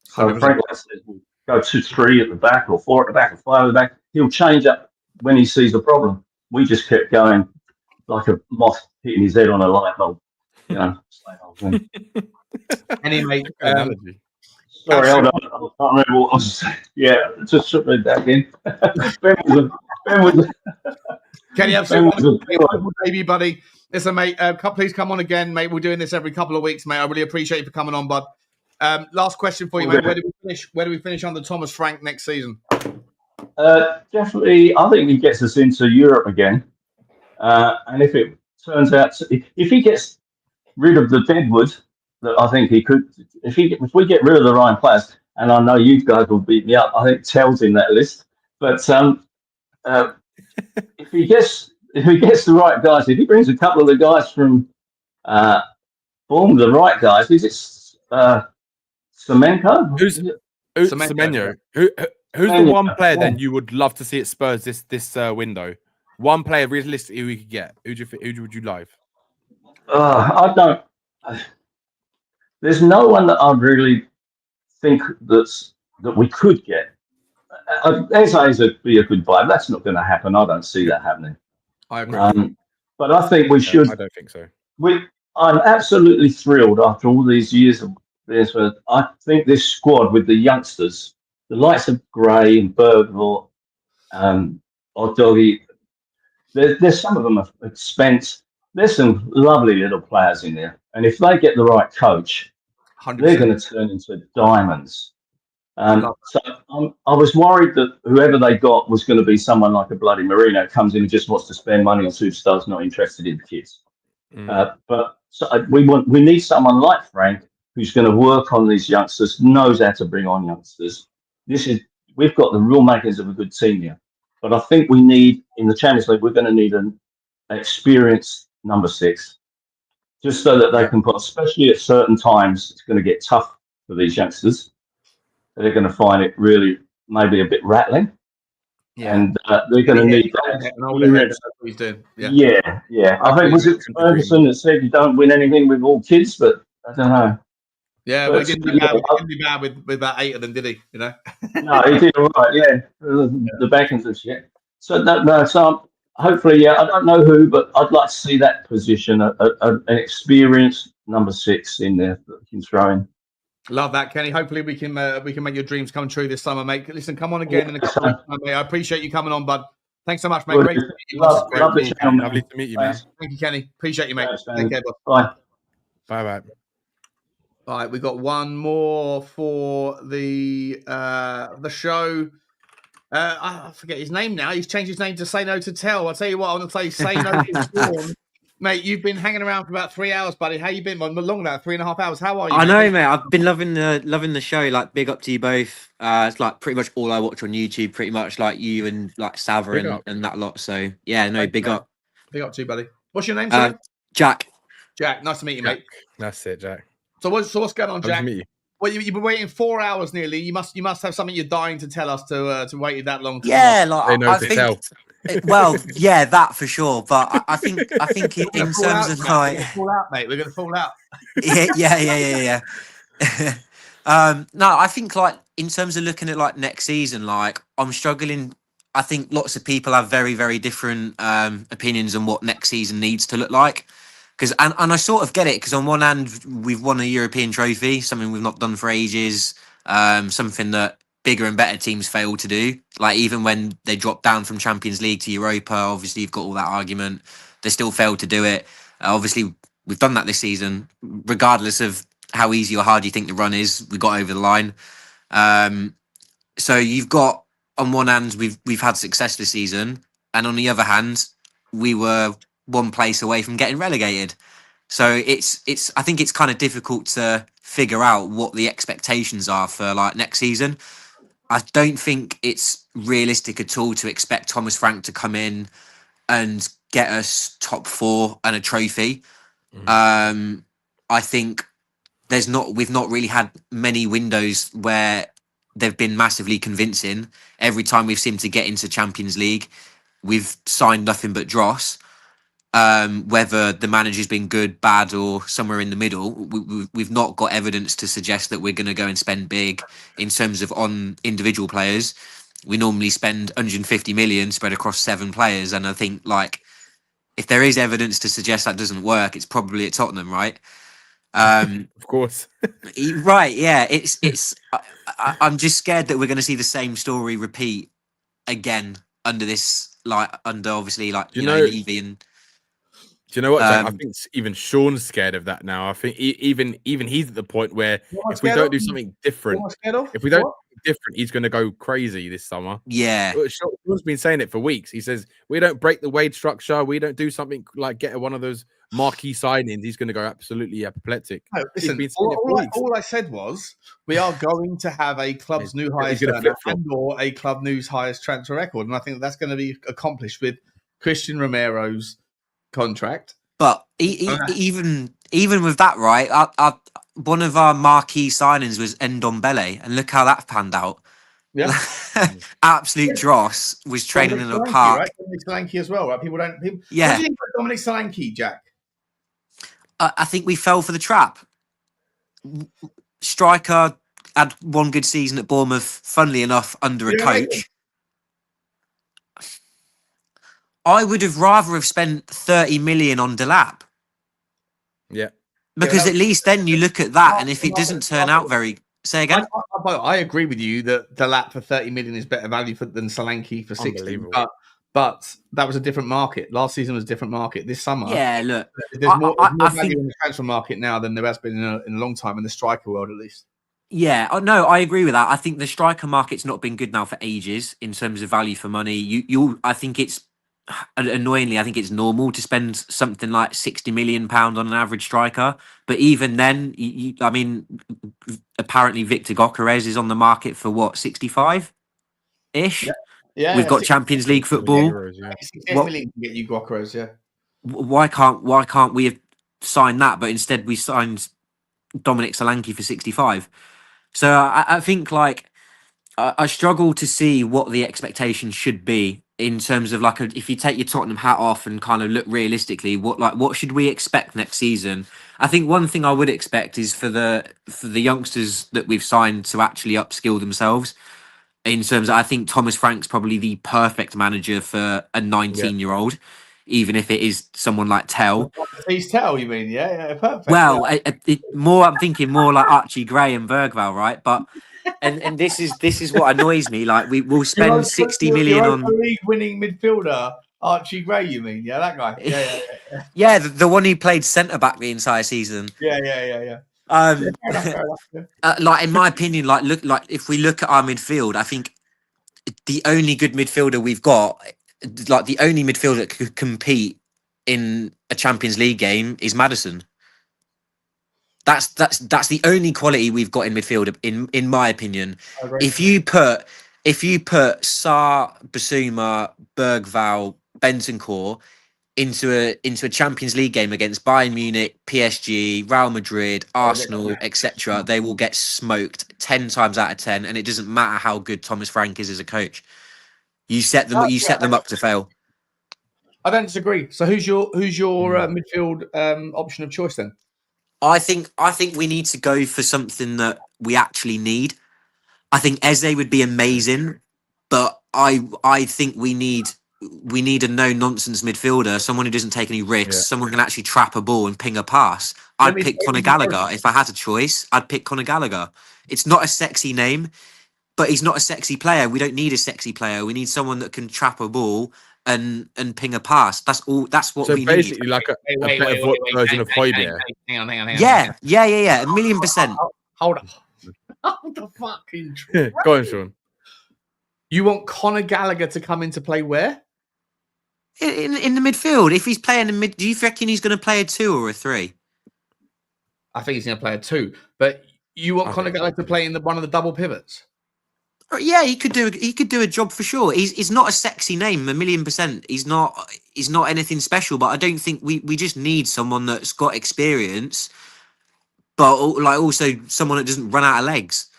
So 100%. Frank says, "We'll go 2-3 at the back, or 4 at the back, or 5 at the back." He'll change up when he sees the problem. We just kept going like a moth hitting his head on a light bulb. Same old thing. Anyway, sorry, hold on. I can't remember what I was saying. Yeah, just put me back in. Ben was Kenny, absolutely, baby buddy. Listen, mate, please come on again, mate. We're doing this every couple of weeks, mate. I really appreciate you for coming on, bud. Last question for you, mate. Where do we finish under Thomas Frank next season? Definitely, I think he gets us into Europe again. And if it turns out, if he gets rid of the deadwood, that I think he could, if we get rid of the Ryan players, and I know you guys will beat me up, I think Tell's in that list. But if he gets the right guys, if he brings a couple of the guys from Bournemouth, the right guys, is it Semenyo? Who's Semenyo? Who's the one player then you would love to see at Spurs this window? One player realistically we could get. Who would you like? I don't. There's no one that I really think that we could get. Eze would be a good buy. That's not going to happen. I don't see that happening. I agree. But I think we should. I don't think so. I'm absolutely thrilled after all these years of this. I think this squad with the youngsters, the likes of Gray and Berghvall, Udogie, there's some of them have spent. There's some lovely little players in there, and if they get the right coach, 100%. They're going to turn into diamonds. So I was worried that whoever they got was going to be someone like a bloody Marino, comes in and just wants to spend money on superstars, not interested in the kids. But we need someone like Frank who's going to work on these youngsters, knows how to bring on youngsters. We've got the real makings of a good team here, but I think we need in the Champions League we're going to need an experienced number 6, just so that they can put, especially at certain times, it's going to get tough for these youngsters. They're going to find it really maybe a bit rattling. Yeah. And they're going to need that. Yeah. I think was it Ferguson that said you don't win anything with all kids, but I don't know. Yeah, but he didn't be bad with about 8 of them, did he? No, he did all right. Yeah, the backings of shit. So so hopefully, I don't know who, but I'd like to see that position, an experienced number 6 in there that we can throw in. Love that, Kenny. Hopefully we can make your dreams come true this summer, mate. Listen, come on again in a couple of weeks, mate. I appreciate you coming on, bud. Thanks so much, mate. Great to meet you, boss. Lovely channel, man. Lovely to meet you, man. Thank you, Kenny. Appreciate you, mate. Thanks, man. Take care, boss. Bye. Bye. All right, we've got one more for the show. I forget his name now. He's changed his name to Say No to Tell. I'll tell you what, I'm going to say Say No to Sean. Mate, you've been hanging around for about 3 hours, buddy. How you been? Longer than that, 3.5 hours. How are you? I know, mate. I've been loving the show. Like, big up to you both. It's like pretty much all I watch on YouTube. Pretty much like you and like Sava and that lot. So yeah, no, big up. Big up to you, buddy. What's your name, sorry? Jack. Jack, nice to meet you, mate. That's it, Jack. So what's going on, Nice to Jack? meet you. Well, you've been waiting 4 hours nearly. You must have something you're dying to tell us to wait that long. Yeah, like I think. Well, yeah, that for sure. But I think in terms of like, we're gonna fall out, mate. We're gonna fall out. yeah. No, I think like in terms of looking at like next season, like I'm struggling. I think lots of people have very, very different opinions on what next season needs to look like. Because and I sort of get it, because on one hand we've won a European trophy, something we've not done for ages, something that bigger and better teams fail to do. Like even when they drop down from Champions League to Europa, obviously you've got all that argument. They still failed to do it. Obviously we've done that this season, regardless of how easy or hard you think the run is. We got over the line. So you've got on one hand we've had success this season, and on the other hand we were one place away from getting relegated. So it's I think it's kind of difficult to figure out what the expectations are for like next season. I don't think it's realistic at all to expect Thomas Frank to come in and get us top 4 and a trophy. I think we've not really had many windows where they've been massively convincing. Every time we've seemed to get into Champions League, we've signed nothing but dross. Whether the manager's been good, bad, or somewhere in the middle, we've not got evidence to suggest that we're going to go and spend big in terms of on individual players. We normally spend 150 million spread across 7 players, and I think like if there is evidence to suggest that doesn't work, it's probably at Tottenham, right? Of course. Right, yeah. I'm just scared that we're going to see the same story repeat again under this, like under obviously like you know Levy and. Do you know what, Jack? I think even Sean's scared of that now. I think even he's at the point where if we don't do something different, he's going to go crazy this summer. Yeah. Sean's been saying it for weeks. He says, we don't break the wage structure. We don't do something like get one of those marquee signings. He's going to go absolutely apoplectic. No, listen, all I said was we are going to have a club's new highest earner and/or a club news highest transfer record. And I think that's going to be accomplished with Christian Romero's contract. But even with that, right? One of our marquee signings was Ndombele, and look how that panned out. Yeah, absolute dross. Was training in a park. Right? Dominic Solanke as well, right? People. Yeah. What do you think about Dominic Solanke, Jack? I think we fell for the trap. Striker had one good season at Bournemouth, funnily enough, under a coach. I would have rather have spent 30 million on Delap. Yeah. Because at least then you look at that, and if it doesn't turn out very... Say again? I agree with you that Delap for 30 million is better value than Solanke for 60. But that was a different market. Last season was a different market. This summer... Yeah, look... There's more value in the transfer market now than there has been in a long time, in the striker world at least. Yeah, no, I agree with that. I think the striker market's not been good now for ages in terms of value for money. I think it's... Annoyingly, I think it's normal to spend something like £60 million on an average striker. But even then, I mean, apparently Victor Gyökeres is on the market for what, 65-ish? Yeah, we've got Champions League football. What million can get you Gyökeres? Yeah. Why can't we have signed that? But instead, we signed Dominic Solanke for 65. So I think like I struggle to see what the expectation should be. In terms of like, if you take your Tottenham hat off and kind of look realistically, what should we expect next season? I think one thing I would expect is for the youngsters that we've signed to actually upskill themselves. In terms of, I think Thomas Frank's probably the perfect manager for a 19-year-old. even if it is someone like Tell. Please tell, you mean? Yeah, perfect. Well, I'm thinking more like Archie Gray and Berghvall, right? But and this is what annoys me. Like we'll spend 60 million on league winning midfielder Archie Gray. You mean? Yeah, that guy. Yeah. yeah, the one who played centre back the entire season. Yeah. Fair enough. Like in my opinion, like if we look at our midfield, I think the only good midfielder we've got, like the only midfielder that could compete in a Champions League game is Maddison. That's the only quality we've got in midfield, in my opinion. If you put Sarr, Bissouma, Berghvall, Bentancur into a Champions League game against Bayern Munich, PSG, Real Madrid, Arsenal, etc., they will get smoked 10 times out of 10, and it doesn't matter how good Thomas Frank is as a coach. You set them up to fail. I don't disagree. So who's your midfield option of choice then? I think we need to go for something that we actually need. I think Eze would be amazing, but I think we need a no-nonsense midfielder, someone who doesn't take any risks, someone who can actually trap a ball and ping a pass. I'd pick Conor Gallagher. If I had a choice, I'd pick Conor Gallagher. It's not a sexy name, but he's not a sexy player. We don't need a sexy player. We need someone that can trap a ball and ping a pass. That's all. That's what we need. So basically, like a better version of Højbjerg. Hang on. Yeah. 1,000,000%. Hold on. Hold the fucking Go on, Sean. You want Conor Gallagher to come in to play where? In the midfield. If he's playing in mid, do you reckon he's going to play a 2 or a 3? I think he's going to play a 2. But you want Conor Gallagher to play in one of the double pivots? Yeah, he could do a job for sure. He's not a sexy name, 1,000,000%. He's not anything special, but I don't think we just need someone that's got experience, but like also someone that doesn't run out of legs.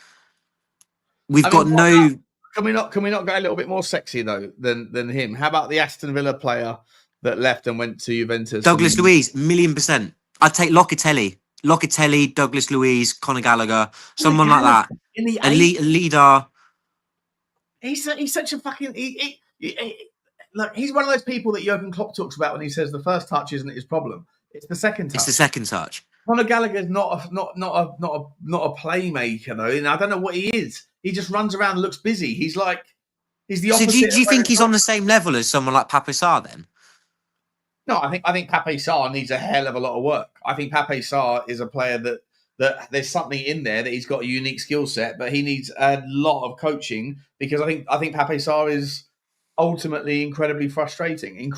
Can we not go a little bit more sexy though than him? How about the Aston Villa player that left and went to Juventus? Douglas Luiz, 1,000,000%. I'd take Locatelli, Douglas Luiz, Conor Gallagher, someone like that. A leader. He's such a fucking look. He's one of those people that Jurgen Klopp talks about when he says the first touch isn't his problem; it's the second touch. It's the second touch. Conor Gallagher is not a playmaker though, and I don't know what he is. He just runs around and looks busy. He's the opposite. So do you think he's on the same level as someone like Pape Sarr then? No, I think Pape Sarr needs a hell of a lot of work. I think Pape Sarr is a player that there's something in there that he's got a unique skill set, but he needs a lot of coaching because I think Pape Sarr is ultimately incredibly frustrating. Yeah,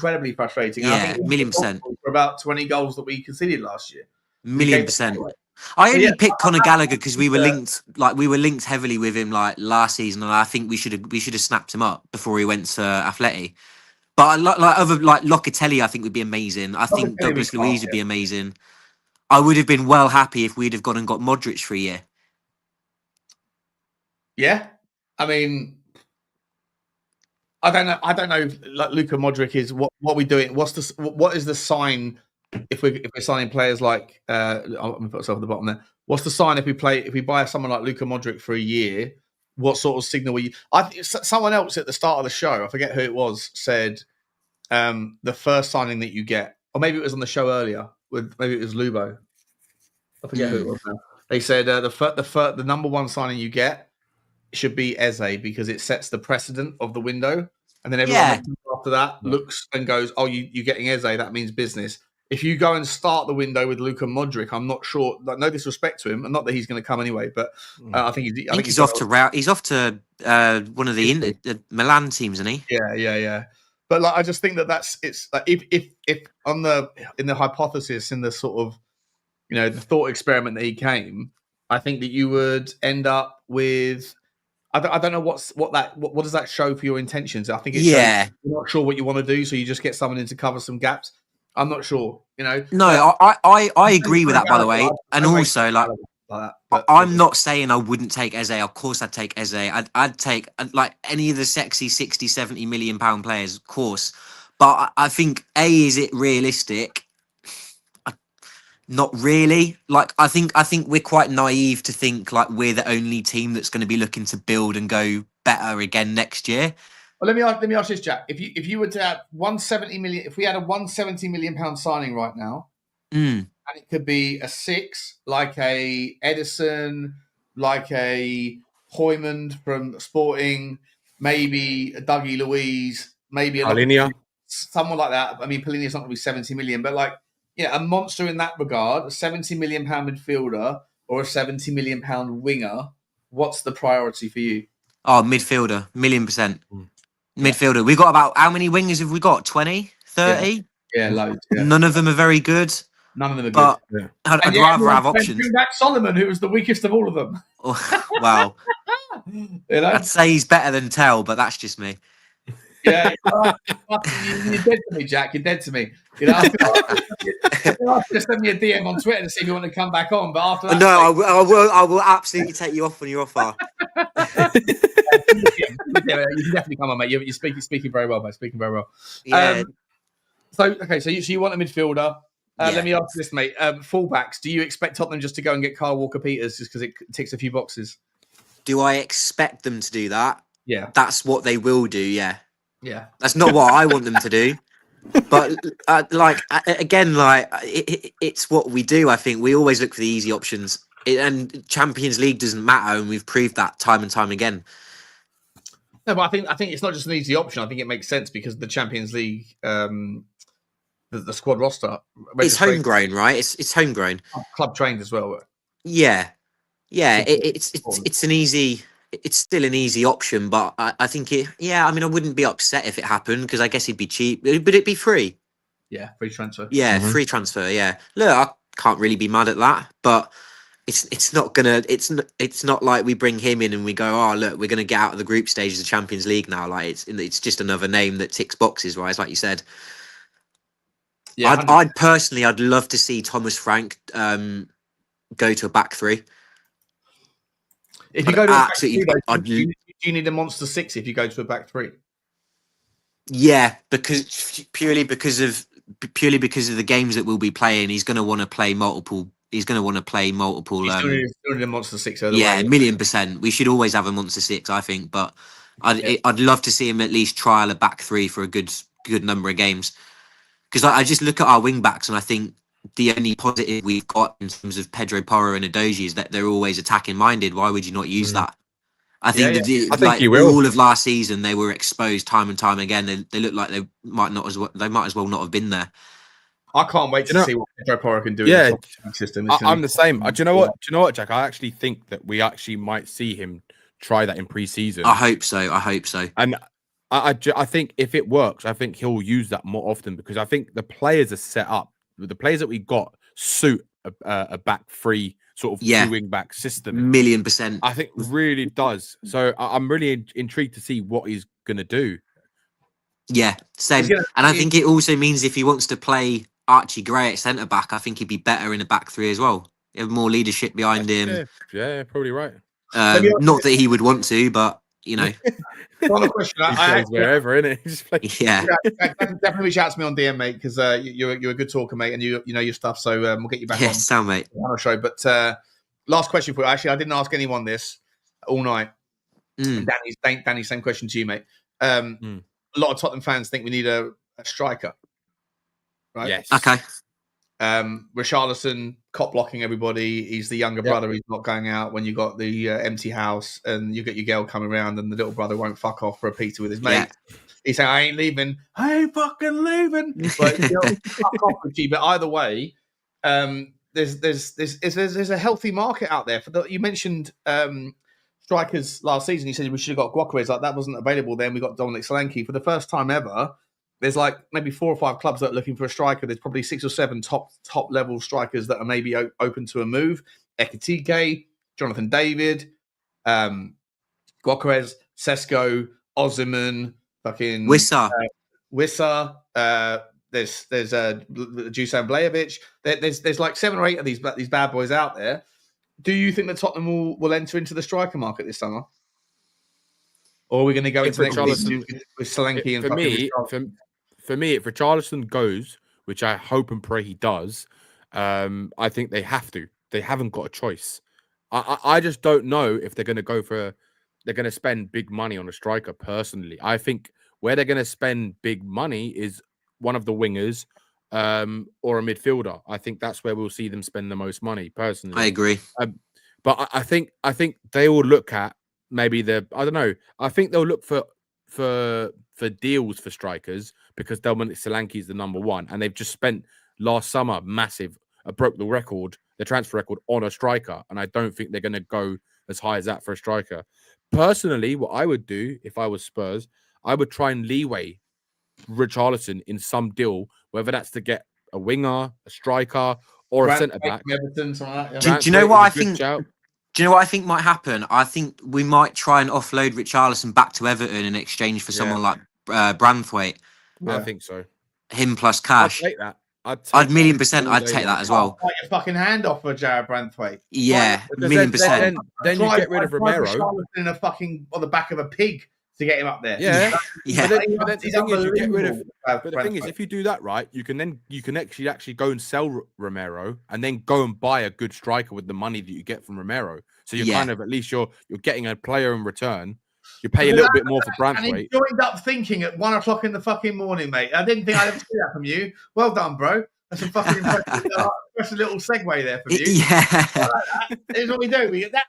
1,000,000%. For about 20 goals that we conceded last year. 1,000,000%. I only picked Conor Gallagher because we were linked heavily with him like last season, and I think we should have snapped him up before he went to Atleti. But like Locatelli, I think would be amazing. I think Douglas Luiz would be amazing. I would have been well happy if we'd have gone and got Modric for a year. Yeah, I mean, I don't know. Like Luka Modric is what we doing? What is the sign if we're signing players like? I'm gonna put myself at the bottom there. What's the sign if we buy someone like Luka Modric for a year? What sort of signal someone else at the start of the show, I forget who it was, said the first signing that you get, or maybe it was on the show earlier. Maybe it was Lubo. I forget who it was now. They said the number one signing you get should be Eze because it sets the precedent of the window, and then everyone after that looks and goes, "Oh, you're getting Eze. That means business." If you go and start the window with Luka Modric, I'm not sure. No disrespect to him, and not that he's going to come anyway, but I think he's off to He's off to one of the Milan teams, isn't he? Yeah. But like, I just think it's like if in the hypothesis, in the sort of the thought experiment that he came, I think that you would end up with. I don't know what does that show for your intentions. I think it shows you're not sure what you want to do, so you just get someone in to cover some gaps. I'm not sure, No, I agree with that, by the way, and also like I'm not saying I wouldn't take Eze. Of course, I'd take Eze. I'd take like any of the sexy 60, 70 million pound players, of course. But I think is it realistic? Not really. Like I think we're quite naive to think like we're the only team that's going to be looking to build and go better again next year. Well, let me ask this, Jack. If you were to have 170 million, if we had a 170 million pound signing right now, Mm. and it could be a 6, like a Edison, like a Hoymond from Sporting, maybe a Dougie Louise, maybe a Alinia. someone like that. I mean, Palinia's not going to be 70 million, but like, a monster in that regard, a 70 million pound midfielder or a 70 million pound winger. What's the priority for you? Oh, midfielder, 1,000,000%. Mm. Midfielder. We've got about, how many wingers have we got? 20, 30? Yeah, loads. Yeah. None of them are very good. None of them are But good. Yeah. I'd rather have options. Bring back Solomon, who was the weakest of all of them. Wow. I'd say he's better than Tell, but that's just me. Yeah, you're dead to me, Jack. You're dead to me. I just send me a DM on Twitter to see if you want to come back on. But after that, No, I will absolutely take you off when you're off. You can definitely come on, mate. You're speaking very well, mate. Speaking very well. Yeah. So you want a midfielder? Let me ask this, mate. Fullbacks. Do you expect Tottenham just to go and get Kyle Walker-Peters just because it ticks a few boxes? Do I expect them to do that? Yeah. That's what they will do. Yeah. Yeah. That's not what I want them to do. But it's what we do. I think we always look for the easy options, and Champions League doesn't matter, and we've proved that time and time again. No, but I think it's not just an easy option. I think it makes sense because the Champions League, the squad roster, it's homegrown, right? It's homegrown, club trained as well. Yeah. It's an easy. It's still an easy option, but I think it. Yeah, I mean, I wouldn't be upset if it happened because I guess it'd be cheap, but it'd be free. Yeah, free transfer. Yeah, free transfer. Yeah, look, I can't really be mad at that, but it's not gonna. It's not like we bring him in and we go, oh look, we're gonna get out of the group stage of the Champions League now. Like it's just another name that ticks boxes, right? It's like you said. Yeah, I'd love to see Thomas Frank go to a back three. If you go to a back three, do you need a monster 6 if you go to a back three? Yeah, purely because of the games that we'll be playing. He's going to want to play multiple. He's going to want to play multiple. Still need a monster 6. Yeah, 1,000,000%. We should always have a monster 6, I think. But I'd love to see him at least trial a back three for a good number of games. Because I just look at our wing backs and I think the only positive we've got in terms of Pedro Porro and Udogie is that they're always attacking minded. Why would you not use that? I think I think you will. All of last season they were exposed time and time again. They look like they might as well not have been there. I can't wait to see what Pedro Porro can do. Yeah, in the system. I'm the same. Do you know what, Jack? I actually think that we actually might see him try that in pre-season. I hope so. And I think if it works, I think he'll use that more often because I think the players are set up. The players that we got suit a back three sort of two wing back system. 1,000,000%. I think really does. So I'm really intrigued to see what he's going to do. Yeah, same. And I think it also means if he wants to play Archie Gray at centre back, I think he'd be better in a back three as well. He have more leadership behind him. Yeah, probably right. Not that he would want to, but you know. Final question. Wherever, innit? Yeah. Definitely reach out to me on DM, mate, because you're a good talker, mate, and you know your stuff. So we'll get you back on. Sound, mate. On our show. But last question for you. Actually, I didn't ask anyone this all night. Danny, same question to you, mate. A lot of Tottenham fans think we need a striker. Right? Yes. Okay. Richalison cop blocking everybody. He's the younger brother. He's not going out when you got the empty house and you get your girl coming around and the little brother won't fuck off for a pizza with his mate. He's saying, I ain't leaving. I ain't fucking leaving. But, fuck off with you. But either way, there's a healthy market out there. You mentioned strikers last season. You said we should have got Guacares. Like that wasn't available then. We got Dominic Solanke for the first time ever. There's like maybe 4 or 5 clubs that are looking for a striker. There's probably 6 or 7 top level strikers that are maybe open to a move. Ekitike, Jonathan David, Guacares, Sesko, Ozyman, fucking Wissa. There's Dusan Blajovic. There's like 7 or 8 of these bad boys out there. Do you think that Tottenham will enter into the striker market this summer? Or are we going to go into next season with Solanke and For me, if Richarlison goes, which I hope and pray he does, I think they have to. They haven't got a choice. I just don't know if they're going to go for they're going to spend big money on a striker. Personally, I think where they're going to spend big money is one of the wingers or a midfielder. I think that's where we'll see them spend the most money. Personally, I agree. But I think they will look at maybe I don't know. I think they'll look for deals for strikers because Dominic Solanke is the number one, and they've just spent last summer broke the transfer record on a striker, and I don't think they're going to go as high as that for a striker. Personally, what I would do if I was Spurs, I would try and leeway Richarlison in some deal, whether that's to get a winger, a striker, or a centre back. Everton, something like that, Do you know what I think? Do you know what I think might happen? I think we might try and offload Richarlison back to Everton in exchange for someone like Branthwaite. I think so. Him plus cash. I'd take that. I'd 1,000,000%. I'd take that as well. Fight your fucking hand off for Jared Branthwaite. Yeah, 1,000,000%. Then you get rid of Romero. In a fucking on the back of a pig to get him up there. Yeah, yeah. But then the thing is, you get rid of. But the thing is, if you do that right, you can actually go and sell Romero and then go and buy a good striker with the money that you get from Romero. So you're kind of at least you're getting a player in return. You pay a little bit more for Branthwaite. And he joined up thinking at 1 o'clock in the fucking morning, mate. I didn't think I'd ever see that from you. Well done, bro. That's a fucking impressive. That's a little segue there from you. Yeah. Here's what we do. We get that.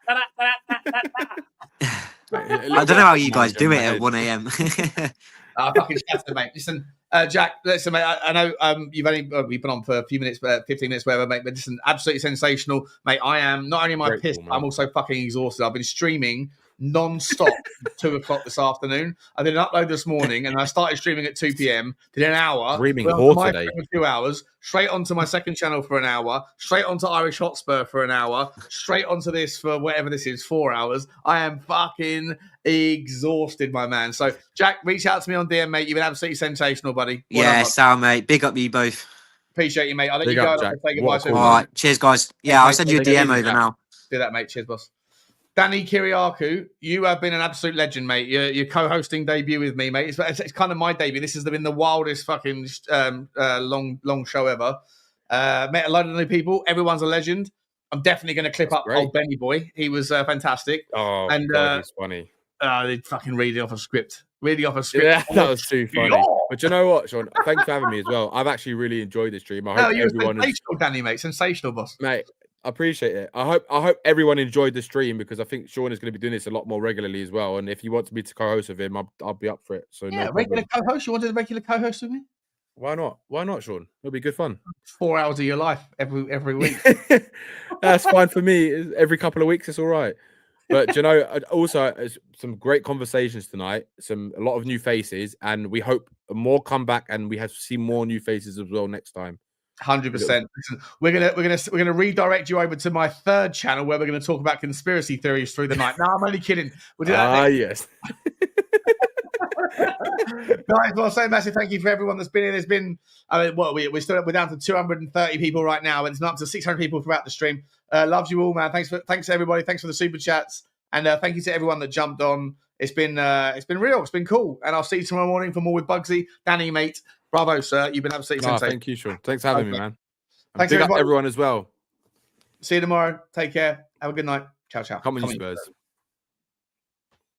I don't know how you guys do it at 1 a.m. Fucking shatter, mate. Listen, Jack, listen, mate, I know you've only we've been on for a few minutes, 15 minutes, whatever, mate, but listen, absolutely sensational, mate. I am not only am I pissed, I'm also fucking exhausted. I've been streaming non-stop 2 o'clock this afternoon. I did an upload this morning and I started streaming at 2 p.m. Did an hour. Streaming today. 2 hours. Straight onto my second channel for an hour. Straight onto Irish Hotspur for an hour. Straight onto this for whatever this is, 4 hours. I am fucking exhausted, my man. So, Jack, reach out to me on DM, mate. You've been absolutely sensational, buddy. Yeah, Sal, mate. Big up you both. Appreciate you, mate. I'll let Big you up, go. Jack. And say goodbye to All everyone. right. Cheers, guys. Yeah, I'll send you a DM over now. Do that, mate. Cheers, boss. Danny Kiriakou, you have been an absolute legend, mate. Your co-hosting debut with me, mate. It's kind of my debut. This has been the wildest fucking long show ever. Met a load of new people. Everyone's a legend. I'm definitely going to clip up old Benny Boy. He was fantastic. Oh, and God, he's funny. They fucking read it off a script. Yeah, that was too funny. But you know what, Sean? Thanks for having me as well. I've actually really enjoyed this stream. I hope everyone sensational, Danny, mate. Sensational, boss. Mate, I appreciate it. I hope everyone enjoyed the stream because I think Sean is going to be doing this a lot more regularly as well. And if you want me to co-host with him, I'll be up for it. So yeah, no regular co-host. You wanted a regular co-host with me? Why not? Why not, Sean? It'll be good fun. 4 hours of your life every week. That's fine for me. Every couple of weeks, it's all right. But you know, also some great conversations tonight. A lot of new faces, and we hope more come back, and we have to see more new faces as well next time. 100%. We're gonna redirect you over to my third channel where we're gonna talk about conspiracy theories through the night. No, I'm only kidding. We'll do that. Yes. Guys, well, so massive thank you for everyone that's been here. There's been, we're down to 230 people right now, and it's up to 600 people throughout the stream. Loves you all, man. Thanks everybody. Thanks for the super chats, and thank you to everyone that jumped on. It's been real. It's been cool, and I'll see you tomorrow morning for more with Bugsy, Danny, mate. Bravo, sir. You've been absolutely sensational. Thank you, Sean. Thanks for having me, man. Thanks big up everyone as well. See you tomorrow. Take care. Have a good night. Ciao, ciao. Come on, you Spurs.